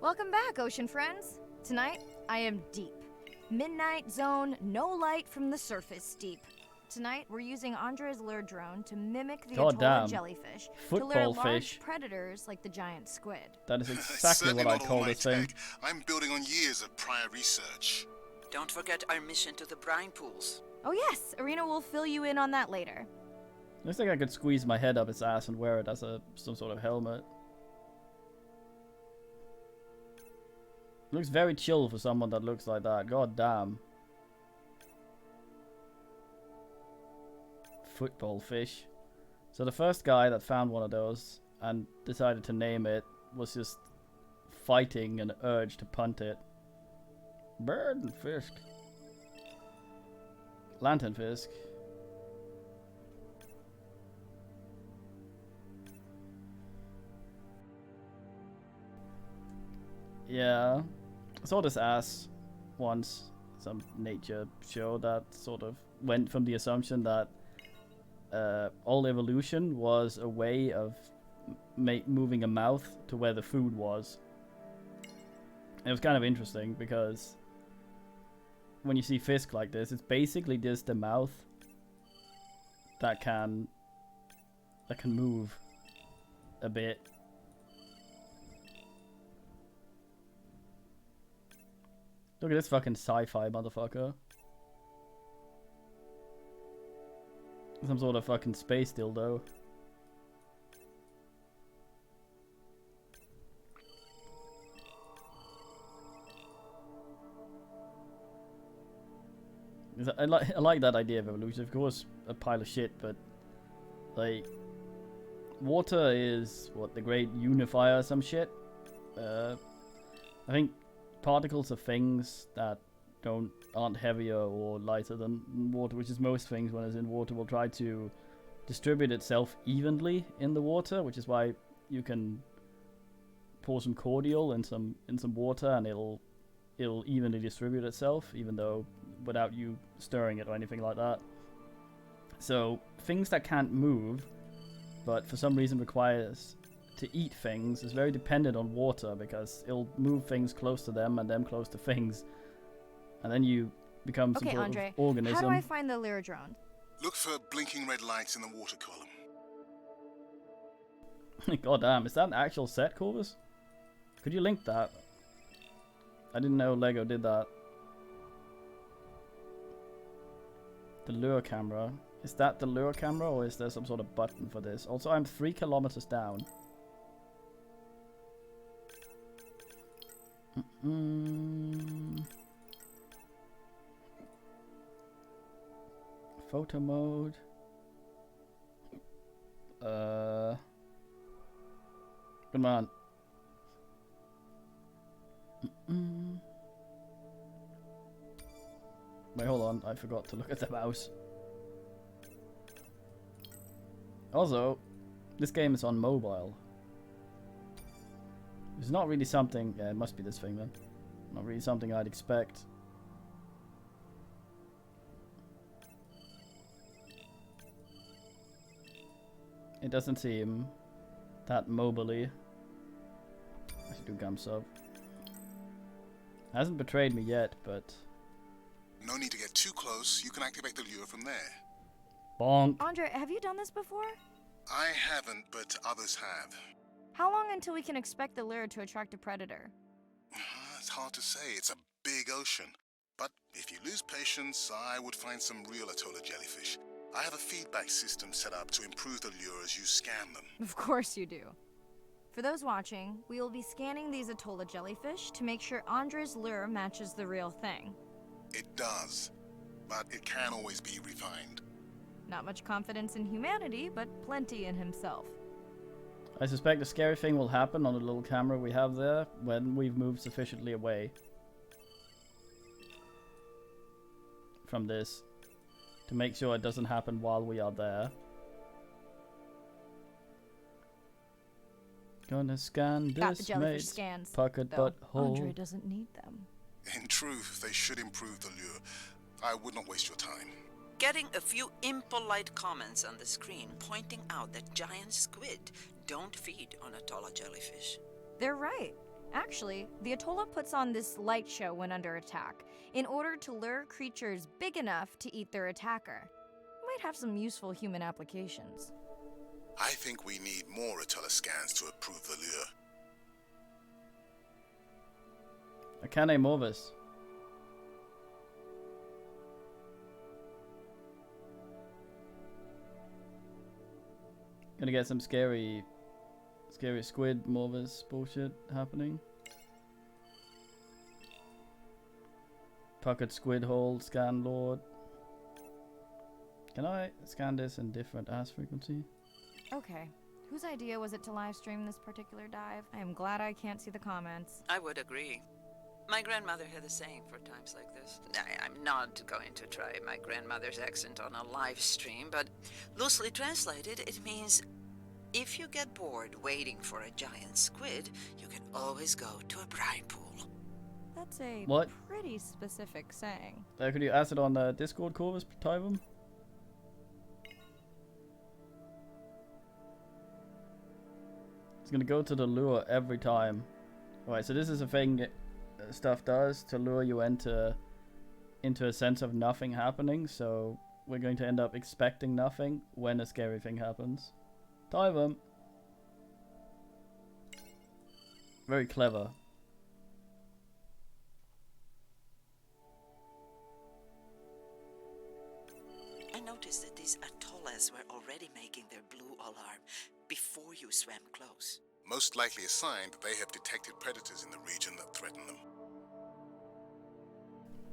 B: Welcome back, ocean friends. Tonight, I am deep. Midnight zone, no light from the surface deep. Tonight, we're using Andre's lure drone to mimic the atoll jellyfish to lure
A: Football
B: large
A: fish.
B: predators like the giant squid.
A: That is exactly what I call this thing.
D: I'm building on years of prior research.
E: Don't forget our mission to the brine pools.
B: Oh yes, Arena will fill you in on that later.
A: Looks like I could squeeze my head up its ass and wear it as some sort of helmet. Looks very chill for someone that looks like that. God damn. Football fish. So the first guy that found one of those and decided to name it was just fighting an urge to punt it. Bird and fish. Lanternfisk. Yeah. I saw this ass once, some nature show that sort of went from the assumption that all evolution was a way of moving a mouth to where the food was. It was kind of interesting because when you see Fisk like this, it's basically just the mouth that can move a bit. Look at this fucking sci-fi motherfucker. Some sort of fucking space dildo. I like that idea of evolution. Of course, a pile of shit, but like, water is what, the great unifier or some shit. I think particles of things that aren't heavier or lighter than water, which is most things when it's in water, will try to distribute itself evenly in the water, which is why you can pour some cordial in some water and it'll evenly distribute itself, even though without you stirring it or anything like that. So things that can't move but for some reason requires to eat things is very dependent on water, because it'll move things close to them and them close to things, and then you become some
B: Okay,
A: sort
B: Andre,
A: of organism.
B: how do I find the Lyra drone?
D: Look for blinking red lights in the water column.
A: God damn, is that an actual set, Corvus? Could you link that? I didn't know Lego did that. The lure camera. Is that the lure camera, or is there some sort of button for this? Also, I'm 3 kilometers down. Photo mode. Come on. Wait, hold on. I forgot to look at the mouse. Also, this game is on mobile. It's not really something... Yeah, it must be this thing then. Not really something I'd expect. It doesn't seem that mobily. I should do gum sub. Hasn't betrayed me yet, but...
D: No need to get too close. You can activate the lure from there.
A: Bonk.
B: Andre, have you done this before?
D: I haven't, but others have.
B: How long until we can expect the lure to attract a predator?
D: It's hard to say. It's a big ocean. But if you lose patience, I would find some real Atolla jellyfish. I have a feedback system set up to improve the lure as you scan them.
B: Of course you do. For those watching, we will be scanning these Atolla jellyfish to make sure Andre's lure matches the real thing.
D: It does, but it can always be refined.
B: Not much confidence in humanity, but plenty in himself.
A: I suspect a scary thing will happen on the little camera we have there when we've moved sufficiently away from this to make sure it doesn't happen while we are there. Gonna scan
B: Got the
A: this
B: jellyfish
A: mate's
B: scans,
A: pocket
B: though
A: butthole.
B: Andre doesn't need them.
D: In truth, they should improve the lure. I would not waste your time.
E: Getting a few impolite comments on the screen pointing out that giant squid don't feed on Atolla jellyfish.
B: They're right. Actually, the Atolla puts on this light show when under attack, in order to lure creatures big enough to eat their attacker. Might have some useful human applications.
D: I think we need more Atolla scans to approve the lure.
A: Akane Morvis. Gonna get some scary squid Morvis bullshit happening. Pocket squid hole, scan lord. Can I scan this in different ass frequency?
B: Okay. Whose idea was it to live stream this particular dive? I am glad I can't see the comments.
E: I would agree. My grandmother had a saying for times like this. I'm not going to try my grandmother's accent on a live stream, but loosely translated, it means if you get bored waiting for a giant squid, you can always go to a brine pool.
B: That's a
A: What?
B: pretty specific saying.
A: Could you ask it on Discord, Corvus, Tyvum? It's gonna go to the lure every time. Alright, so this is a thing stuff does to lure you into a sense of nothing happening, so we're going to end up expecting nothing when a scary thing happens. Tyvum. Very clever.
E: I noticed that these Atollas were already making their blue alarm before you swam close.
D: Most likely a sign that they have detected predators in the region that threaten them.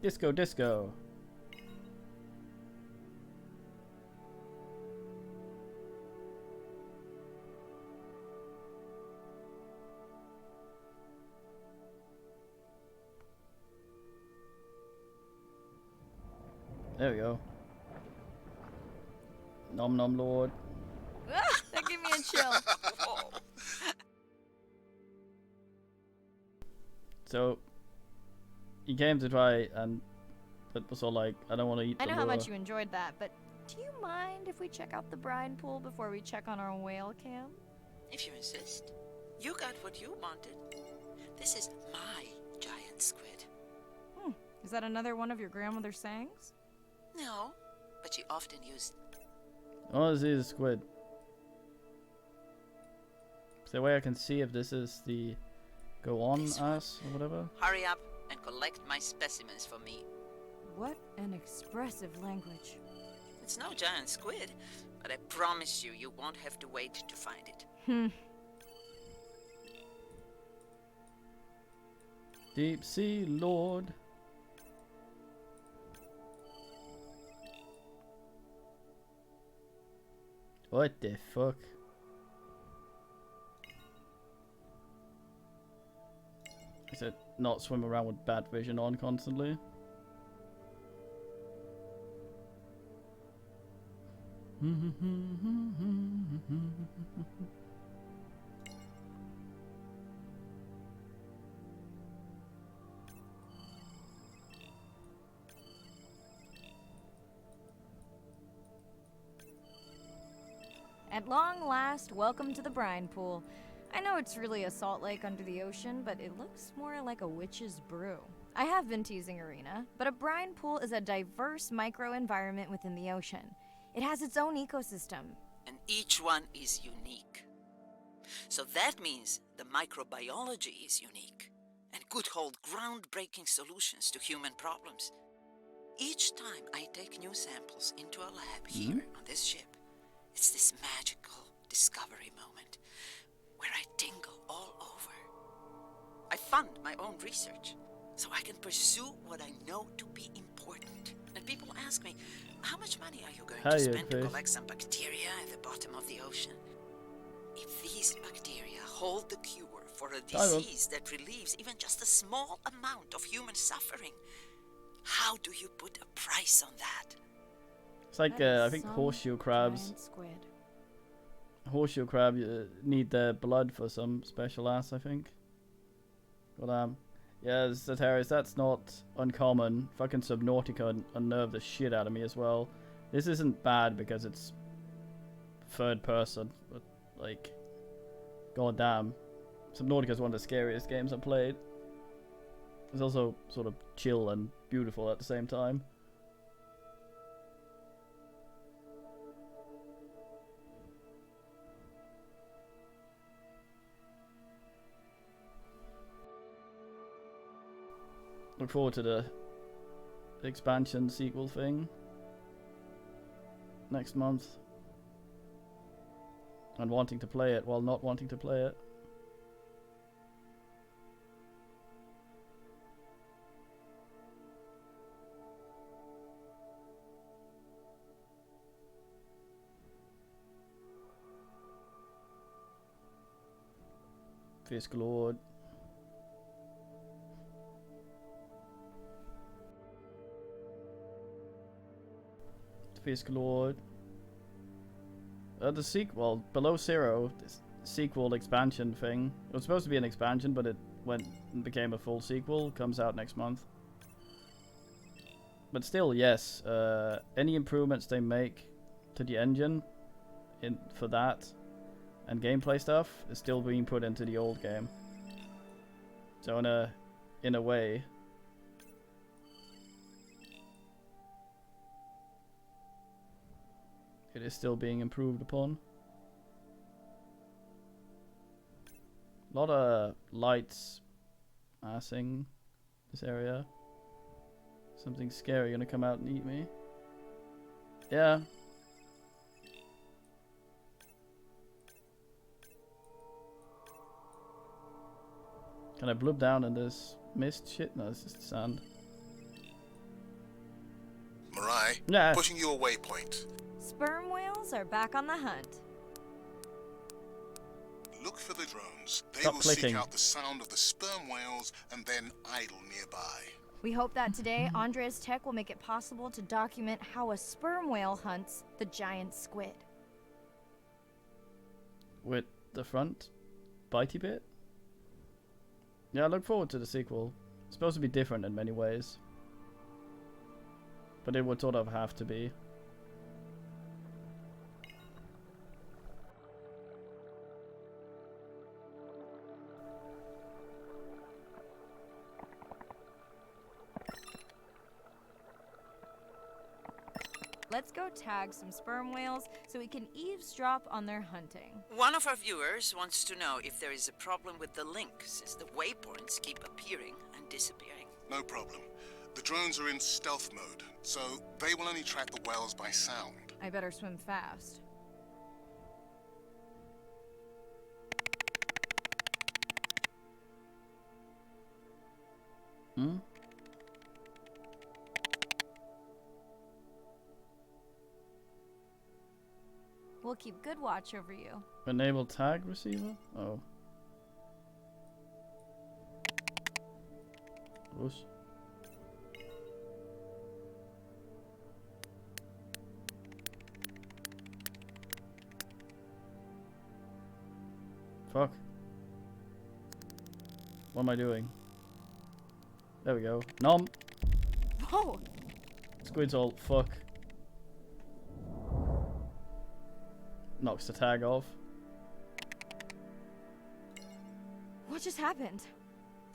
A: Disco, disco. There we go. Nom nom lord.
B: That gave me a chill.
A: So, you came to try, and but was all like, I don't want to eat
B: I
A: the
B: know how
A: lure.
B: much you enjoyed that, but do you mind if we check out the brine pool before we check on our whale cam?
E: If you insist. You got what you wanted. This is my giant squid.
B: Is that another one of your grandmother's sayings?
E: No, but she often used.
A: Oh, this is a squid. Is there a way I can see if this is the go on ass or whatever?
E: Hurry up and collect my specimens for me.
B: What an expressive language.
E: It's no giant squid, but I promise you, you won't have to wait to find it.
A: Deep Sea Lord. What the fuck? Is it not swim around with bad vision on constantly?
B: At long last, welcome to the brine pool. I know it's really a salt lake under the ocean, but it looks more like a witch's brew. I have been teasing Arena, but a brine pool is a diverse microenvironment within the ocean. It has its own ecosystem.
E: And each one is unique. So that means the microbiology is unique and could hold groundbreaking solutions to human problems. Each time I take new samples into a lab here on this ship, it's this magical discovery moment where I tingle all over. I fund my own research so I can pursue what I know to be important. And people ask me, how much money are you going to spend to collect some bacteria at the bottom of the ocean? If these bacteria hold the cure for a disease that relieves even just a small amount of human suffering, how do you put a price on that?
A: It's like, I think horseshoe crabs. Horseshoe crab need their blood for some special ass, I think. But, yeah, Ceteris, that's not uncommon. Fucking Subnautica unnerved the shit out of me as well. This isn't bad because it's third person, but, like, goddamn. Subnautica is one of the scariest games I've played. It's also sort of chill and beautiful at the same time. Look forward to the expansion sequel thing next month. And wanting to play it while not wanting to play it. Fisk Lord. Fisk Lord. The sequel, Below Zero, this sequel expansion thing. It was supposed to be an expansion, but it went and became a full sequel. Comes out next month. But still, yes, any improvements they make to the engine for that and gameplay stuff is still being put into the old game. So in a way, it is still being improved upon. A lot of lights passing this area. Something scary gonna come out and eat me. Yeah. Can I blub down in this mist shit? No, it's just sand.
D: Mirai,
A: yeah.
D: Pushing you a waypoint.
B: Sperm whales are back on the hunt.
D: Look for the drones. They
A: Stop
D: will
A: clicking.
D: seek out the sound of the sperm whales and then idle nearby.
B: We hope that today, Andrea's tech will make it possible to document how a sperm whale hunts the giant squid.
A: With the front bitey bit? Yeah, I look forward to the sequel. It's supposed to be different in many ways. But it would sort of have to be.
B: Let's go tag some sperm whales so we can eavesdrop on their hunting.
E: One of our viewers wants to know if there is a problem with the link, since the waypoints keep appearing and disappearing.
D: No problem. The drones are in stealth mode, so they will only track the whales by sound.
B: I better swim fast.
A: Hmm?
B: We'll keep good watch over you.
A: Enable tag receiver? Oh. Whoosh. Fuck. What am I doing? There we go. Nom!
B: Whoa!
A: Squid's all fuck. Knocks the tag off.
B: What just happened?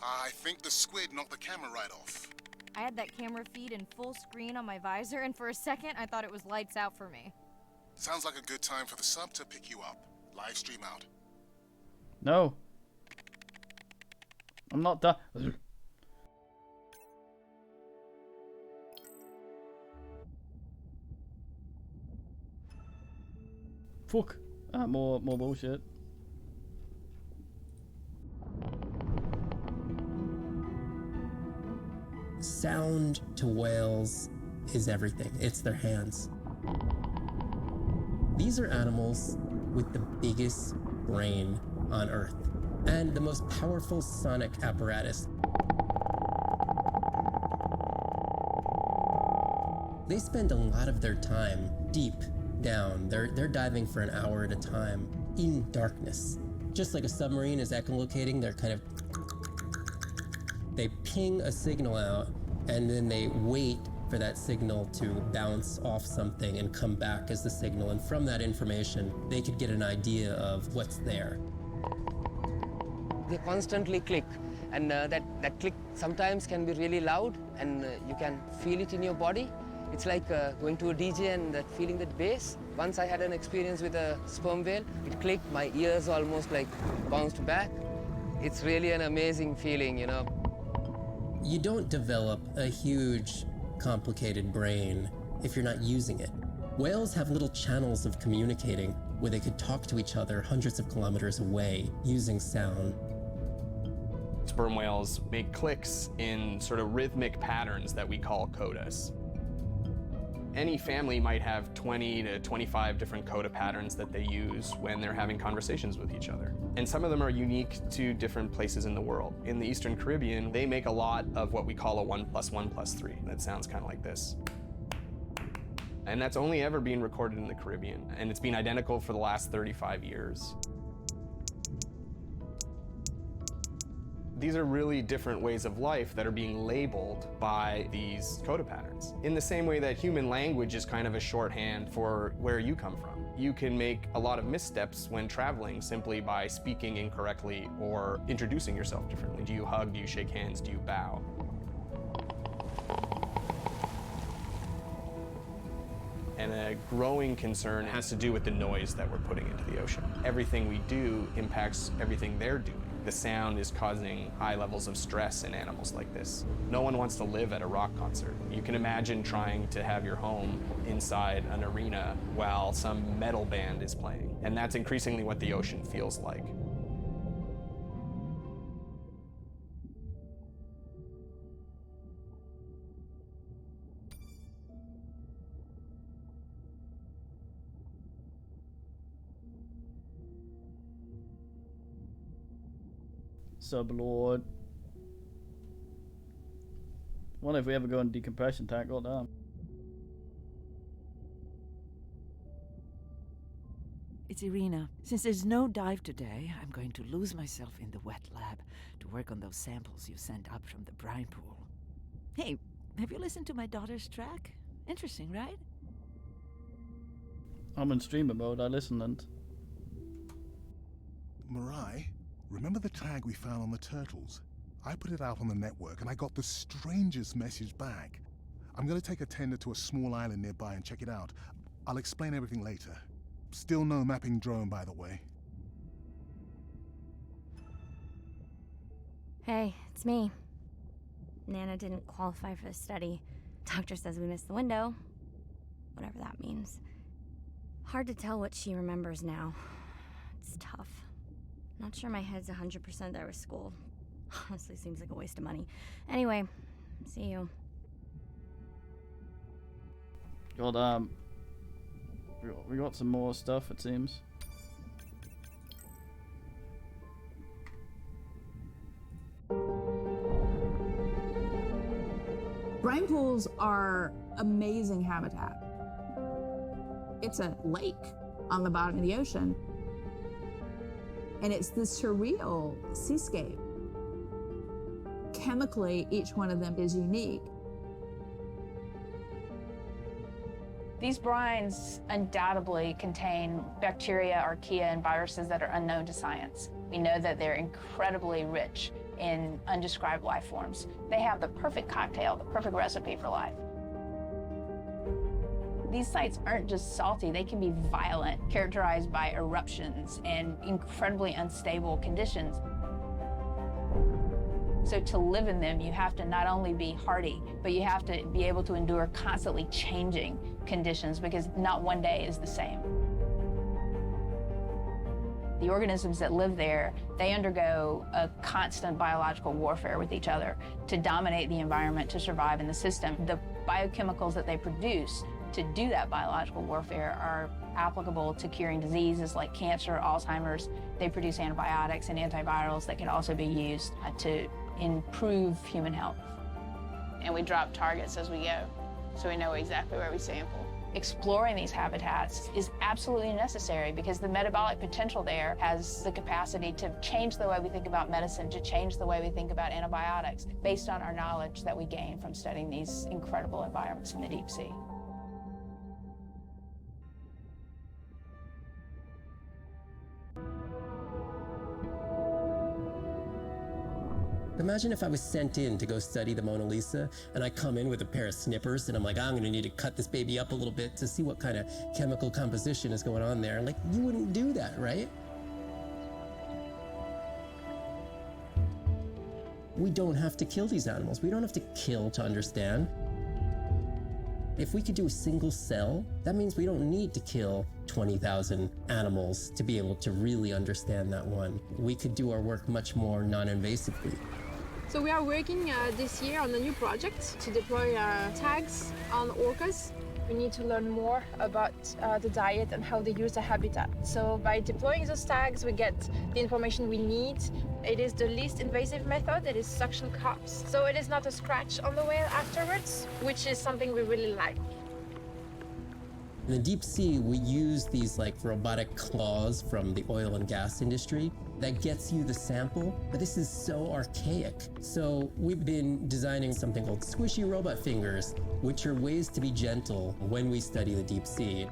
D: I think the squid knocked the camera right off.
B: I had that camera feed in full screen on my visor, and for a second I thought it was lights out for me.
D: Sounds like a good time for the sub to pick you up. Live stream out.
A: No. I'm not done. Fuck. More bullshit.
G: Sound to whales is everything. It's their hands. These are animals with the biggest brain on Earth and the most powerful sonic apparatus. They spend a lot of their time deep down. They're diving for an hour at a time in darkness. Just like a submarine is echolocating, they ping a signal out and then they wait for that signal to bounce off something and come back as the signal. And from that information, they could get an idea of what's there.
Q: They constantly click, and that click sometimes can be really loud, and you can feel it in your body. It's like going to a DJ and feeling that bass. Once I had an experience with a sperm whale. It clicked, my ears almost like bounced back. It's really an amazing feeling, you know.
G: You don't develop a huge, complicated brain if you're not using it. Whales have little channels of communicating where they could talk to each other hundreds of kilometers away using sound.
I: Sperm whales make clicks in sort of rhythmic patterns that we call codas. Any family might have 20 to 25 different coda patterns that they use when they're having conversations with each other. And some of them are unique to different places in the world. In the Eastern Caribbean, they make a lot of what we call a 1 + 1 + 3. That sounds kind of like this. And that's only ever been recorded in the Caribbean. And it's been identical for the last 35 years. These are really different ways of life that are being labeled by these coda patterns. In the same way that human language is kind of a shorthand for where you come from. You can make a lot of missteps when traveling simply by speaking incorrectly or introducing yourself differently. Do you hug? Do you shake hands? Do you bow? And a growing concern has to do with the noise that we're putting into the ocean. Everything we do impacts everything they're doing. The sound is causing high levels of stress in animals like this. No one wants to live at a rock concert. You can imagine trying to have your home inside an arena while some metal band is playing. And that's increasingly what the ocean feels like.
A: Sublord. What if we ever go in decompression tank? Oh damn.
K: It's Irina. Since there's no dive today, I'm going to lose myself in the wet lab to work on those samples you sent up from the brine pool. Hey, have you listened to my daughter's track? Interesting, right?
A: I'm in streamer mode, I listened.
D: Mirai, remember the tag we found on the turtles? I put it out on the network and I got the strangest message back. I'm gonna take a tender to a small island nearby and check it out. I'll explain everything later. Still no mapping drone, by the way.
J: Hey, it's me. Nana didn't qualify for the study. Doctor says we missed the window. Whatever that means. Hard to tell what she remembers now. It's tough. Not sure my head's 100% there with school. Honestly, seems like a waste of money. Anyway, see you.
A: God, we got some more stuff, it seems.
F: Brine pools are amazing habitat. It's a lake on the bottom of the ocean. And it's this surreal seascape. Chemically, each one of them is unique.
R: These brines undoubtedly contain bacteria, archaea, and viruses that are unknown to science. We know that they're incredibly rich in undescribed life forms. They have the perfect cocktail, the perfect recipe for life. These sites aren't just salty, they can be violent, characterized by eruptions and incredibly unstable conditions. So to live in them, you have to not only be hardy, but you have to be able to endure constantly changing conditions because not one day is the same. The organisms that live there, they undergo a constant biological warfare with each other to dominate the environment, to survive in the system. The biochemicals that they produce to do that biological warfare are applicable to curing diseases like cancer, Alzheimer's. They produce antibiotics and antivirals that can also be used to improve human health. And we drop targets as we go, so we know exactly where we sample. Exploring these habitats is absolutely necessary because the metabolic potential there has the capacity to change the way we think about medicine, to change the way we think about antibiotics, based on our knowledge that we gain from studying these incredible environments in the deep sea.
G: Imagine if I was sent in to go study the Mona Lisa, and I come in with a pair of snippers, and I'm like, I'm gonna need to cut this baby up a little bit to see what kind of chemical composition is going on there. Like, you wouldn't do that, right? We don't have to kill these animals. We don't have to kill to understand. If we could do a single cell, that means we don't need to kill 20,000 animals to be able to really understand that one. We could do our work much more non-invasively.
N: So we are working this year on a new project to deploy tags on orcas. We need to learn more about the diet and how they use the habitat. So by deploying those tags, we get the information we need. It is the least invasive method. It is suction cups. So it is not a scratch on the whale afterwards, which is something we really like.
G: In the deep sea, we use these like robotic claws from the oil and gas industry that gets you the sample, but this is so archaic. So we've been designing something called squishy robot fingers, which are ways to be gentle when we study the deep sea.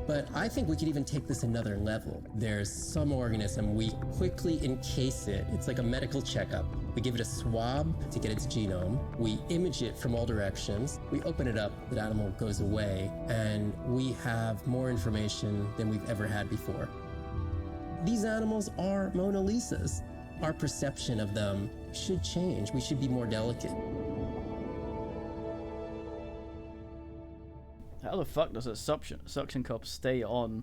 G: But I think we could even take this another level. There's some organism, we quickly encase it. It's like a medical checkup. We give it a swab to get its genome. We image it from all directions. We open it up, the animal goes away, and we have more information than we've ever had before. These animals are Mona Lisas. Our perception of them should change. We should be more delicate.
A: How the fuck does a suction cup stay on?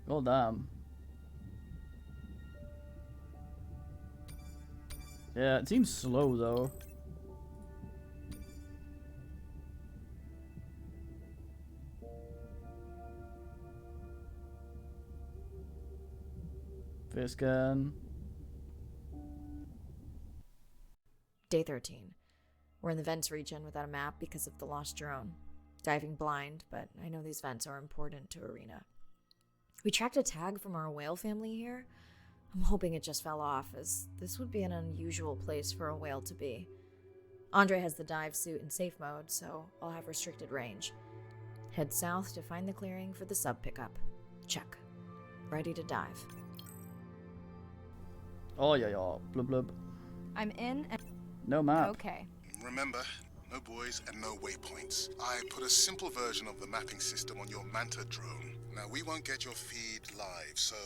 A: God damn. Yeah, it seems slow though. Face scan.
C: Day 13. We're in the vents region without a map because of the lost drone. Diving blind, but I know these vents are important to Arena. We tracked a tag from our whale family here. I'm hoping it just fell off, as this would be an unusual place for a whale to be. Andre has the dive suit in safe mode, so I'll have restricted range. Head south to find the clearing for the sub pickup. Check. Ready to dive.
A: Oh yeah, blub blub.
B: I'm in and...
A: No map.
B: Okay.
D: Remember, no buoys and no waypoints. I put a simple version of the mapping system on your Manta drone. Now, we won't get your feed live, so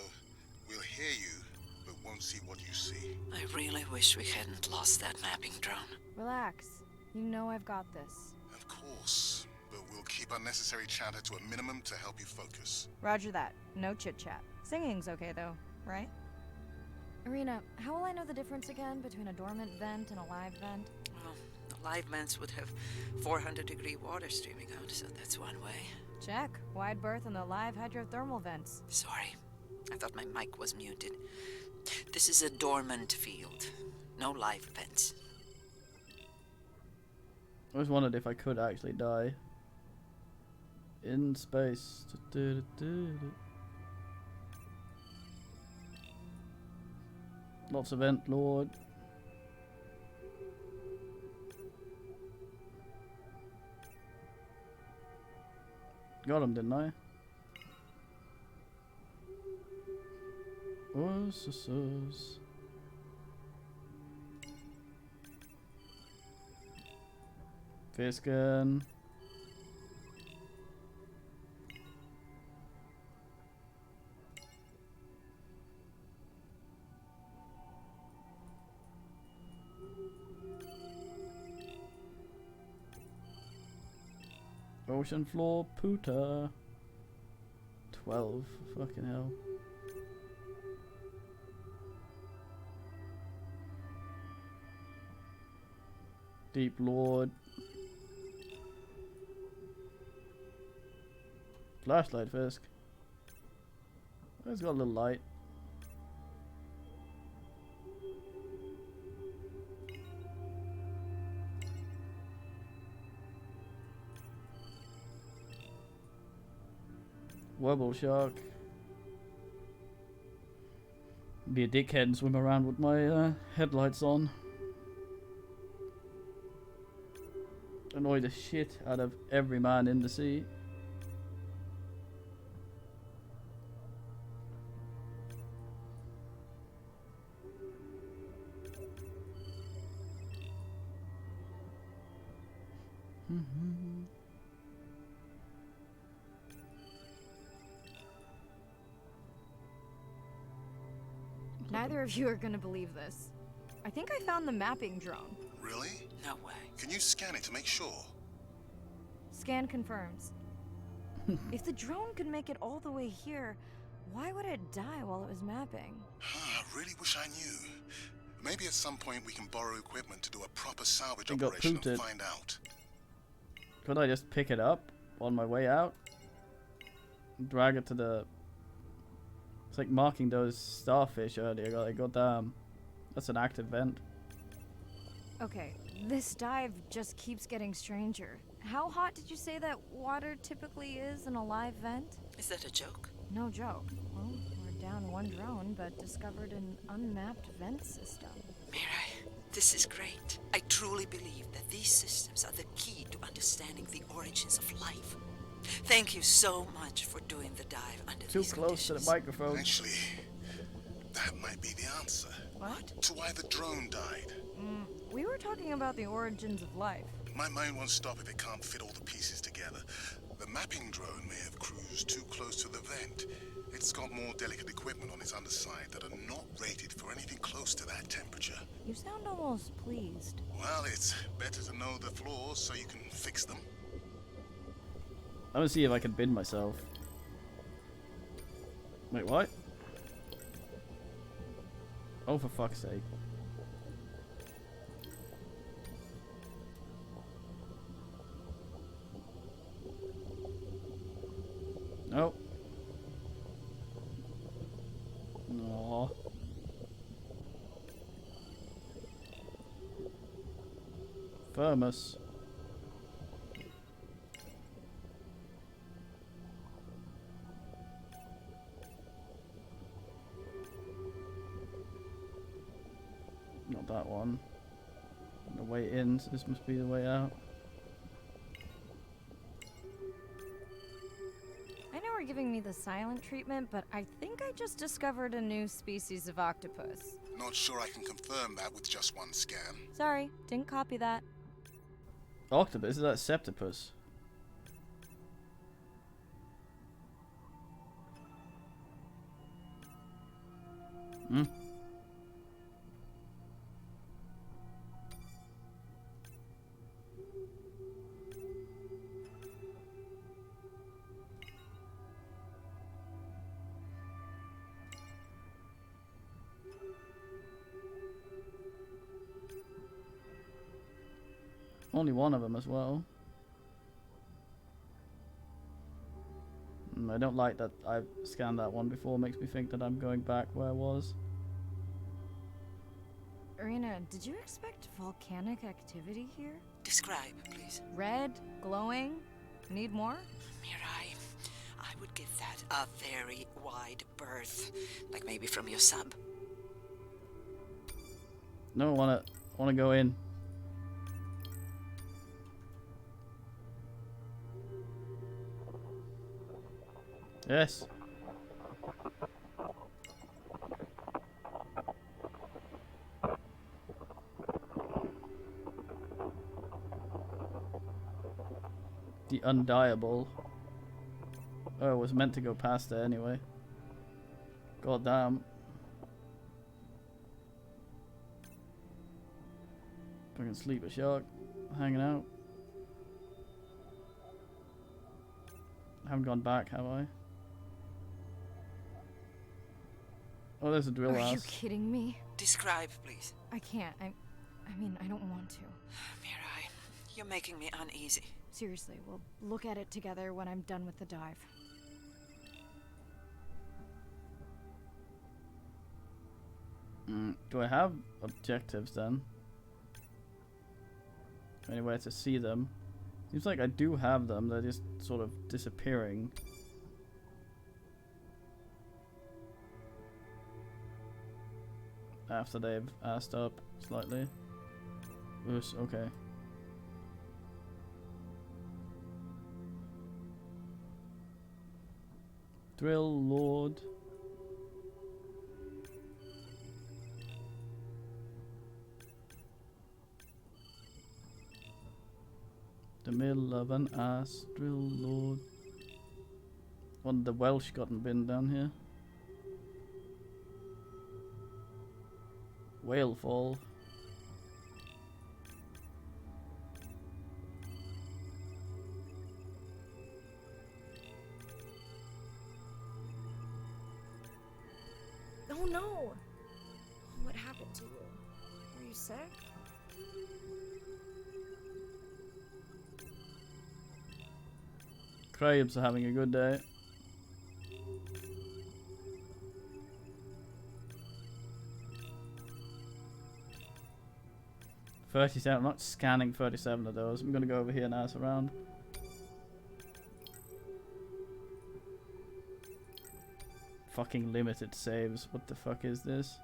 D: we'll hear you, but won't see what you see.
E: I really wish we hadn't lost that mapping drone.
B: Relax. You know I've got this.
D: Of course, but we'll keep unnecessary chatter to a minimum to help you focus.
B: Roger that. No chit-chat. Singing's okay, though, right? Arena, how will I know the difference again between a dormant vent and a live vent?
E: Well, the live vents would have 400-degree water streaming out, so that's one way.
B: Check. Wide berth in the live hydrothermal vents.
E: Sorry. I thought my mic was muted. This is a dormant field. No live vents.
A: I always wondered if I could actually die in space. Lots of vent lord. Got him, didn't I? Fiskin. Ocean floor puta. 12. Fucking hell. Deep Lord. Flashlight Fisk. It's got a little light. Wobble Shark. Be a dickhead and swim around with my headlights on. Annoy the shit out of every man in the sea.
B: Neither of you are gonna believe this. I think I found the mapping drone.
D: Really?
E: No way.
D: Can you scan it to make sure?
B: Scan confirms. If the drone could make it all the way here, why would it die while it was mapping?
D: I really wish I knew. Maybe at some point we can borrow equipment to do a proper salvage
A: It got
D: operation and
A: pooted.
D: find out.
A: Could I just pick it up on my way out? Drag it to the... It's like marking those starfish earlier. Like, goddamn. That's an active vent.
B: Okay, this dive just keeps getting stranger. How hot did you say that water typically is in a live vent?
E: Is that a joke?
B: No joke. Well, we're down one drone, but discovered an unmapped vent system.
E: Mirai, this is great. I truly believe that these systems are the key to understanding the origins of life. Thank you so much for doing the dive under
A: Too
E: these
A: close to the
E: conditions.
A: microphone.
D: Actually, that might be the answer.
B: What?
D: To why the drone died.
B: We were talking about the origins of life.
D: My mind won't stop if it can't fit all the pieces together. The mapping drone may have cruised too close to the vent. It's got more delicate equipment on its underside that are not rated for anything close to that temperature.
B: You sound almost pleased.
D: Well, it's better to know the flaws so you can fix them.
A: I'm gonna see if I can bid myself. Wait, what? Oh, for fuck's sake. Nope. No. Firmus. Not that one. The way in, so this must be the way out.
B: I know we're giving me the silent treatment, but I think I just discovered a new species of octopus.
D: Not sure I can confirm that with just one scan.
B: Sorry, didn't copy that.
A: Octopus? Is that Septopus? Hmm? Only one of them as well. I don't like that I've scanned that one before. Makes me think that I'm going back where I was.
B: Irina, did you expect volcanic activity here?
E: Describe, please.
B: Red, glowing. Need more?
E: Mirai, I would give that a very wide berth. Like maybe from your sub.
A: No, I wanna go in. Yes. The Undiable. Oh, it was meant to go past there anyway. God damn. Fucking sleeper shark. Hanging out. I haven't gone back, have I? Oh, there's a drill
B: Are
A: house.
B: you kidding me?
E: Describe, please.
B: I can't. I mean, I don't want to.
E: Mirai, you're making me uneasy.
B: Seriously, we'll look at it together when I'm done with the dive.
A: Do I have objectives then? Anywhere to see them? Seems like I do have them, they're just sort of disappearing. After they've assed up slightly. Oosh, okay. Drill Lord. The middle of an ass, Drill Lord. One of the Welsh gotten bin down here. Whale Fall.
C: Oh no! What happened to you? Were you sick?
A: Crabs are having a good day. I'm not scanning 37 of those. I'm gonna go over here and ask around. Fucking limited saves. What the fuck is this?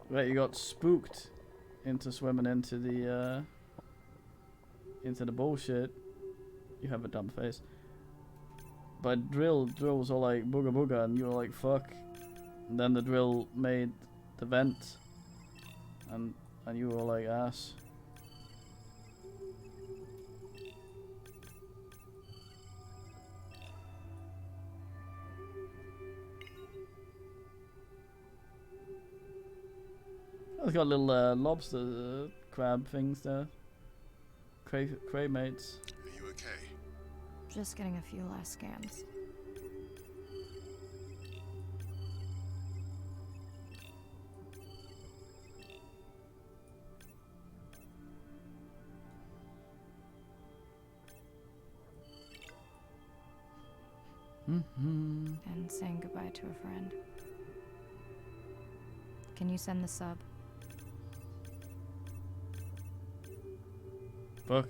A: Wait, you got spooked into swimming into the bullshit. You have a dumb face. But drill was all like booga booga, and you were like fuck. And then the drill made the vent, and you were like ass. Oh, it's got little lobster crab things there. Cray mates.
D: Are you okay?
B: Just getting a few last scans. And saying goodbye to a friend. Can you send the sub?
A: Fuck.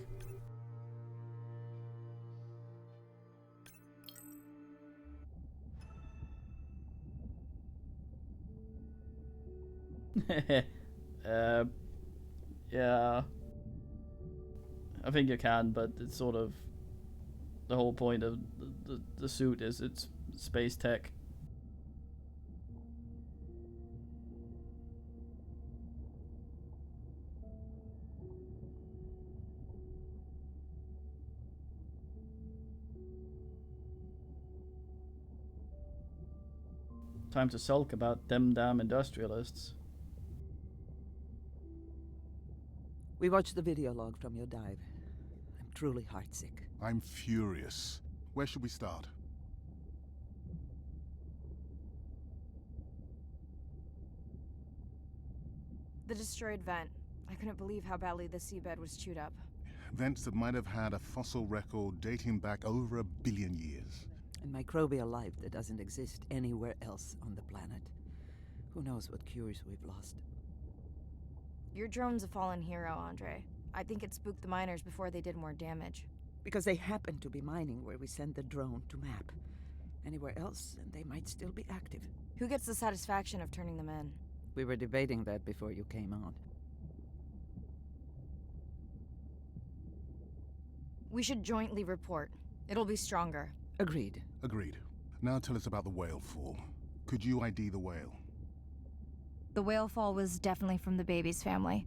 A: Yeah. I think you can, but it's sort of the whole point of the suit is it's space tech. Time to sulk about them damn industrialists.
K: We watched the video log from your dive. I'm truly heartsick.
D: I'm furious. Where should we start?
B: The destroyed vent. I couldn't believe how badly the seabed was chewed up.
D: Vents that might have had a fossil record dating back over 1 billion years.
K: And microbial life that doesn't exist anywhere else on the planet. Who knows what cures we've lost.
B: Your drone's a fallen hero, Andre. I think it spooked the miners before they did more damage.
K: Because they happen to be mining where we send the drone to map. Anywhere else, and they might still be active.
B: Who gets the satisfaction of turning them in?
K: We were debating that before you came on.
B: We should jointly report. It'll be stronger.
K: Agreed.
D: Agreed. Now tell us about the whale fall. Could you ID the whale?
B: The whale fall was definitely from the baby's family.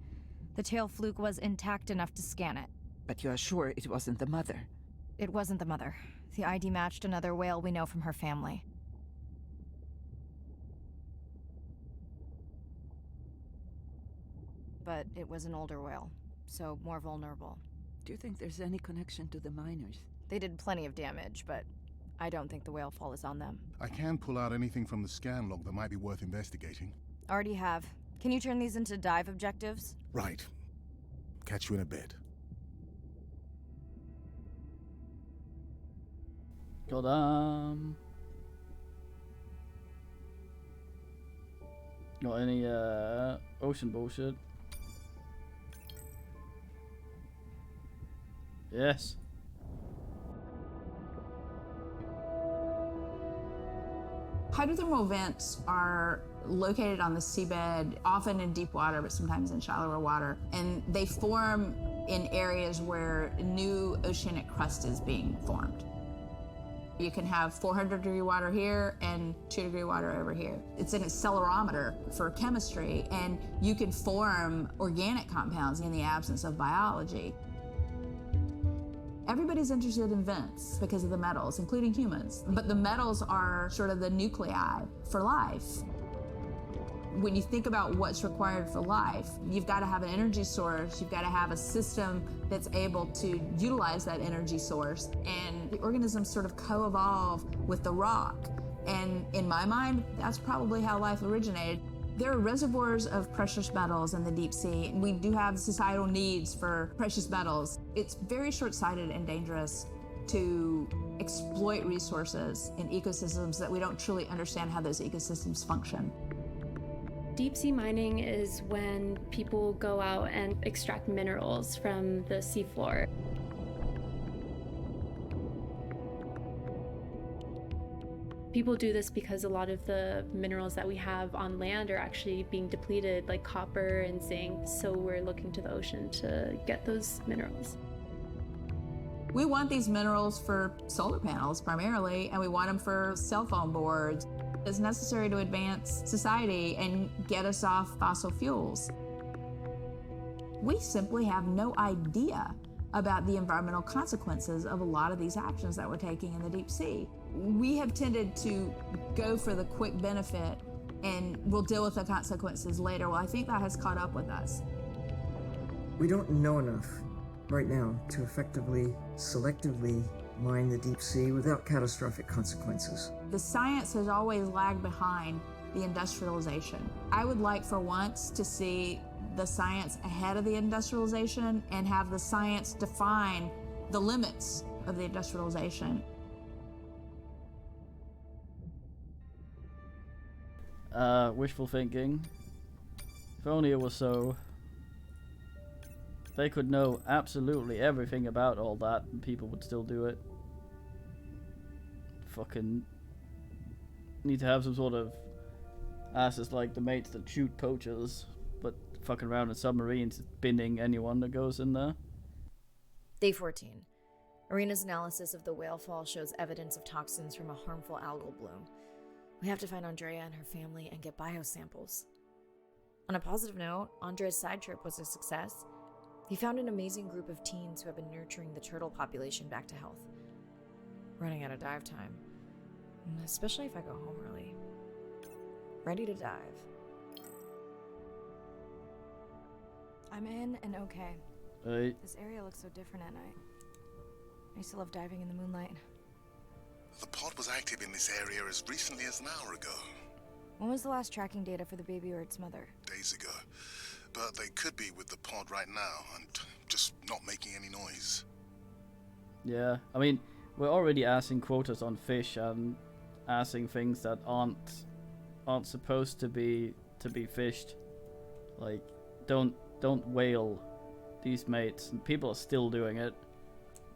B: The tail fluke was intact enough to scan it.
K: But you are sure it wasn't the mother?
B: It wasn't the mother. The ID matched another whale we know from her family. But it was an older whale, so more vulnerable.
K: Do you think there's any connection to the miners?
B: They did plenty of damage, but I don't think the whale fall is on them.
D: I can pull out anything from the scan log that might be worth investigating.
B: Already have. Can you turn these into dive objectives?
D: Right. Catch you in a bit.
A: Goddamn. Got any ocean bullshit? Yes.
F: Hydrothermal vents are located on the seabed, often in deep water, but sometimes in shallower water. And they form in areas where new oceanic crust is being formed. You can have 400-degree water here and 2-degree water over here. It's an accelerometer for chemistry, and you can form organic compounds in the absence of biology. Everybody's interested in vents because of the metals, including humans. But the metals are sort of the nuclei for life. When you think about what's required for life, you've got to have an energy source, you've got to have a system that's able to utilize that energy source, and the organisms sort of co-evolve with the rock. And in my mind, that's probably how life originated. There are reservoirs of precious metals in the deep sea, and we do have societal needs for precious metals. It's very short-sighted and dangerous to exploit resources in ecosystems that we don't truly understand how those ecosystems function.
L: Deep sea mining is when people go out and extract minerals from the seafloor. People do this because a lot of the minerals that we have on land are actually being depleted, like copper and zinc, so we're looking to the ocean to get those minerals.
F: We want these minerals for solar panels primarily, and we want them for cell phone boards. It's necessary to advance society and get us off fossil fuels. We simply have no idea about the environmental consequences of a lot of these actions that we're taking in the deep sea. We have tended to go for the quick benefit and we'll deal with the consequences later. Well, I think that has caught up with us.
H: We don't know enough right now to effectively, selectively mine the deep sea without catastrophic consequences.
F: The science has always lagged behind the industrialization. I would like for once to see the science ahead of the industrialization and have the science define the limits of the industrialization.
A: Wishful thinking. If only it was so. They could know absolutely everything about all that and people would still do it. Fucking need to have some sort of asses like the mates that shoot poachers, but fucking around in submarines binning anyone that goes in there.
C: Day 14. Arena's analysis of the whale fall shows evidence of toxins from a harmful algal bloom. We have to find Andrea and her family and get biosamples. On a positive note, Andrea's side trip was a success. He found an amazing group of teens who have been nurturing the turtle population back to health. Running out of dive time, especially if I go home early. Ready to dive.
B: I'm in and okay.
A: Hey.
B: This area looks so different at night. I used to love diving in the moonlight.
D: The pod was active in this area as recently as an hour ago.
B: When was the last tracking data for the baby or its mother?
D: Days ago. But they could be with the pod right now and just not making any noise.
A: Yeah, I mean, we're already assing quotas on fish and assing things that aren't supposed to be fished. Like, don't whale these mates. And people are still doing it.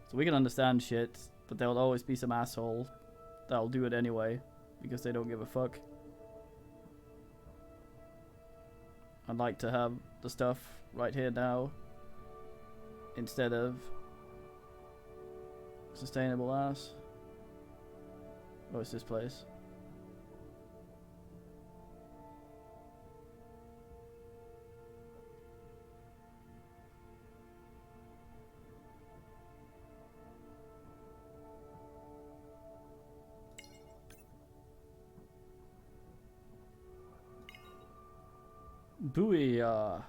A: So we can understand shit, but there'll always be some asshole that'll do it anyway because they don't give a fuck. I'd like to have the stuff right here now instead of sustainable ass. Oh, it's this place. Booyah.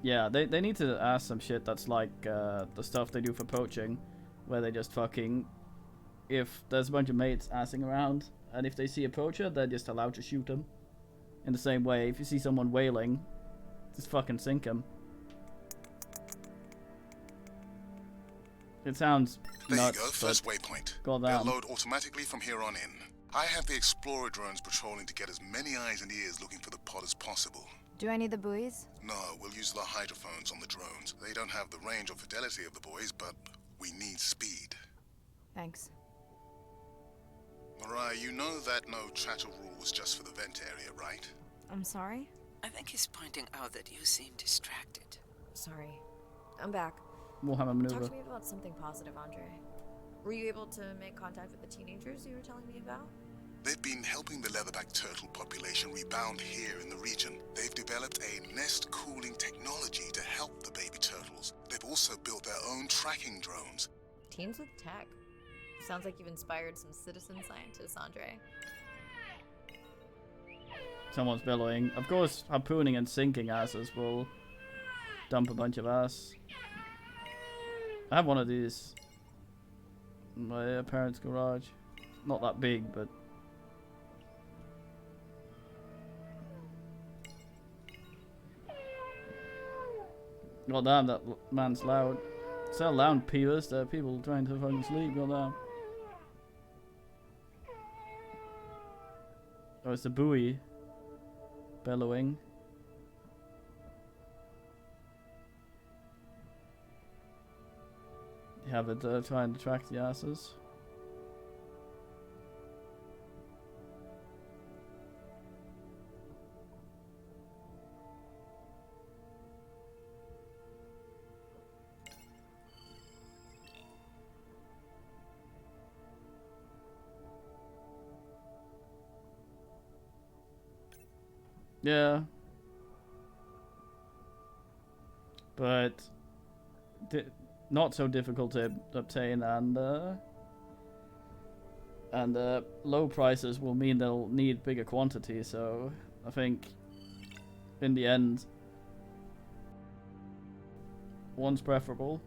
A: Yeah, they need to ask some shit that's like the stuff they do for poaching, where they just fucking, if there's a bunch of mates assing around, and if they see a poacher, they're just allowed to shoot them. In the same way, if you see someone whaling, just fucking sink them. It sounds
D: there
A: nuts.
D: You go, first waypoint.
A: Goddamn.
D: They'll load automatically from here on in. I have the Explorer drones patrolling to get as many eyes and ears looking for the pod as possible.
B: Do I need the buoys?
D: No, we'll use the hydrophones on the drones. They don't have the range or fidelity of the boys, but we need speed.
B: Thanks.
D: Mariah, you know that no chatter rule was just for the vent area, right?
B: I'm sorry?
E: I think he's pointing out that you seem distracted.
C: Sorry. I'm back.
A: Warhammer maneuver.
C: Talk to me about something positive, Andre. Were you able to make contact with the teenagers you were telling me about?
D: They've been helping the leatherback turtle population rebound here in the region. They've developed a nest cooling technology to help the baby turtles. They've also built their own tracking drones.
C: Teens with tech. Sounds like you've inspired some citizen scientists, Andre.
A: Someone's bellowing. Of course, harpooning and sinking asses will dump a bunch of ass. I have one of these in my parents' garage. Not that big, but god damn, that man's loud. So loud, peelers. There are people trying to fucking sleep. God damn. Oh, it's a buoy bellowing. You have it trying to track the asses. Yeah. But not so difficult to obtain, and low prices will mean they'll need bigger quantities, so I think in the end one's preferable.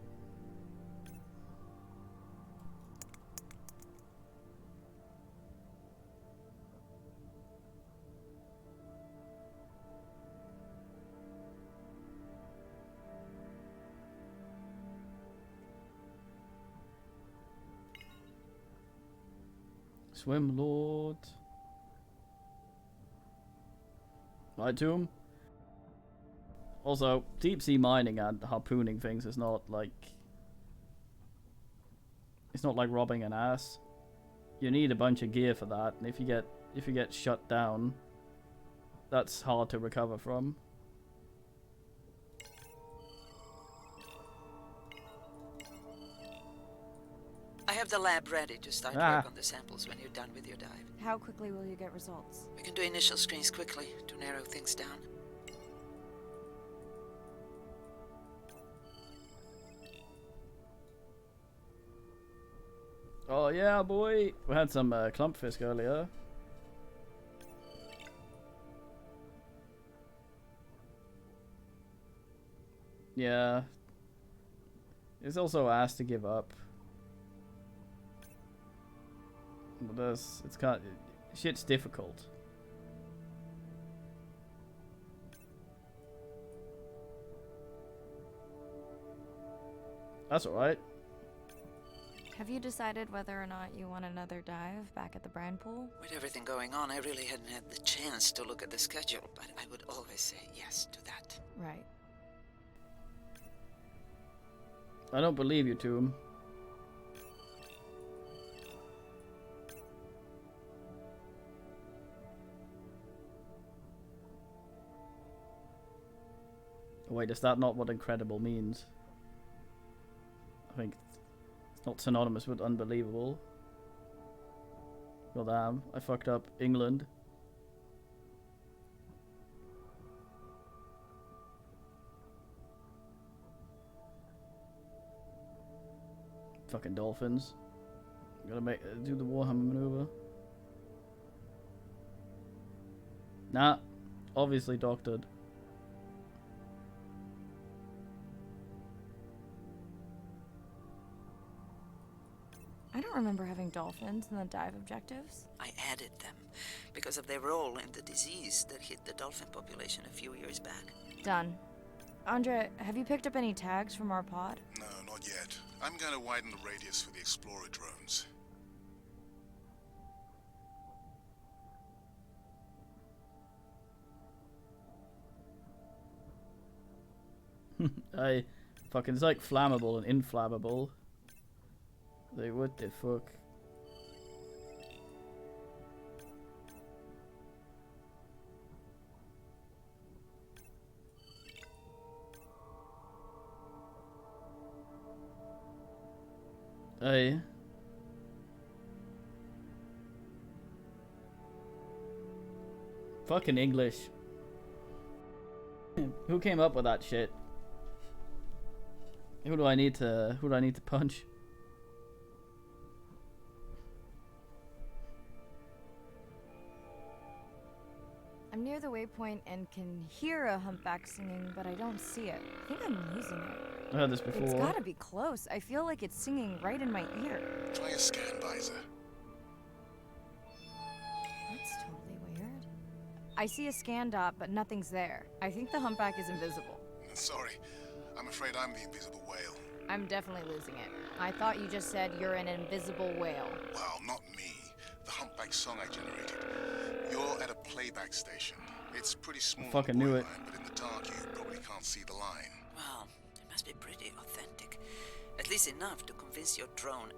A: Swim Lord. Right to him. Also, deep sea mining and harpooning things is not like... It's not like robbing an ass. You need a bunch of gear for that, and if you get shut down, that's hard to recover from.
E: I have the lab ready to start work on the samples when you're done with your dive.
B: How quickly will you get results?
E: We can do initial screens quickly to narrow things down.
A: Oh yeah, boy! We had some clumpfish earlier. Yeah. It's also asked to give up. But it's kind of, shit's difficult. That's alright.
B: Have you decided whether or not you want another dive back at the brine pool?
E: With everything going on, I really hadn't had the chance to look at the schedule, but I would always say yes to that.
B: Right.
A: I don't believe you, Tomb. Wait, is that not what incredible means? I think it's not synonymous with unbelievable. Well, damn, I fucked up England. Fucking dolphins. Gotta do the Warhammer maneuver. Nah, obviously doctored.
B: I don't remember having dolphins in the dive objectives.
E: I added them because of their role in the disease that hit the dolphin population a few years back.
B: Done. Andre, have you picked up any tags from our pod?
D: No, not yet. I'm going to widen the radius for the Explorer drones.
A: It's like flammable and inflammable. Like, what the fuck? Hey. Fucking English. Who came up with that shit? Who do I need to punch?
B: I'm near the waypoint and can hear a humpback singing, but I don't see it. I think I'm losing it.
A: I heard this before.
B: It's gotta be close. I feel like it's singing right in my ear.
D: Try a scan visor.
B: That's totally weird. I see a scan dot, but nothing's there. I think the humpback is invisible.
D: Sorry, I'm afraid I'm the invisible whale.
B: I'm definitely losing it. I thought you just said you're an invisible whale.
D: Well, not me. The humpback song I generated. You're at a playback station. It's pretty small.
A: I fucking knew it.
D: Line, but in the dark you probably can't see the line.
E: Well, it must be pretty authentic. At least enough to convince your drone.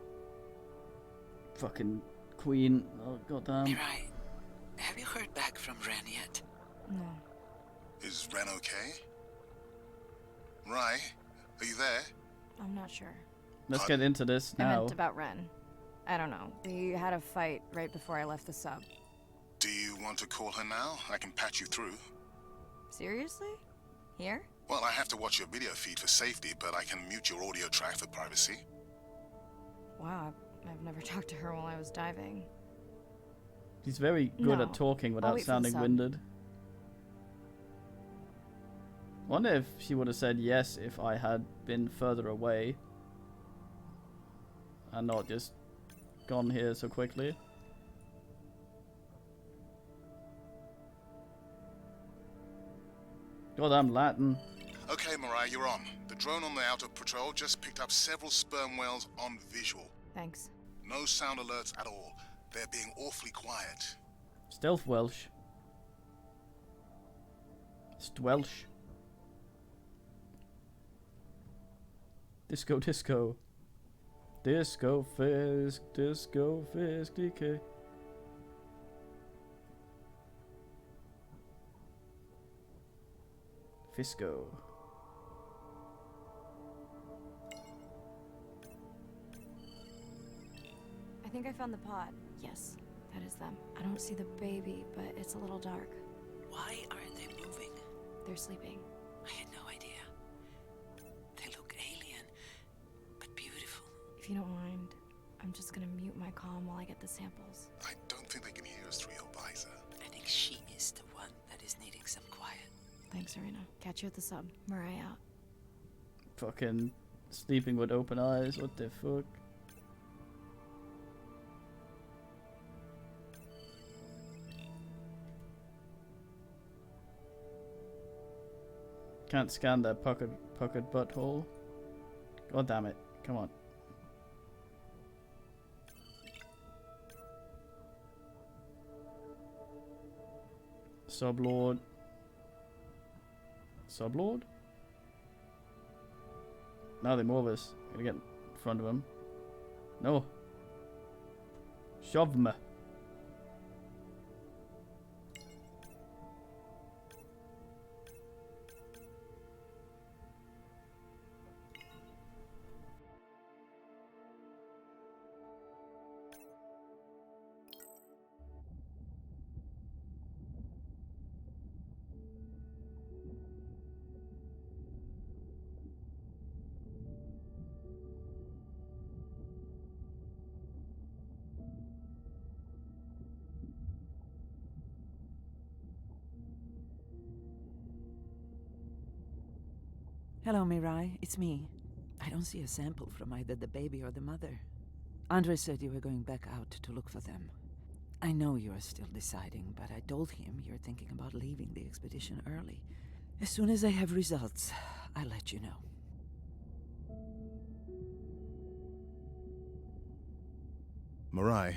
A: Fucking Queen. Oh, goddamn.
E: Mirai, have you heard back from Ren yet?
B: No.
D: Is Ren okay? Rai, are you there?
B: I'm not sure.
A: Let's get into this now.
B: I meant about Ren. I don't know. We had a fight right before I left the sub.
D: Do you want to call her now? I can patch you through.
B: Seriously? Here?
D: Well, I have to watch your video feed for safety, but I can mute your audio track for privacy.
B: Wow, I've never talked to her while I was diving.
A: She's very good at talking without sounding winded. Wonder if she would have said yes if I had been further away and not just gone here so quickly. Goddamn Latin.
D: Okay, Mirai, you're on. The drone on the outer patrol just picked up several sperm whales on visual.
B: Thanks.
D: No sound alerts at all. They're being awfully quiet.
A: Stealth Welsh. Welsh. Disco, disco. Disco Fisk, DK. Fisco.
B: I think I found the pod. Yes, that is them. I don't see the baby, but it's a little dark.
E: Why aren't they moving?
B: They're sleeping.
E: I had no idea. They look alien, but beautiful.
B: If you don't mind, I'm just gonna mute my comm while I get the samples.
D: I don't think they can hear us through your visor.
E: I think she is the one that is needing some quiet.
B: Thanks, Serena. Catch you at the sub. Mirai out.
A: Fucking sleeping with open eyes, what the fuck? Can't scan that pocket butthole. God damn it. Come on. Sublord. Sublord? Now they move us. Gotta get in front of him. No. Shove me.
K: Hello, Mirai. It's me. I don't see a sample from either the baby or the mother. Andre said you were going back out to look for them. I know you are still deciding, but I told him you're thinking about leaving the expedition early. As soon as I have results, I'll let you know.
D: Mirai,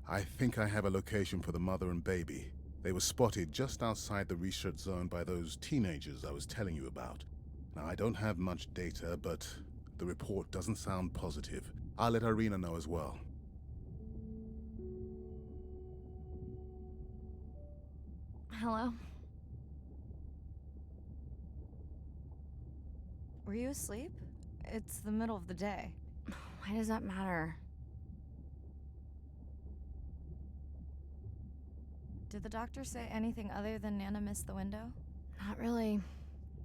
D: I think I have a location for the mother and baby. They were spotted just outside the research zone by those teenagers I was telling you about. Now, I don't have much data, but the report doesn't sound positive. I'll let Irina know as well.
B: Hello? Were you asleep? It's the middle of the day.
J: Why does that matter?
B: Did the doctor say anything other than Nana missed the window?
J: Not really.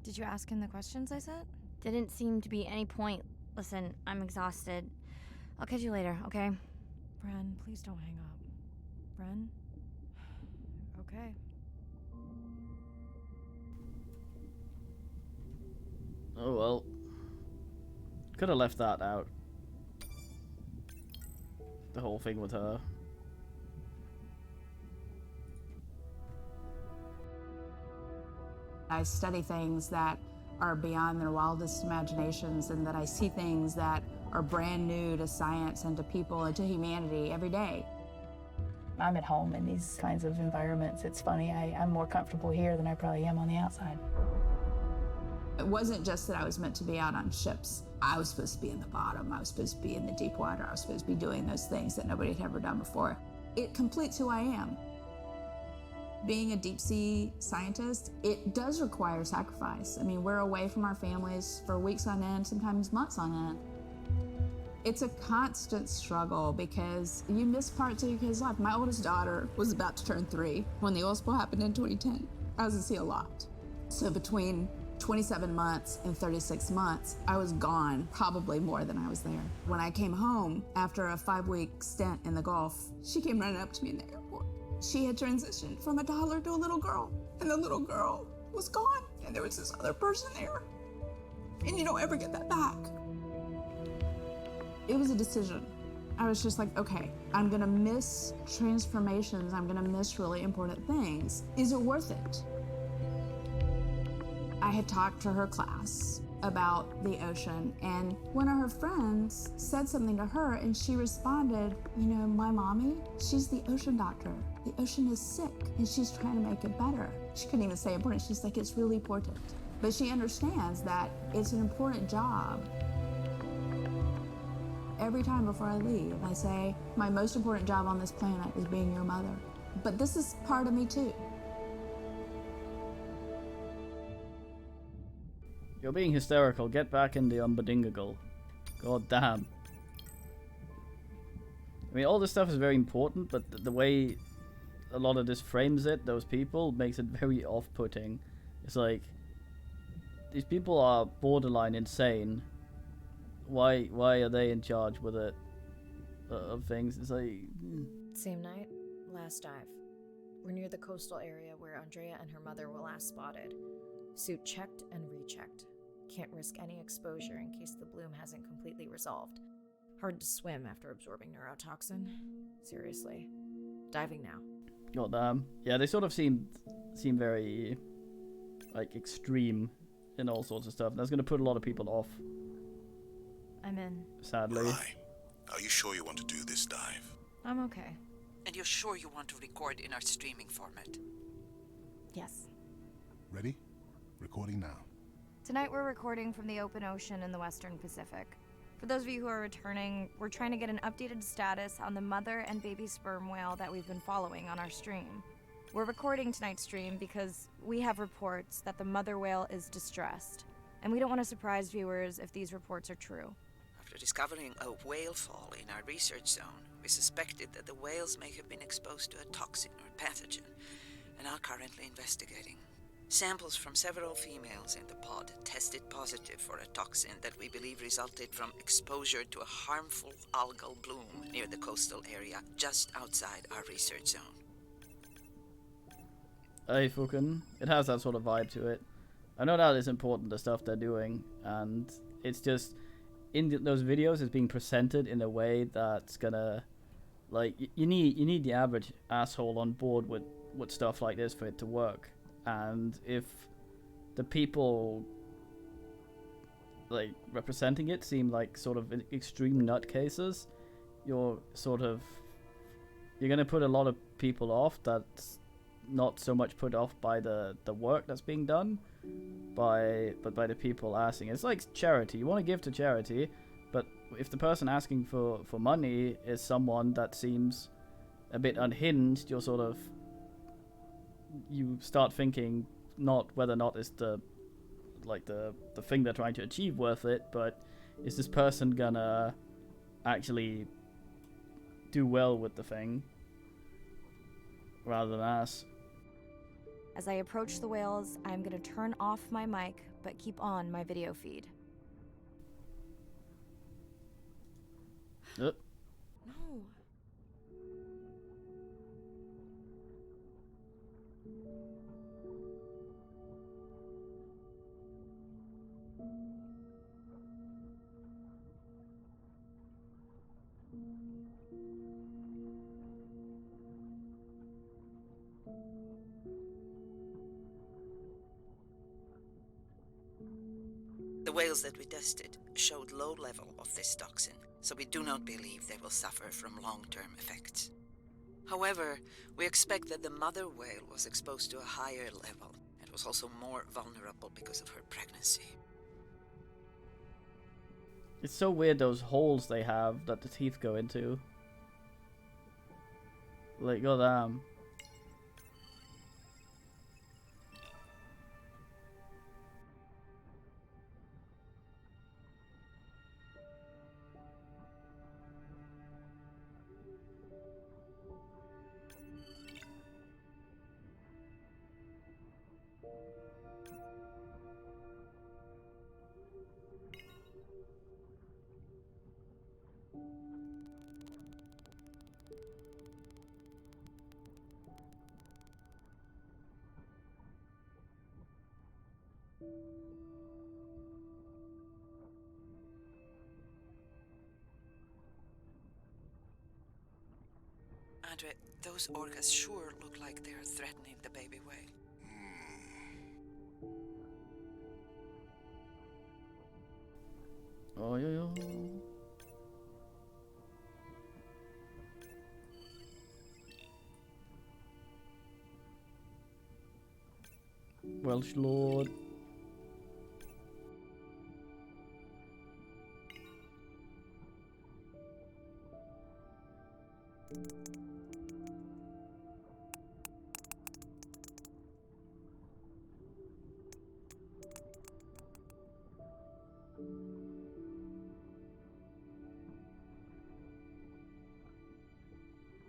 B: Did you ask him the questions I sent?
J: Didn't seem to be any point. Listen, I'm exhausted. I'll catch you later, okay?
B: Bren, please don't hang up. Bren? Okay.
A: Oh well. Could have left that out. The whole thing with her.
F: I study things that are beyond their wildest imaginations, and that I see things that are brand new to science and to people and to humanity every day.
S: I'm at home in these kinds of environments. It's funny, I'm more comfortable here than I probably am on the outside.
F: It wasn't just that I was meant to be out on ships. I was supposed to be in the bottom. I was supposed to be in the deep water. I was supposed to be doing those things that nobody had ever done before. It completes who I am. Being a deep sea scientist, it does require sacrifice. I mean, we're away from our families for weeks on end, sometimes months on end. It's a constant struggle because you miss parts of your kid's life. My oldest daughter was about to turn 3 when the oil spill happened in 2010. I was at sea a lot. So between 27 months and 36 months, I was gone probably more than I was there. When I came home after a 5-week stint in the Gulf, she came running up to me in the airport. She had transitioned from a toddler to a little girl, and the little girl was gone, and there was this other person there. And you don't ever get that back. It was a decision. I was just like, okay, I'm gonna miss transformations, I'm gonna miss really important things. Is it worth it? I had talked to her class, about the ocean. And one of her friends said something to her, and she responded, you know, my mommy, she's the ocean doctor. The ocean is sick, and she's trying to make it better. She couldn't even say important. She's like, it's really important. But she understands that it's an important job. Every time before I leave, I say, my most important job on this planet is being your mother. But this is part of me too.
A: You're being hysterical. Get back in the umbadingagle. God damn. I mean, all this stuff is very important, but the way a lot of this frames it, those people, makes it very off-putting. It's like, these people are borderline insane. Why are they in charge with it? Of things? It's like...
C: Same night, last dive. We're near the coastal area where Andrea and her mother were last spotted. Suit checked and rechecked. Can't risk any exposure in case the bloom hasn't completely resolved. Hard to swim after absorbing neurotoxin. Seriously. Diving now.
A: God damn. Yeah, they sort of seem very, like, extreme in all sorts of stuff. That's gonna put a lot of people off.
B: I'm in.
A: Sadly.
D: Right. Are you sure you want to do this dive?
B: I'm okay.
E: And you're sure you want to record in our streaming format?
B: Yes.
D: Ready? Recording now.
B: Tonight we're recording from the open ocean in the Western Pacific. For those of you who are returning, we're trying to get an updated status on the mother and baby sperm whale that we've been following on our stream. We're recording tonight's stream because we have reports that the mother whale is distressed, and we don't want to surprise viewers if these reports are true.
E: After discovering a whale fall in our research zone, we suspected that the whales may have been exposed to a toxin or pathogen, and are currently investigating. Samples from several females in the pod tested positive for a toxin that we believe resulted from exposure to a harmful algal bloom near the coastal area just outside our research zone.
A: Hey, fucking. It has that sort of vibe to it. I know that is important, the stuff they're doing, and it's just, in those videos, it's being presented in a way that's gonna, like, you need the average asshole on board with stuff like this for it to work. And if the people, like, representing it seem like sort of extreme nutcases, you're gonna put a lot of people off that's not so much put off by the work that's being done, but by the people asking. It's like charity. You want to give to charity, but if the person asking for money is someone that seems a bit unhinged, you start thinking not whether or not is the thing they're trying to achieve worth it, but is this person gonna actually do well with the thing rather than us.
B: As I approach the whales, I'm gonna turn off my mic, but keep on my video feed.
C: No.
E: The whales that we tested showed low level of this toxin, so we do not believe they will suffer from long-term effects. However, we expect that the mother whale was exposed to a higher level and was also more vulnerable because of her pregnancy.
A: It's so weird, those holes they have that the teeth go into. Like, oh damn.
E: Andre, those orcas sure look like they're threatening the baby whale.
A: Oh, yeah. Welsh Lord.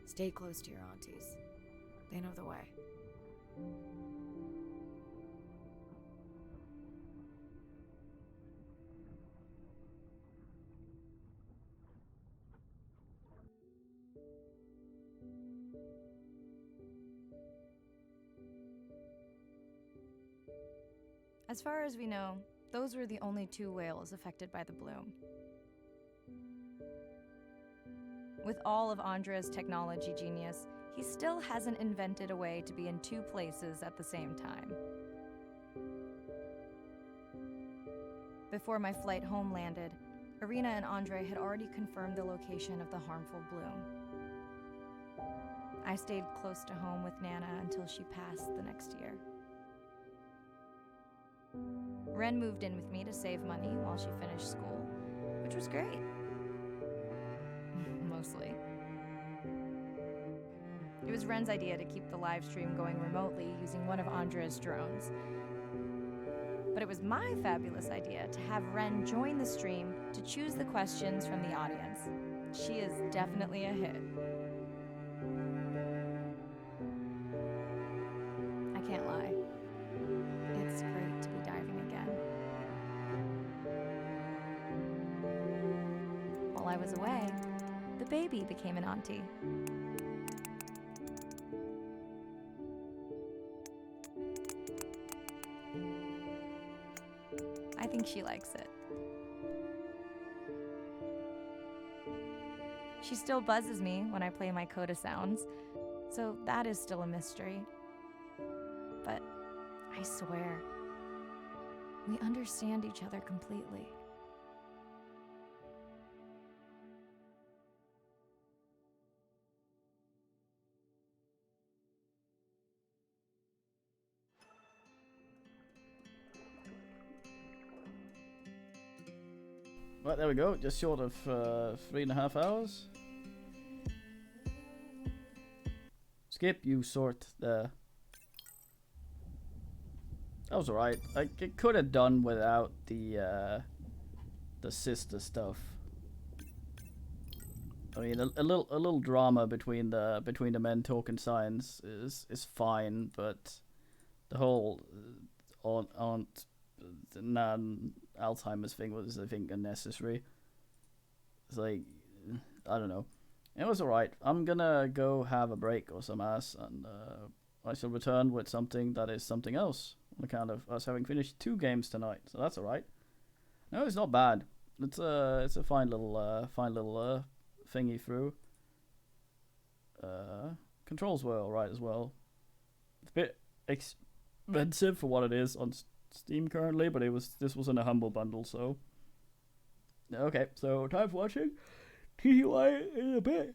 C: Stay close to your aunties. They know the way.
B: As far as we know, those were the only 2 whales affected by the bloom. With all of Andre's technology genius, he still hasn't invented a way to be in 2 places at the same time. Before my flight home landed, Irina and Andre had already confirmed the location of the harmful bloom. I stayed close to home with Nana until she passed the next year. Ren moved in with me to save money while she finished school, which was great. Mostly. It was Ren's idea to keep the live stream going remotely using one of Andre's drones. But it was my fabulous idea to have Ren join the stream to choose the questions from the audience. She is definitely a hit. I can't lie. It's great to be diving again. While I was away, the baby became an auntie. I think she likes it. She still buzzes me when I play my coda sounds, so that is still a mystery. But I swear, we understand each other completely.
A: Right, there we go. Just short of 3.5 hours. Skip, you sort there. That was alright. It could have done without the sister stuff. I mean, a little drama between the men talking science is fine, but the whole aunt Nan Alzheimer's thing was, I think, unnecessary. It's like, I don't know. It was alright. I'm gonna go have a break or some ass, and I shall return with something that is something else on account of us having finished 2 games tonight. So that's alright. No, it's not bad. It's a fine little thingy through. Controls were alright as well. It's a bit expensive for what it is on Steam currently, but this was in a humble bundle, so okay. So time for watching TTY in a bit.